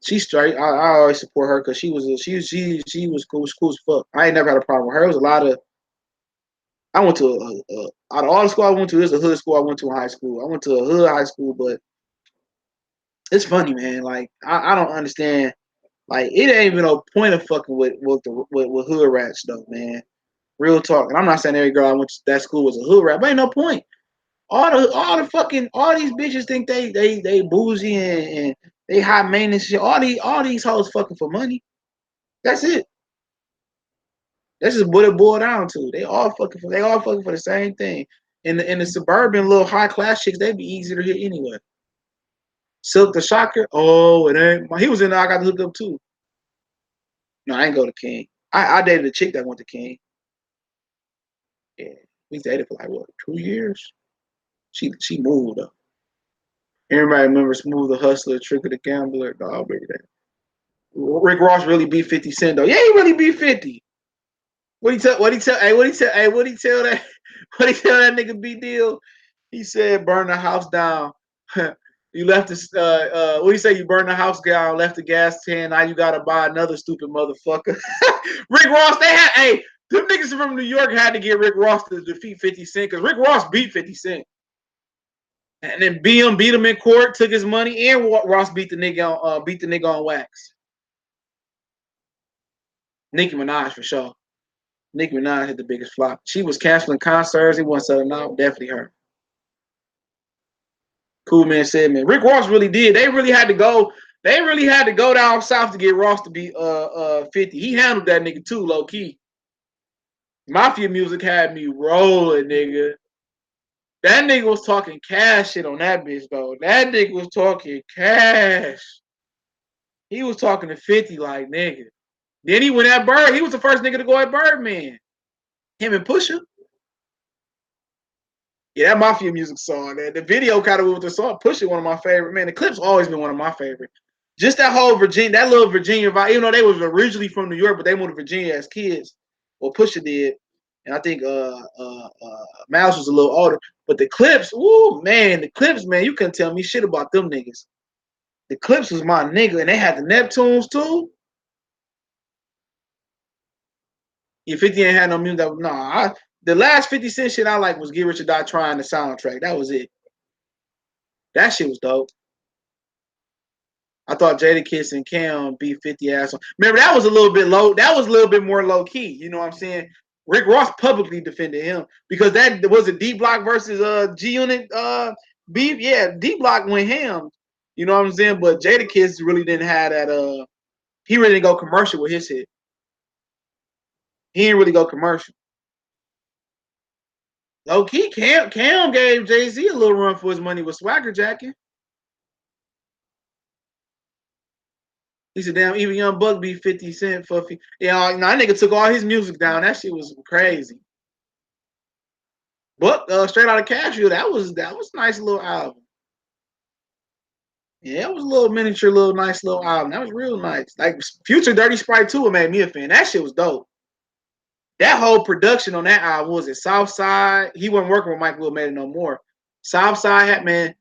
She's straight. I always support her because she was cool as fuck. I ain't never had a problem with her. It was a lot of. I went to out of all the school I went to, there's a hood school I went to in high school. I went to a hood high school, but it's funny, man. Like I don't understand. Like it ain't even no point of fucking with hood rats though, man. Real talk. And I'm not saying every girl I went to that school was a hood rat, but ain't no point. All these bitches think they bougie and they high maintenance shit. All these hoes fucking for money. That's it. That's just what it boiled down to. They all fucking for the same thing. In the suburban little high class chicks, they'd be easier to hit anyway. Silk the Shocker, oh, it ain't. He was in there. I got to hook up too. No, I ain't go to King. I dated a chick that went to King. Yeah, we dated for like what 2 years. She moved up. Everybody remember Smooth the Hustler, Trick of the Gambler. Dog, baby, that. Rick Ross really beat 50 Cent though. Yeah, he really beat 50. What he tell that what he tell that nigga B Deal? He said burn the house down. You left this. What do you say? You burned the house down, left the gas tan. Now you gotta buy another stupid motherfucker. Rick Ross. They had. Hey, them niggas from New York had to get Rick Ross to defeat 50 Cent because Rick Ross beat 50 Cent, and then beat him in court, took his money, and Ross beat the nigga on wax. Nicki Minaj for sure. Nicki Minaj had the biggest flop. She was canceling concerts. He wasn't selling out. Definitely her. Cool man said, man, Rick Ross really did. They really had to go. They really had to go down south to get Ross to be 50. He handled that nigga too, low key. Mafia music had me rolling, nigga. That nigga was talking cash shit on that bitch though. That nigga was talking cash. He was talking to 50 like nigga. Then he went at Bird. He was the first nigga to go at Birdman. Him and Pusha. Yeah, that Mafia music song. The video kind of with the song. Pusha, one of my favorite. Man, the clip's always been one of my favorite. Just that whole Virginia, that little Virginia vibe. Even though they was originally from New York, but they moved to Virginia as kids. Well, Pusha did, and I think Mouse was a little older. But the clips, woo, man, the clips, man, you couldn't tell me shit about them niggas. The clips was my nigga, and they had the Neptunes too. Yeah, 50 ain't had no music. The last 50 Cent shit I like was Get Rich or Die Trying, the soundtrack. That was it. That shit was dope. I thought Jadakiss and Cam beat 50 ass on. Remember, that was a little bit low. That was a little bit more low key. You know what I'm saying? Rick Ross publicly defended him because that was a D Block versus G Unit beef. Yeah, D Block went ham. You know what I'm saying? But Jadakiss really didn't have that. He really didn't go commercial with his hit. He didn't really go commercial. Low key, Cam gave Jay-Z a little run for his money with Swagger Jacking. He said, damn, even Young Buck beat 50 Cent for that nigga took all his music down. That shit was crazy. But Straight Out of Cashville, that was a nice little album. Yeah, it was a little miniature, little nice little album. That was real nice. Like Future Dirty Sprite 2 made me a fan. That shit was dope. That whole production on that album was it Southside. He wasn't working with Mike Will made it no more. Southside had man,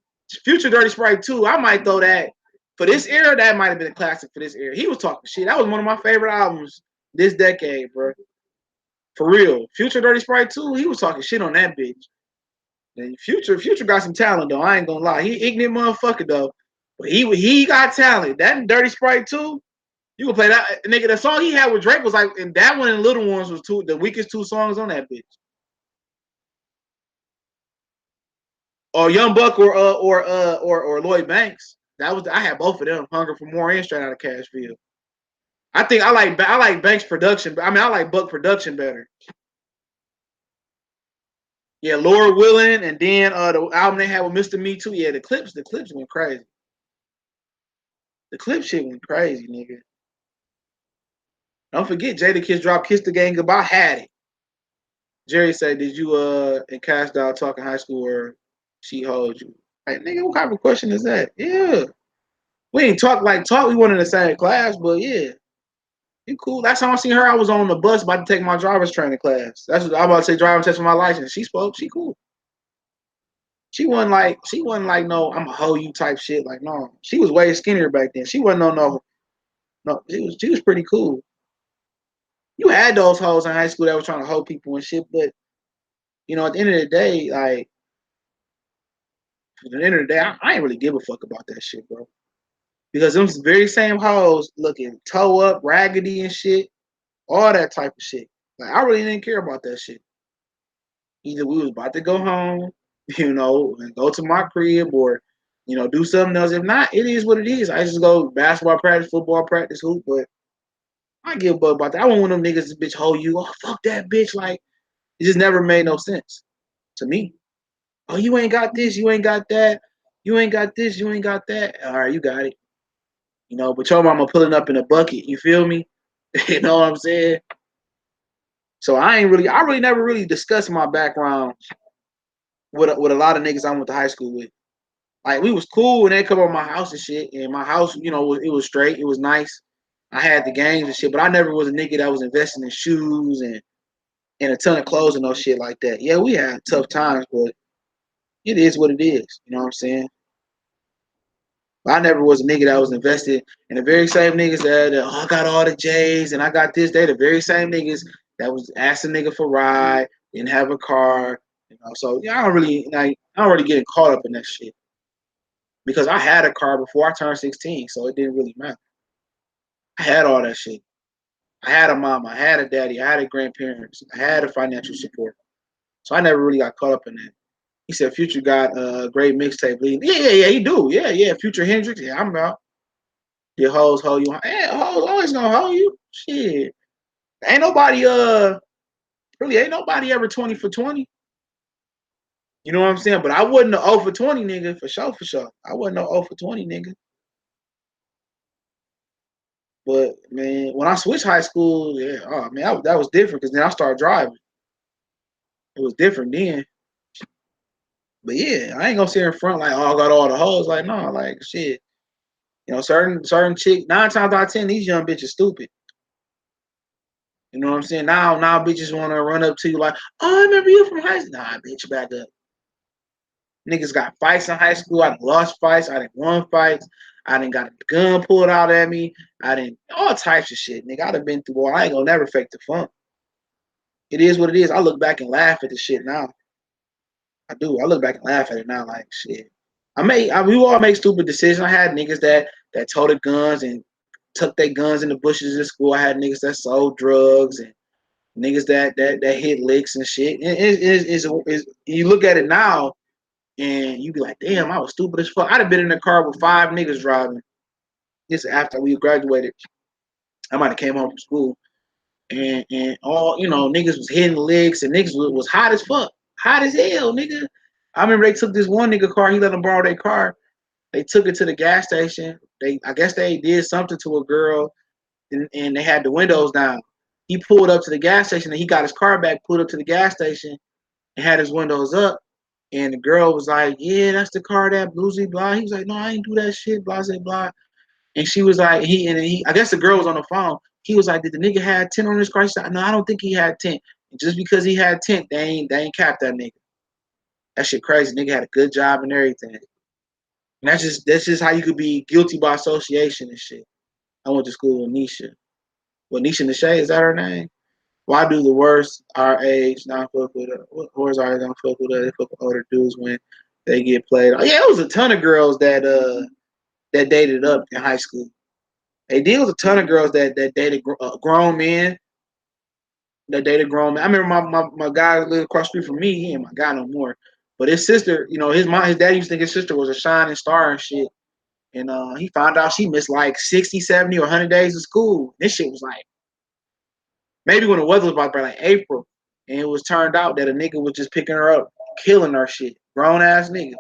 Future Dirty Sprite 2. I might throw that for this era. That might have been a classic for this era. He was talking shit. That was one of my favorite albums this decade, bro. For real. Future Dirty Sprite 2, he was talking shit on that bitch. And Future got some talent though. I ain't gonna lie. He ignorant motherfucker though. But he got talent. That Dirty Sprite 2, you can play that nigga. The song he had with Drake was like, and that one and Little Ones was the weakest two songs on that bitch. Or Young Buck or Lloyd Banks. I had both of them. Hunger for More and Straight Out of Cashville. I think I like Banks production. I mean I like Buck production better. Yeah, Laura Willing, and then the album they had with Mr. Me Too. Yeah, the clips went crazy. The clip shit went crazy, nigga. Don't forget Jadakiss dropped Kiss the Gang Goodbye. Had it. Jerry said, did you and Cash Doll talk in high school or she hold you? Like, nigga, what kind of question is that? Yeah. We ain't talk like talk. We weren't in the same class, but yeah. You cool. Last time I seen her, I was on the bus about to take my driver's training class. That's what I was about to say, driving test for my license. She spoke. She cool. She wasn't like no, I'm a hoe you type shit. Like, no. She was way skinnier back then. She wasn't no. She was pretty cool. You had those hoes in high school that were trying to hoe people and shit, but you know, at the end of the day, like at the end of the day, I ain't really give a fuck about that shit, bro. Because them very same hoes looking toe up, raggedy and shit, all that type of shit. Like I really didn't care about that shit. Either we was about to go home, you know, and go to my crib or, you know, do something else. If not, it is what it is. I just go basketball practice, football practice, hoop, but I give a fuck about that. I want one of them niggas to bitch hold you. Oh, fuck that bitch. Like, it just never made no sense to me. Oh, you ain't got this, you ain't got that, you ain't got this, you ain't got that. All right, you got it. You know, but your mama pulling up in a bucket. You feel me? You know what I'm saying? So I really never really discussed my background with a lot of niggas I went to high school with. Like we was cool when they come over my house and shit. And my house, you know, it was straight. It was nice. I had the games and shit, but I never was a nigga that was investing in shoes and a ton of clothes and no shit like that. Yeah, we had tough times, but it is what it is. You know what I'm saying? I never was a nigga that was invested in the very same niggas that I got all the J's and I got this. They the very same niggas that was asking nigga for ride, didn't have a car. So yeah, I don't really get caught up in that shit because I had a car before I turned 16, so it didn't really matter. I had all that shit. I had a mama, I had a daddy, I had a grandparents, I had a financial support. So I never really got caught up in that. He said Future got a great mixtape lead. Yeah, he do. Yeah. Future Hendrix. Yeah, I'm about. Your hoes hold you. Hey, hoes always gonna hold you. Shit. Ain't nobody really ain't nobody ever 20 for 20. You know what I'm saying? But I wasn't an 0 for 20 nigga for sure, for sure. I wasn't no 0 for 20 nigga. But man, when I switched high school, yeah, oh man, that was different because then I started driving. It was different then. But yeah, I ain't gonna sit in front like, oh, I got all the hoes. Like, no, like shit. Certain chick, 9 times out of 10, these young bitches stupid. You know what I'm saying? Now bitches wanna run up to you like, oh, I remember you from high school. Nah, bitch, back up. Niggas got fights in high school. I done lost fights. I done won fights. I done got a gun pulled out at me. I done all types of shit. Nigga, I done been through all. I ain't gonna never fake the funk. It is what it is. I look back and laugh at the shit now. I do. I look back and laugh at it now like shit. We all make stupid decisions. I had niggas that toted guns and took their guns in the bushes in school. I had niggas that sold drugs and niggas that hit licks and shit. You look at it now and you be like, damn, I was stupid as fuck. I'd have been in the car with 5 niggas driving. This after we graduated. I might have came home from school and all niggas was hitting licks and niggas was hot as fuck, hot as hell, nigga. I remember they took this one nigga car. He let them borrow their car. They took it to the gas station. I guess they did something to a girl, and they had the windows down. He pulled up to the gas station and he got his car back, pulled up to the gas station and had his windows up. And the girl was like, yeah, that's the car that bluesy blah. He was like, no, I ain't do that shit, blah, blah, blah. And she was like, I guess the girl was on the phone. He was like, did the nigga have 10 on his car? She said, no, I don't think he had 10. And just because he had 10, they ain't capped that nigga. That shit crazy. Nigga had a good job and everything. And that's just how you could be guilty by association and shit. I went to school with Nisha. Well, Nisha Nashay, is that her name? Why do the worst our age not fuck with her? Where's our age don't fuck with her? They fuck with older dudes when they get played. Oh, yeah, it was a ton of girls that dated up in high school. They did was a ton of girls that dated grown men. That dated grown men. I remember my guy lived across the street from me. He ain't my guy no more. But his sister, his dad used to think his sister was a shining star and shit. And he found out she missed like 60, 70, or 100 days of school. This shit was like, maybe when the weather was about like April. And it was turned out that a nigga was just picking her up, killing her shit. Grown ass nigga.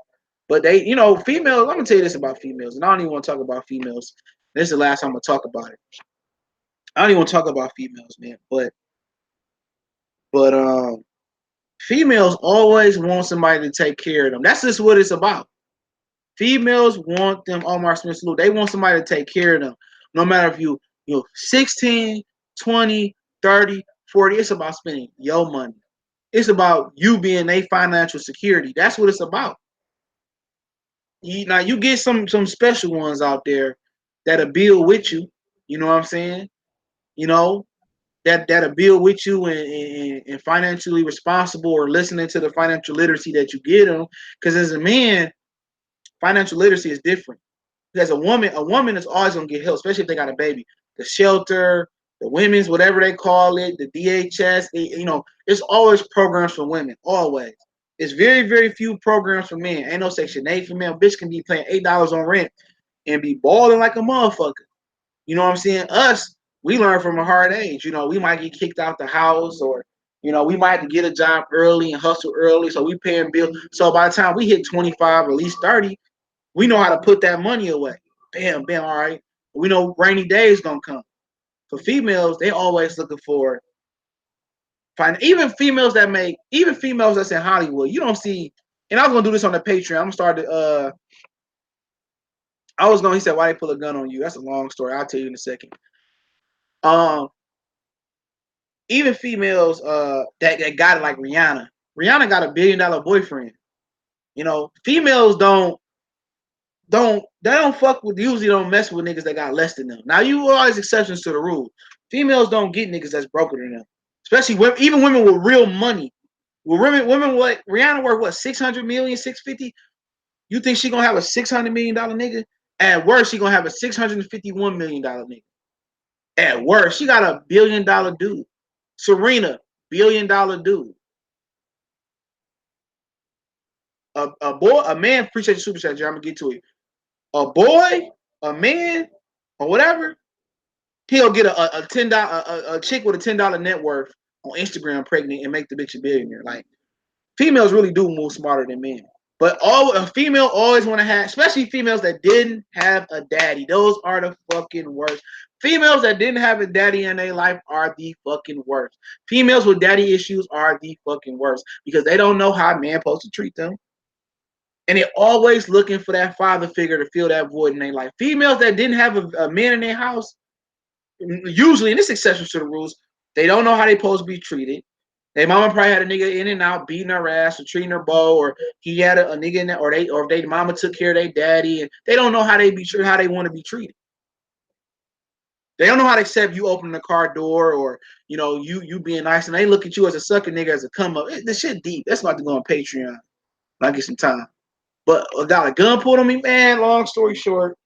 But they, females, I'm gonna tell you this about females, and I don't even want to talk about females. This is the last time I'm gonna talk about it. I don't even want to talk about females, man. But females always want somebody to take care of them. That's just what it's about. Females want them, Omar Smith Salute. They want somebody to take care of them. No matter if you 16, 20, 30, 40. It's about spending your money. It's about you being a financial security. That's what it's about. Now you get some special ones out there that'll build with you. You know what I'm saying? That'll build with you and financially responsible or listening to the financial literacy that you get them. Because as a man, financial literacy is different. As a woman is always gonna get help, especially if they got a baby. The shelter, the women's, whatever they call it, the DHS, it's always programs for women. Always. It's very, very few programs for men. Ain't no Section 8 for men. Bitch can be paying $8 on rent and be balling like a motherfucker. You know what I'm saying? Us, we learn from a hard age. We might get kicked out the house or, we might have to get a job early and hustle early. So we paying bills. So by the time we hit 25 or at least 30, we know how to put that money away. Bam, bam, all right. We know rainy days gonna come. For females, they always looking for even females that's in Hollywood. You don't see, and I was gonna do this on the Patreon. I'm gonna start to he said, why they pull a gun on you? That's a long story. I'll tell you in a second. Even females that got it like Rihanna. Rihanna got $1 billion boyfriend. Females don't they don't fuck with, usually don't mess with niggas that got less than them. Now you always exceptions to the rule. Females don't get niggas that's broker than them, especially women, even women with real money. Well, women what Rihanna worth what 600 million, 650. You think she gonna have a $600 million nigga? At worst, she gonna have a $651 million nigga. At worst, she got $1 billion dude. Serena, $1 billion dude. A boy, a man, appreciate the super chat, Jerry. I'm gonna get to it. A boy, a man, or whatever, he'll get a $10 a chick with a $10 net worth on Instagram pregnant and make the bitch a billionaire. Like females really do move smarter than men. But a female always want to have, especially females that didn't have a daddy. Those are the fucking worst. Females that didn't have a daddy in their life are the fucking worst. Females with daddy issues are the fucking worst because they don't know how a man supposed to treat them. And they're always looking for that father figure to fill that void in their life. Females that didn't have a man in their house, usually, and this exception to the rules, they don't know how they supposed to be treated. Their mama probably had a nigga in and out beating her ass or treating her bow, or he had a nigga in there, or if they mama took care of their daddy, and they don't know how they how they want to be treated. They don't know how to accept you opening the car door, or you being nice, and they look at you as a sucker nigga as a come up. This shit deep. That's about to go on Patreon when I get some time. But I got a gun pulled on me, man. Long story short,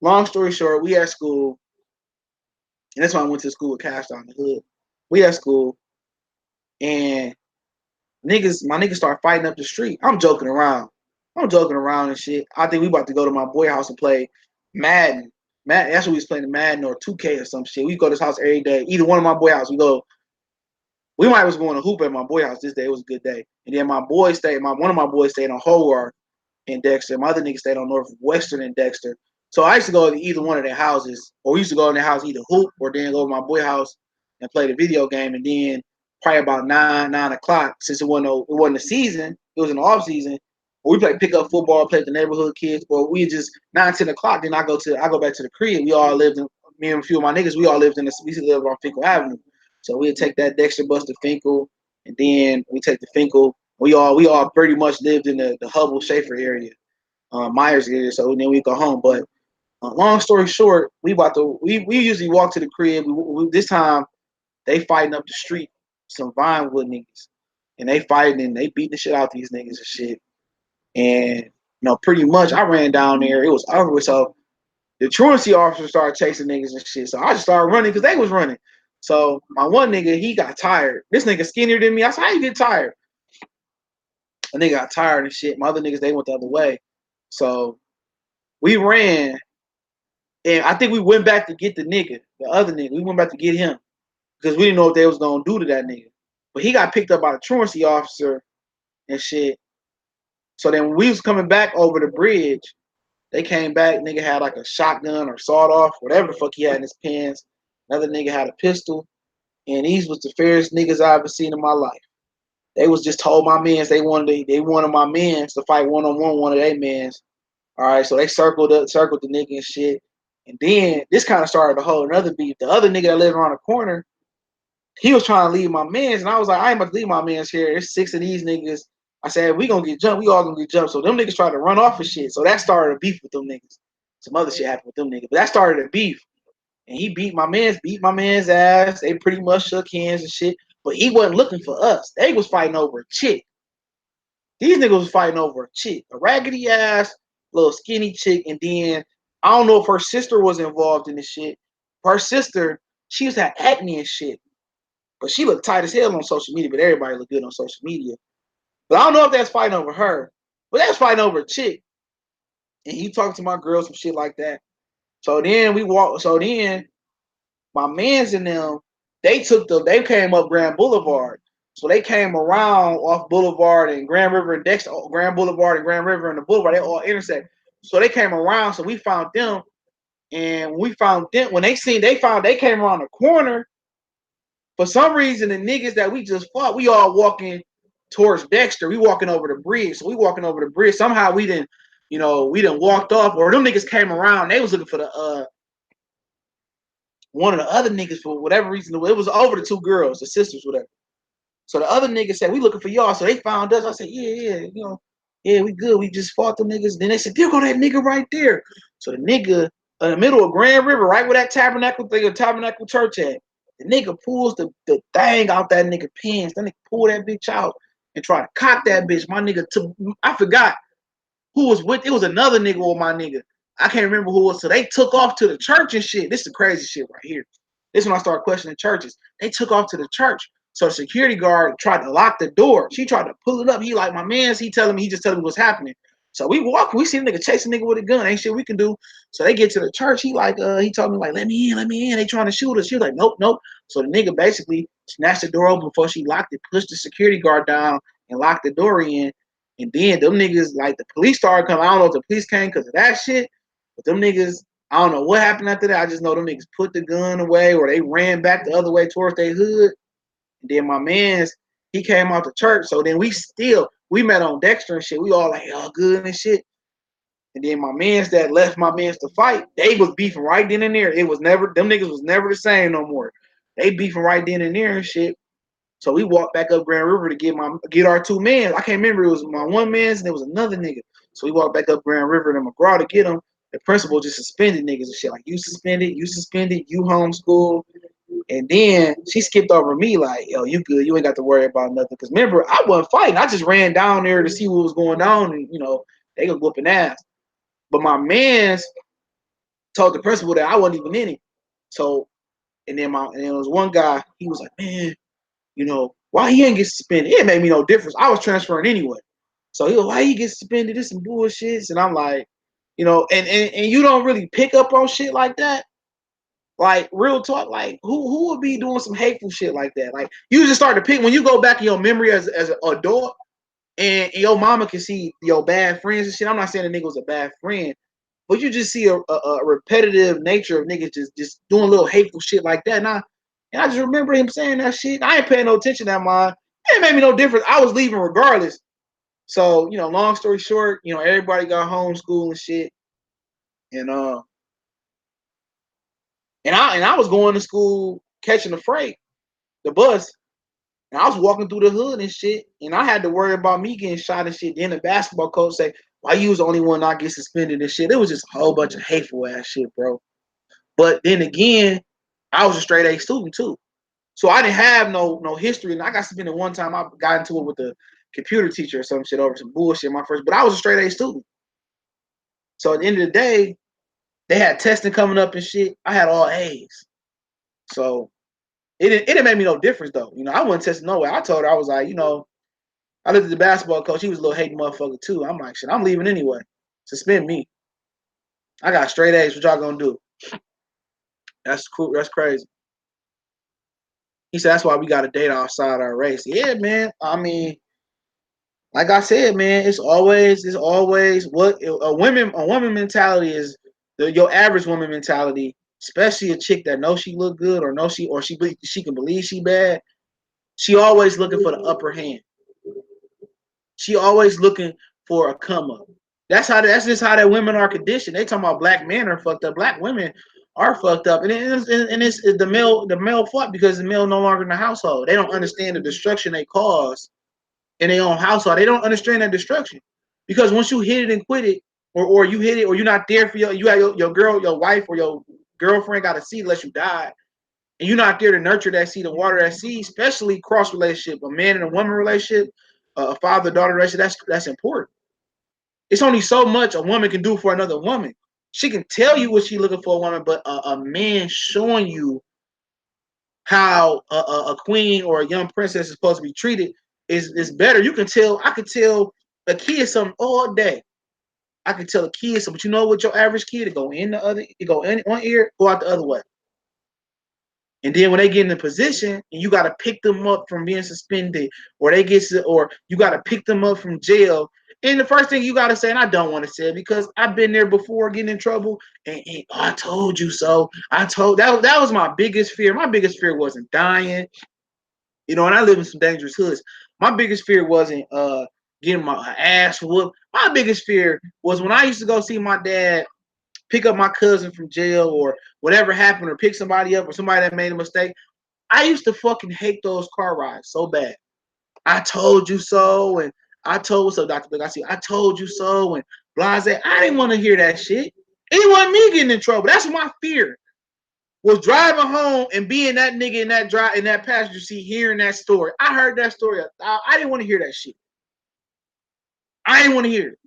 we at school, and that's why I went to school with Cash on the hood. We at school, and my niggas start fighting up the street. I'm joking around and shit. I think we about to go to my boy house and play Madden. That's what we was playing, Madden or 2K or some shit. We go to his house every day. Either one of my boy house. We might was going to hoop at my boy house this day. It was a good day. And then one of my boys stayed on Howard in Dexter. My other nigga stayed on Northwestern in Dexter. So I used to go to either one of their houses, or we used to go in their house either hoop or then go to my boy house and play the video game. And then probably about 9 o'clock, since it wasn't a season, it was an off season. We play pickup football, play with the neighborhood kids, or we just 9, 10 o'clock. Then I go back to the crib. Me and a few of my niggas, we lived on Finkel Avenue. So we'd take that Dexter bus to Finkel, and then we take the Finkel. We all pretty much lived in the Hubble Schaefer area, Myers area. So then we go home. But long story short, we usually walk to the crib. This time they fighting up the street, some Vinewood niggas, and they fighting and they beating the shit out these niggas and shit. And pretty much I ran down there. It was over with. So the truancy officer started chasing niggas and shit. So I just started running because they was running. So my one nigga, he got tired. This nigga skinnier than me. I said, how you get tired? And they got tired and shit. My other niggas, they went the other way. So we ran, and I think we went back to get the other nigga. We went back to get him because we didn't know what they was gonna do to that nigga. But he got picked up by the truancy officer and shit. So then when we was coming back over the bridge, they came back. Nigga had like a shotgun or sawed off, whatever the fuck he had in his pants. Another nigga had a pistol, and these was the fairest niggas I ever seen in my life. They was just told my mans they wanted my mans to fight one of their mans. All right, so they circled the nigga and shit. And then this kind of started a whole another beef. The other nigga that lived around the corner, he was trying to leave my mans, and I was like, I ain't about to leave my mans here. There's 6 of these niggas. I said, we gonna get jumped. We all gonna get jumped. So them niggas tried to run off of shit. So that started a beef with them niggas. Some other shit happened with them niggas, but that started a beef. And he beat my man's ass. They pretty much shook hands and shit. But he wasn't looking for us. They was fighting over a chick. These niggas was fighting over a chick. A raggedy ass, little skinny chick. And then, I don't know if her sister was involved in this shit. Her sister, she used to have acne and shit. But she looked tight as hell on social media. But everybody looked good on social media. But I don't know if that's fighting over her. But that's fighting over a chick. And he talked to my girl, some shit like that. So then my mans and them, they came up Grand Boulevard. So they came around off Boulevard and Grand River and Dexter, Grand Boulevard and Grand River and the Boulevard, they all intersect. So they came around, so we found them. And when they came around the corner. For some reason, the niggas that we just fought, we all walking towards Dexter. We walking over the bridge. So we walking over the bridge. Somehow we didn't walked off, or them niggas came around. They was looking for the one of the other niggas for whatever reason. It was over the 2 girls, the sisters, whatever. So the other niggas said, we looking for y'all. So they found us. I said, yeah. Yeah, we good. We just fought the niggas. Then they said, there go that nigga right there. So the nigga in the middle of Grand River, right where that tabernacle church at, the nigga pulls the thing out that nigga pants. Then they pull that bitch out and try to cock that bitch. My nigga I forgot who was with. It was another nigga with my nigga. I can't remember who it was. So they took off to the church and shit. This is the crazy shit right here. This is when I started questioning churches. They took off to the church. So the security guard tried to lock the door. She tried to pull it up. He like, my man's, he just telling me what's happening. So we walk, we see a nigga chasing a nigga with a gun. Ain't shit we can do. So they get to the church. He told me like, let me in. They trying to shoot us. She was like, nope. So the nigga basically snatched the door open before she locked it, pushed the security guard down and locked the door in. And then them niggas, like the police started coming. I don't know if the police came because of that shit, but them niggas, I don't know what happened after that. I just know them niggas put the gun away or they ran back the other way towards their hood. And then my man's, he came out to church. So then we met on Dexter and shit. We all like, all good and shit. And then my man's that left my man's to fight, they was beefing right then and there. It was never, them niggas was never the same no more. They beefing right then and there and shit. So we walked back up Grand River to get our two men. I can't remember, it was my one man's and there was another nigga. So we walked back up Grand River to McGraw to get them. The principal just suspended niggas and shit. Like, you suspended, you homeschool. And then she skipped over me like, yo, you good. You ain't got to worry about nothing. Because remember, I wasn't fighting. I just ran down there to see what was going on. And, they was whooping ass. But my man's told the principal that I wasn't even in it. So, and then there was one guy, he was like, man, why he ain't get suspended? It made me no difference. I was transferring anyway. So he was, why he get suspended? This some bullshit. And I'm like, and you don't really pick up on shit like that. Like, real talk, like who would be doing some hateful shit like that? Like, you just start to pick when you go back in your memory as an adult and your mama can see your bad friends and shit. I'm not saying the nigga was a bad friend, but you just see a repetitive nature of niggas just doing little hateful shit like that. And I just remember him saying that shit. I ain't paying no attention to that mine. It made me no difference. I was leaving regardless. So, long story short, everybody got homeschool and shit. And I was going to school catching the freight, the bus. And I was walking through the hood and shit. And I had to worry about me getting shot and shit. Then the basketball coach say, why you was the only one not get suspended and shit? It was just a whole bunch of hateful ass shit, bro. But then again, I was a straight A student too. So I didn't have no history. And I got suspended one time. I got into it with the computer teacher or some shit over some bullshit but I was a straight A student. So at the end of the day, they had testing coming up and shit. I had all A's. So it didn't make me no difference though. I wasn't testing no way. I told her, I was like, I looked at the basketball coach. He was a little hating motherfucker too. I'm like, shit, I'm leaving anyway. Suspend me. I got straight A's. What y'all gonna do? That's cool. That's crazy. He said that's why we got to date outside our race. Yeah, man. I mean, like I said, man, it's always what a woman mentality is. Your average woman mentality, especially a chick that knows she look good or she can believe she bad. She always looking for the upper hand. She always looking for a come up. That's just how that women are conditioned. They talking about black men are fucked up. Black women are fucked up, and it's the male fault because the male no longer in the household. They don't understand the destruction they cause in their own household. They don't understand that destruction because once you hit it and quit it, or you hit it, or you're not there for you have your girl, your wife, or your girlfriend got a seed unless you die, and you're not there to nurture that seed and water that seed, especially cross relationship, a man and a woman relationship, a father-daughter relationship. That's important. It's only so much a woman can do for another woman. She can tell you what she's looking for a woman, but a man showing you how a queen or a young princess is supposed to be treated is better. You can tell. I could tell a kid something all day. I could tell a kid something, but you know what? Your average kid, it go in one ear, go out the other way. And then when they get in a position, and you got to pick them up from being suspended, or you got to pick them up from jail. And the first thing you got to say, and I don't want to say it because I've been there before getting in trouble, and I told you so. That was my biggest fear. My biggest fear wasn't dying, and I live in some dangerous hoods. My biggest fear wasn't getting my ass whooped. My biggest fear was when I used to go see my dad pick up my cousin from jail or whatever happened, or pick somebody up or somebody that made a mistake. I used to fucking hate those car rides so bad. I told you so, and I told, what's up, Dr. Blake? I see, I told you so, and blase. I didn't want to hear that shit. It wasn't me getting in trouble. That's my fear. Was driving home and being that nigga in that passenger seat, hearing that story. I heard that story. I didn't want to hear that shit. I didn't want to hear it.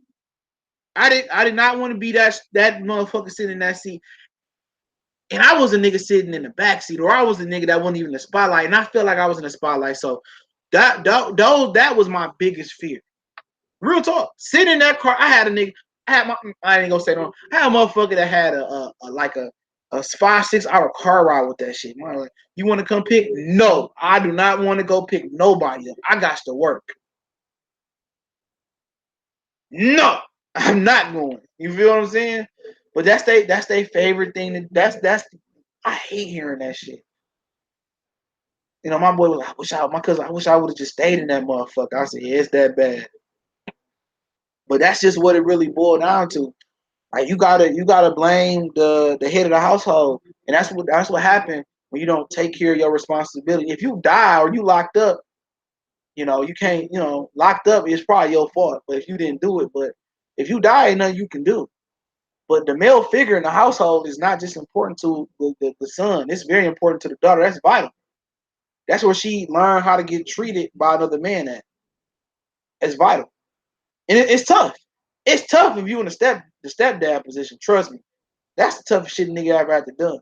I did not want to be that motherfucker sitting in that seat. And I was a nigga sitting in the back seat, or I was a nigga that wasn't even in the spotlight, and I felt like I was in the spotlight. So that was my biggest fear. Real talk. Sitting in that car, I had a nigga. I ain't gonna say no. I had a motherfucker that had a 5-6 hour car ride with that shit. Man, like, you want to come pick? No, I do not want to go pick nobody up. I got to work. No, I'm not going. You feel what I'm saying? But that's their favorite thing. That's I hate hearing that shit. You know, my boy was like, I wish I would have just stayed in that motherfucker. I said, yeah, it's that bad. But that's just what it really boiled down to. Like, you gotta blame the head of the household, and that's what happened when you don't take care of your responsibility. If you die or you locked up, you know you can't. You know, locked up is probably your fault, but if you didn't do it, but if you die, ain't nothing you can do. But the male figure in the household is not just important to the son; it's very important to the daughter. That's vital. That's where she learned how to get treated by another man. It's vital, and it's tough. It's tough if you in the stepdad position. Trust me, that's the toughest shit a nigga ever had to do.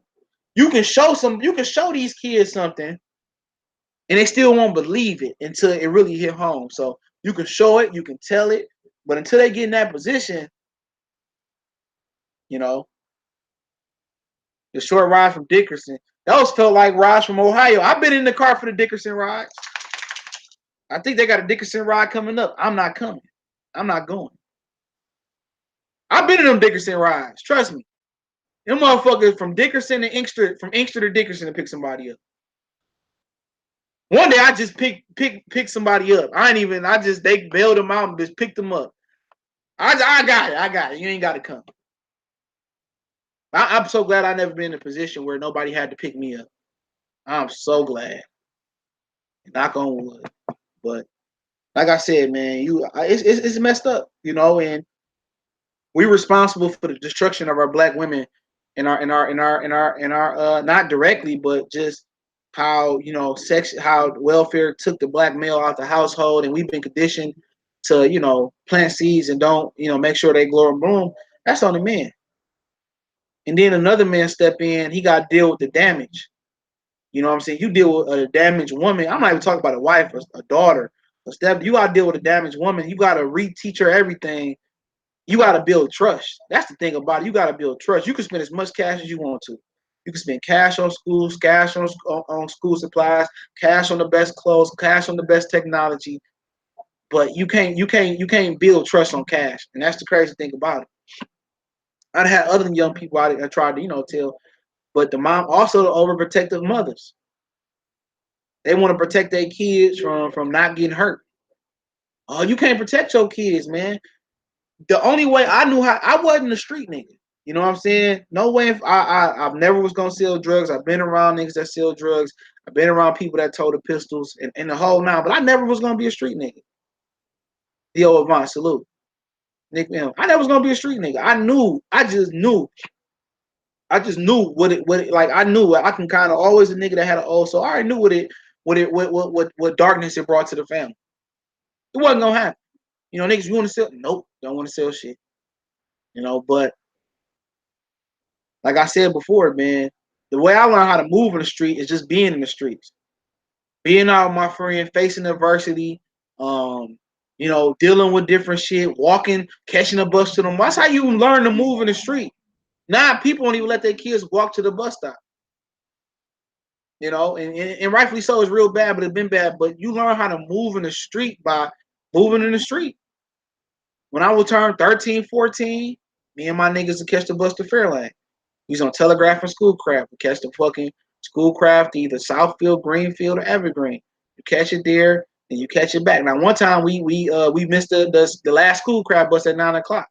You can show these kids something, and they still won't believe it until it really hit home. So you can show it, you can tell it, but until they get in that position, you know, the short ride from Dickerson, those felt like rides from Ohio. I've been in the car for the Dickerson ride. I think they got a Dickerson ride coming up. I'm not coming. I'm not going. I've been in them Dickerson rides. Trust me. Them motherfuckers from Dickerson to Inkster, from Inkster to Dickerson to pick somebody up. One day I just pick somebody up. They bailed them out and just picked them up. I got it. You ain't got to come. I'm so glad I never been in a position where nobody had to pick me up. I'm so glad. Knock on wood. But like I said, man, it's messed up, you know, and we're responsible for the destruction of our black women in our not directly, but just how, you know, how welfare took the black male out the household, and we've been conditioned to, you know, plant seeds and don't, you know, make sure they grow and bloom. That's on the man. And then another man step in, he got to deal with the damage. You know what I'm saying? You deal with a damaged woman. I'm not even talking about a wife, a daughter, a step. You got to deal with a damaged woman. You got to reteach her everything. You got to build trust. That's the thing about it. You got to build trust. You can spend as much cash as you want to. You can spend cash on schools, cash on school supplies, cash on the best clothes, cash on the best technology, but you can't build trust on cash. And that's the crazy thing about it. I'd had other young people out there tried to, you know, tell, but the mom, also the overprotective mothers. They want to protect their kids from not getting hurt. Oh, you can't protect your kids, man. The only way I knew how, I wasn't a street nigga. You know what I'm saying? No way. If I never was gonna sell drugs. I've been around niggas that sell drugs. I've been around people that told the pistols and the whole nine. But I never was gonna be a street nigga. Dio Avant, salute. Nick M. I never was gonna be a street nigga. I knew. I just knew what it like. I knew I can kind of always a nigga that had an old. So I already knew what darkness it brought to the family. It wasn't gonna happen. You know, niggas, you want to sell? Nope, don't want to sell shit. You know, but like I said before, man, the way I learned how to move in the street is just being in the streets, being out with my friend, facing adversity, you know, dealing with different shit, walking, catching a bus to them. That's how you learn to move in the street. Now people don't even let their kids walk to the bus stop. You know, and rightfully so, it's real bad, but it's been bad. But you learn how to move in the street by moving in the street. When I would turn 13, 14, me and my niggas would catch the bus to Fairlane. We was on Telegraph and Schoolcraft. We catch the fucking Schoolcraft to either Southfield, Greenfield, or Evergreen. You catch it there, and you catch it back. Now, one time we missed the last Schoolcraft bus at 9 o'clock.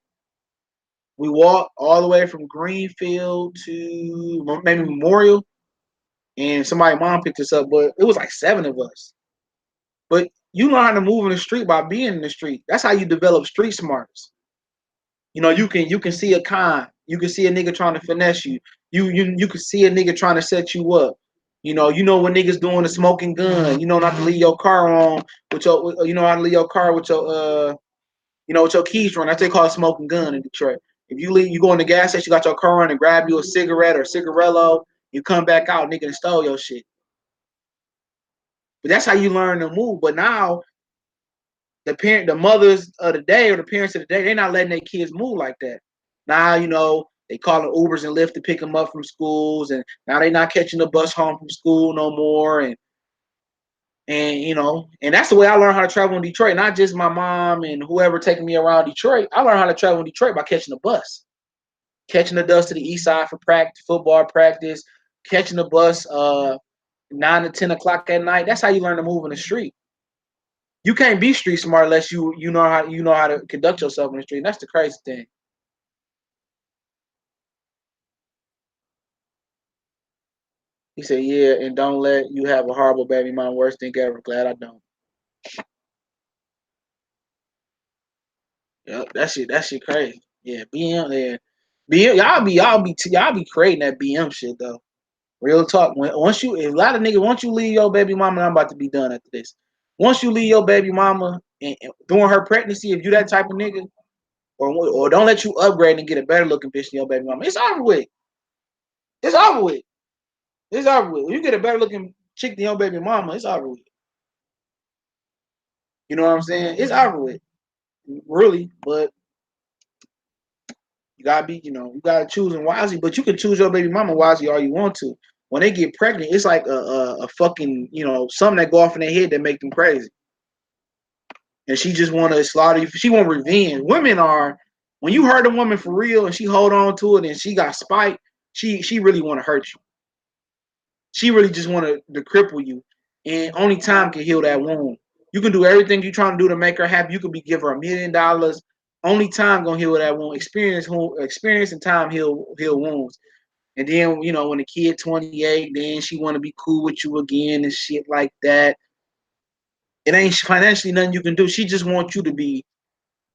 We walked all the way from Greenfield to maybe Memorial, and somebody's mom picked us up, but it was like 7 of us. But you learn how to move in the street by being in the street. That's how you develop street smarts. You know, you can see a con. You can see a nigga trying to finesse you. You can see a nigga trying to set you up. You know when niggas doing a smoking gun. You know not to leave your car on with your. You know how to leave your car with your with your keys run. That's what they call a smoking gun in Detroit. If you leave, you go in the gas station, you got your car on and grab you a cigarette or a cigarello. You come back out, nigga, and stole your shit. But that's how you learn to move. But now the mothers of the day or the parents of the day, they're not letting their kids move like that. Now, they calling Ubers and Lyft to pick them up from schools, and now they're not catching the bus home from school no more. And that's the way I learned how to travel in Detroit. Not just my mom and whoever taking me around Detroit. I learned how to travel in Detroit by catching the bus, catching the bus to the east side for practice, football practice, catching the bus 9 to 10 o'clock at night. That's how you learn to move in the street. You can't be street smart unless you know how to conduct yourself in the street. And that's the crazy thing. He said, "Yeah, and don't let you have a horrible baby mom. Worst thing ever. Glad I don't." Yep, that shit crazy. Yeah, BM, yeah, BM. Y'all be creating that BM shit though. Real talk. Once you, a lot of niggas, once you leave your baby mama, and I'm about to be done after this. Once you leave your baby mama and during her pregnancy, if you that type of nigga, or don't let you upgrade and get a better looking bitch than your baby mama, it's over with. It's over with. It's over with. When you get a better looking chick than your baby mama, it's over with. You know what I'm saying? It's over with. Really, but you gotta be, you gotta choose them wisely. But you can choose your baby mama wisely all you want to. When they get pregnant, it's like a fucking, something that go off in their head that make them crazy. And she just want to slaughter you. She want revenge. Women are, when you hurt a woman for real and she hold on to it and she got spite, she really want to hurt you. She really just want to cripple you. And only time can heal that wound. You can do everything you're trying to do to make her happy. You could give her $1,000,000. Only time gonna heal that wound. Experience and time heal wounds. And then, when the kid 28, then she want to be cool with you again and shit like that. It ain't financially nothing you can do. She just wants you to be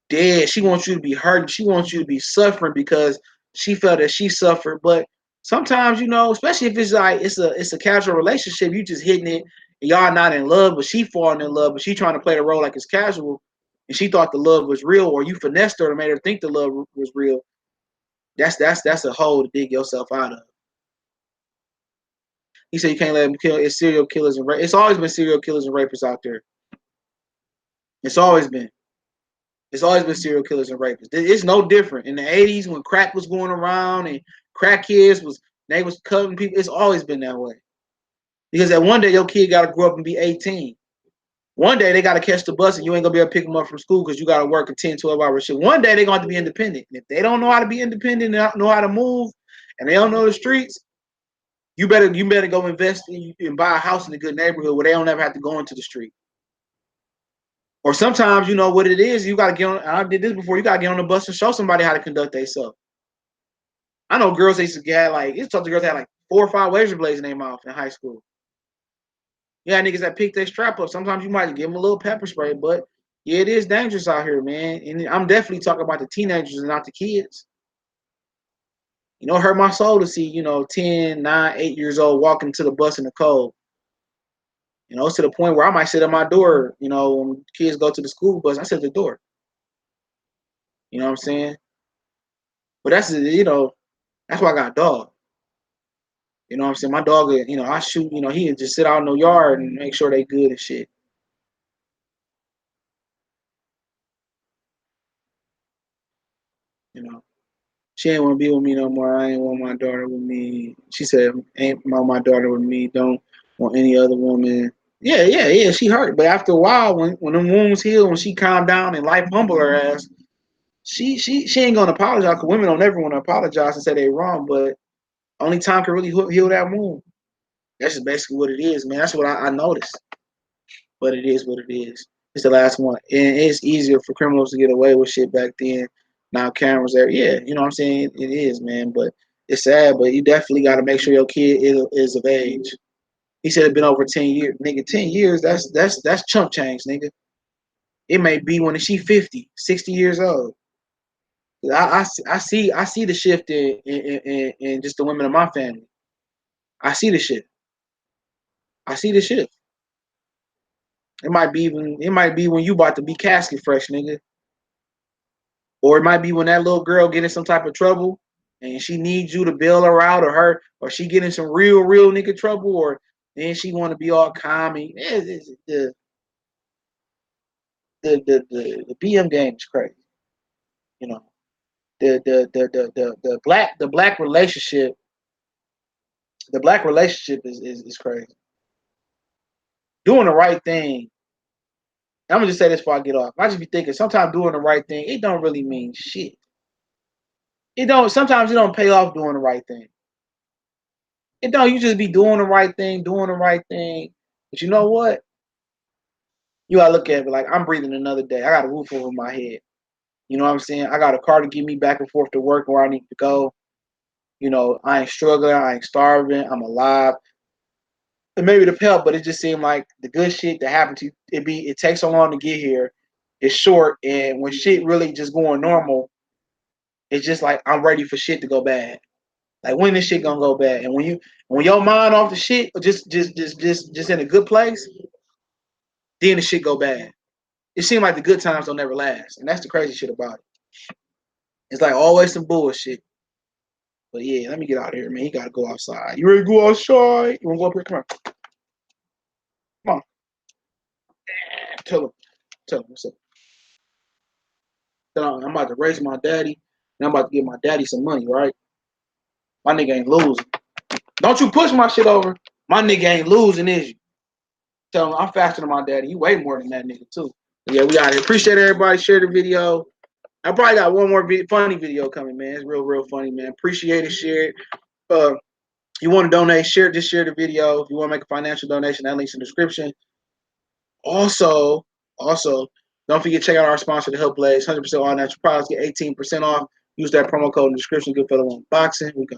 dead. She wants you to be hurt. She wants you to be suffering because she felt that she suffered. But sometimes, especially if it's like it's a casual relationship, you just hitting it and y'all not in love, but she falling in love, but she trying to play the role like it's casual, and she thought the love was real, or you finessed her to make her think the love was real. That's a hole to dig yourself out of. He said you can't let them kill. It's serial killers and rape. It's always been serial killers and rapists out there. It's always been. It's always been serial killers and rapists. It's no different. In the 80s when crack was going around and crack kids they was cutting people, it's always been that way. Because that one day your kid gotta grow up and be 18. One day they gotta catch the bus and you ain't gonna be able to pick them up from school because you gotta work a 10, 12-hour shift. One day they're gonna have to be independent. And if they don't know how to be independent and know how to move and they don't know the streets, you better go invest and buy a house in a good neighborhood where they don't ever have to go into the street. Or sometimes, you know what it is, you gotta get on. I did this before. You gotta get on the bus and show somebody how to conduct themselves. I know girls they used to get like, it's tough to girls that had like 4 or 5 razor blades in their mouth in high school. Yeah, niggas that pick their strap up. Sometimes you might give them a little pepper spray, but yeah, it is dangerous out here, man. And I'm definitely talking about the teenagers and not the kids. It hurt my soul to see, 10, 9, 8 years old walking to the bus in the cold. It's to the point where I might sit at my door, when kids go to the school bus, I sit at the door. You know what I'm saying? But that's why I got a dog. You know what I'm saying? My dog, I shoot, he just sit out in the yard and make sure they good and shit. You know, she ain't want to be with me no more. I ain't want my daughter with me. She said, ain't want my daughter with me. Don't want any other woman. Yeah, yeah, yeah. She hurt. But after a while, when them wounds heal, when she calmed down and life humble her ass, she ain't gonna apologize because women don't ever want to apologize and say they wrong. But only time can really heal that wound. That's just basically what it is, man. That's what I noticed. But it is what it is. It's the last one. And it's easier for criminals to get away with shit back then. Now cameras there. Yeah, you know what I'm saying? It is, man. But it's sad, but you definitely got to make sure your kid is of age. He said it's been over 10 years. Nigga, 10 years, that's chump change, nigga. It may be when she 50, 60 years old. I see the shift in just the women of my family. I see the shift. I see the shift. It might be when you about to be casket fresh, nigga. Or it might be when that little girl get in some type of trouble and she needs you to bail her out, or she get in some real nigga trouble, or then she want to be all calm. And the BM game is crazy. You know, the black relationship is crazy. Doing the right thing. I'm gonna just say this before I get off. I just be thinking sometimes doing the right thing, it don't really mean shit. It don't. Sometimes it don't pay off doing the right thing. It don't. You just be doing the right thing, doing the right thing. But you know what? You gotta look at it like I'm breathing another day. I got a roof over my head. You know what I'm saying? I got a car to get me back and forth to work where I need to go. You know, I ain't struggling. I ain't starving. I'm alive. And maybe the help, but it just seemed like the good shit that happened to you, it takes so long to get here. It's short, and when shit really just going normal, it's just like I'm ready for shit to go bad. Like when this shit gonna go bad, and when your mind off the shit, just in a good place, then the shit go bad. It seems like the good times don't never last, and that's the crazy shit about it. It's like always some bullshit. But yeah, let me get out of here, man. You gotta go outside. You ready to go outside? You wanna go up here? Come on, come on. Tell him what's up. Tell him I'm about to raise my daddy, and I'm about to give my daddy some money, right? My nigga ain't losing. Don't you push my shit over. My nigga ain't losing, is you? Tell him I'm faster than my daddy. You way more than that nigga too. But yeah, we out here. Appreciate everybody. Share the video. I probably got one more funny video coming, man. It's real funny, man. Appreciate it. Share it. You want to donate? Just share the video. If you want to make a financial donation, that link's in the description. Also, don't forget to check out our sponsor, the Help Blaze. 100% all natural products. Get 18% off. Use that promo code in the description. Good fellow unboxing. We go.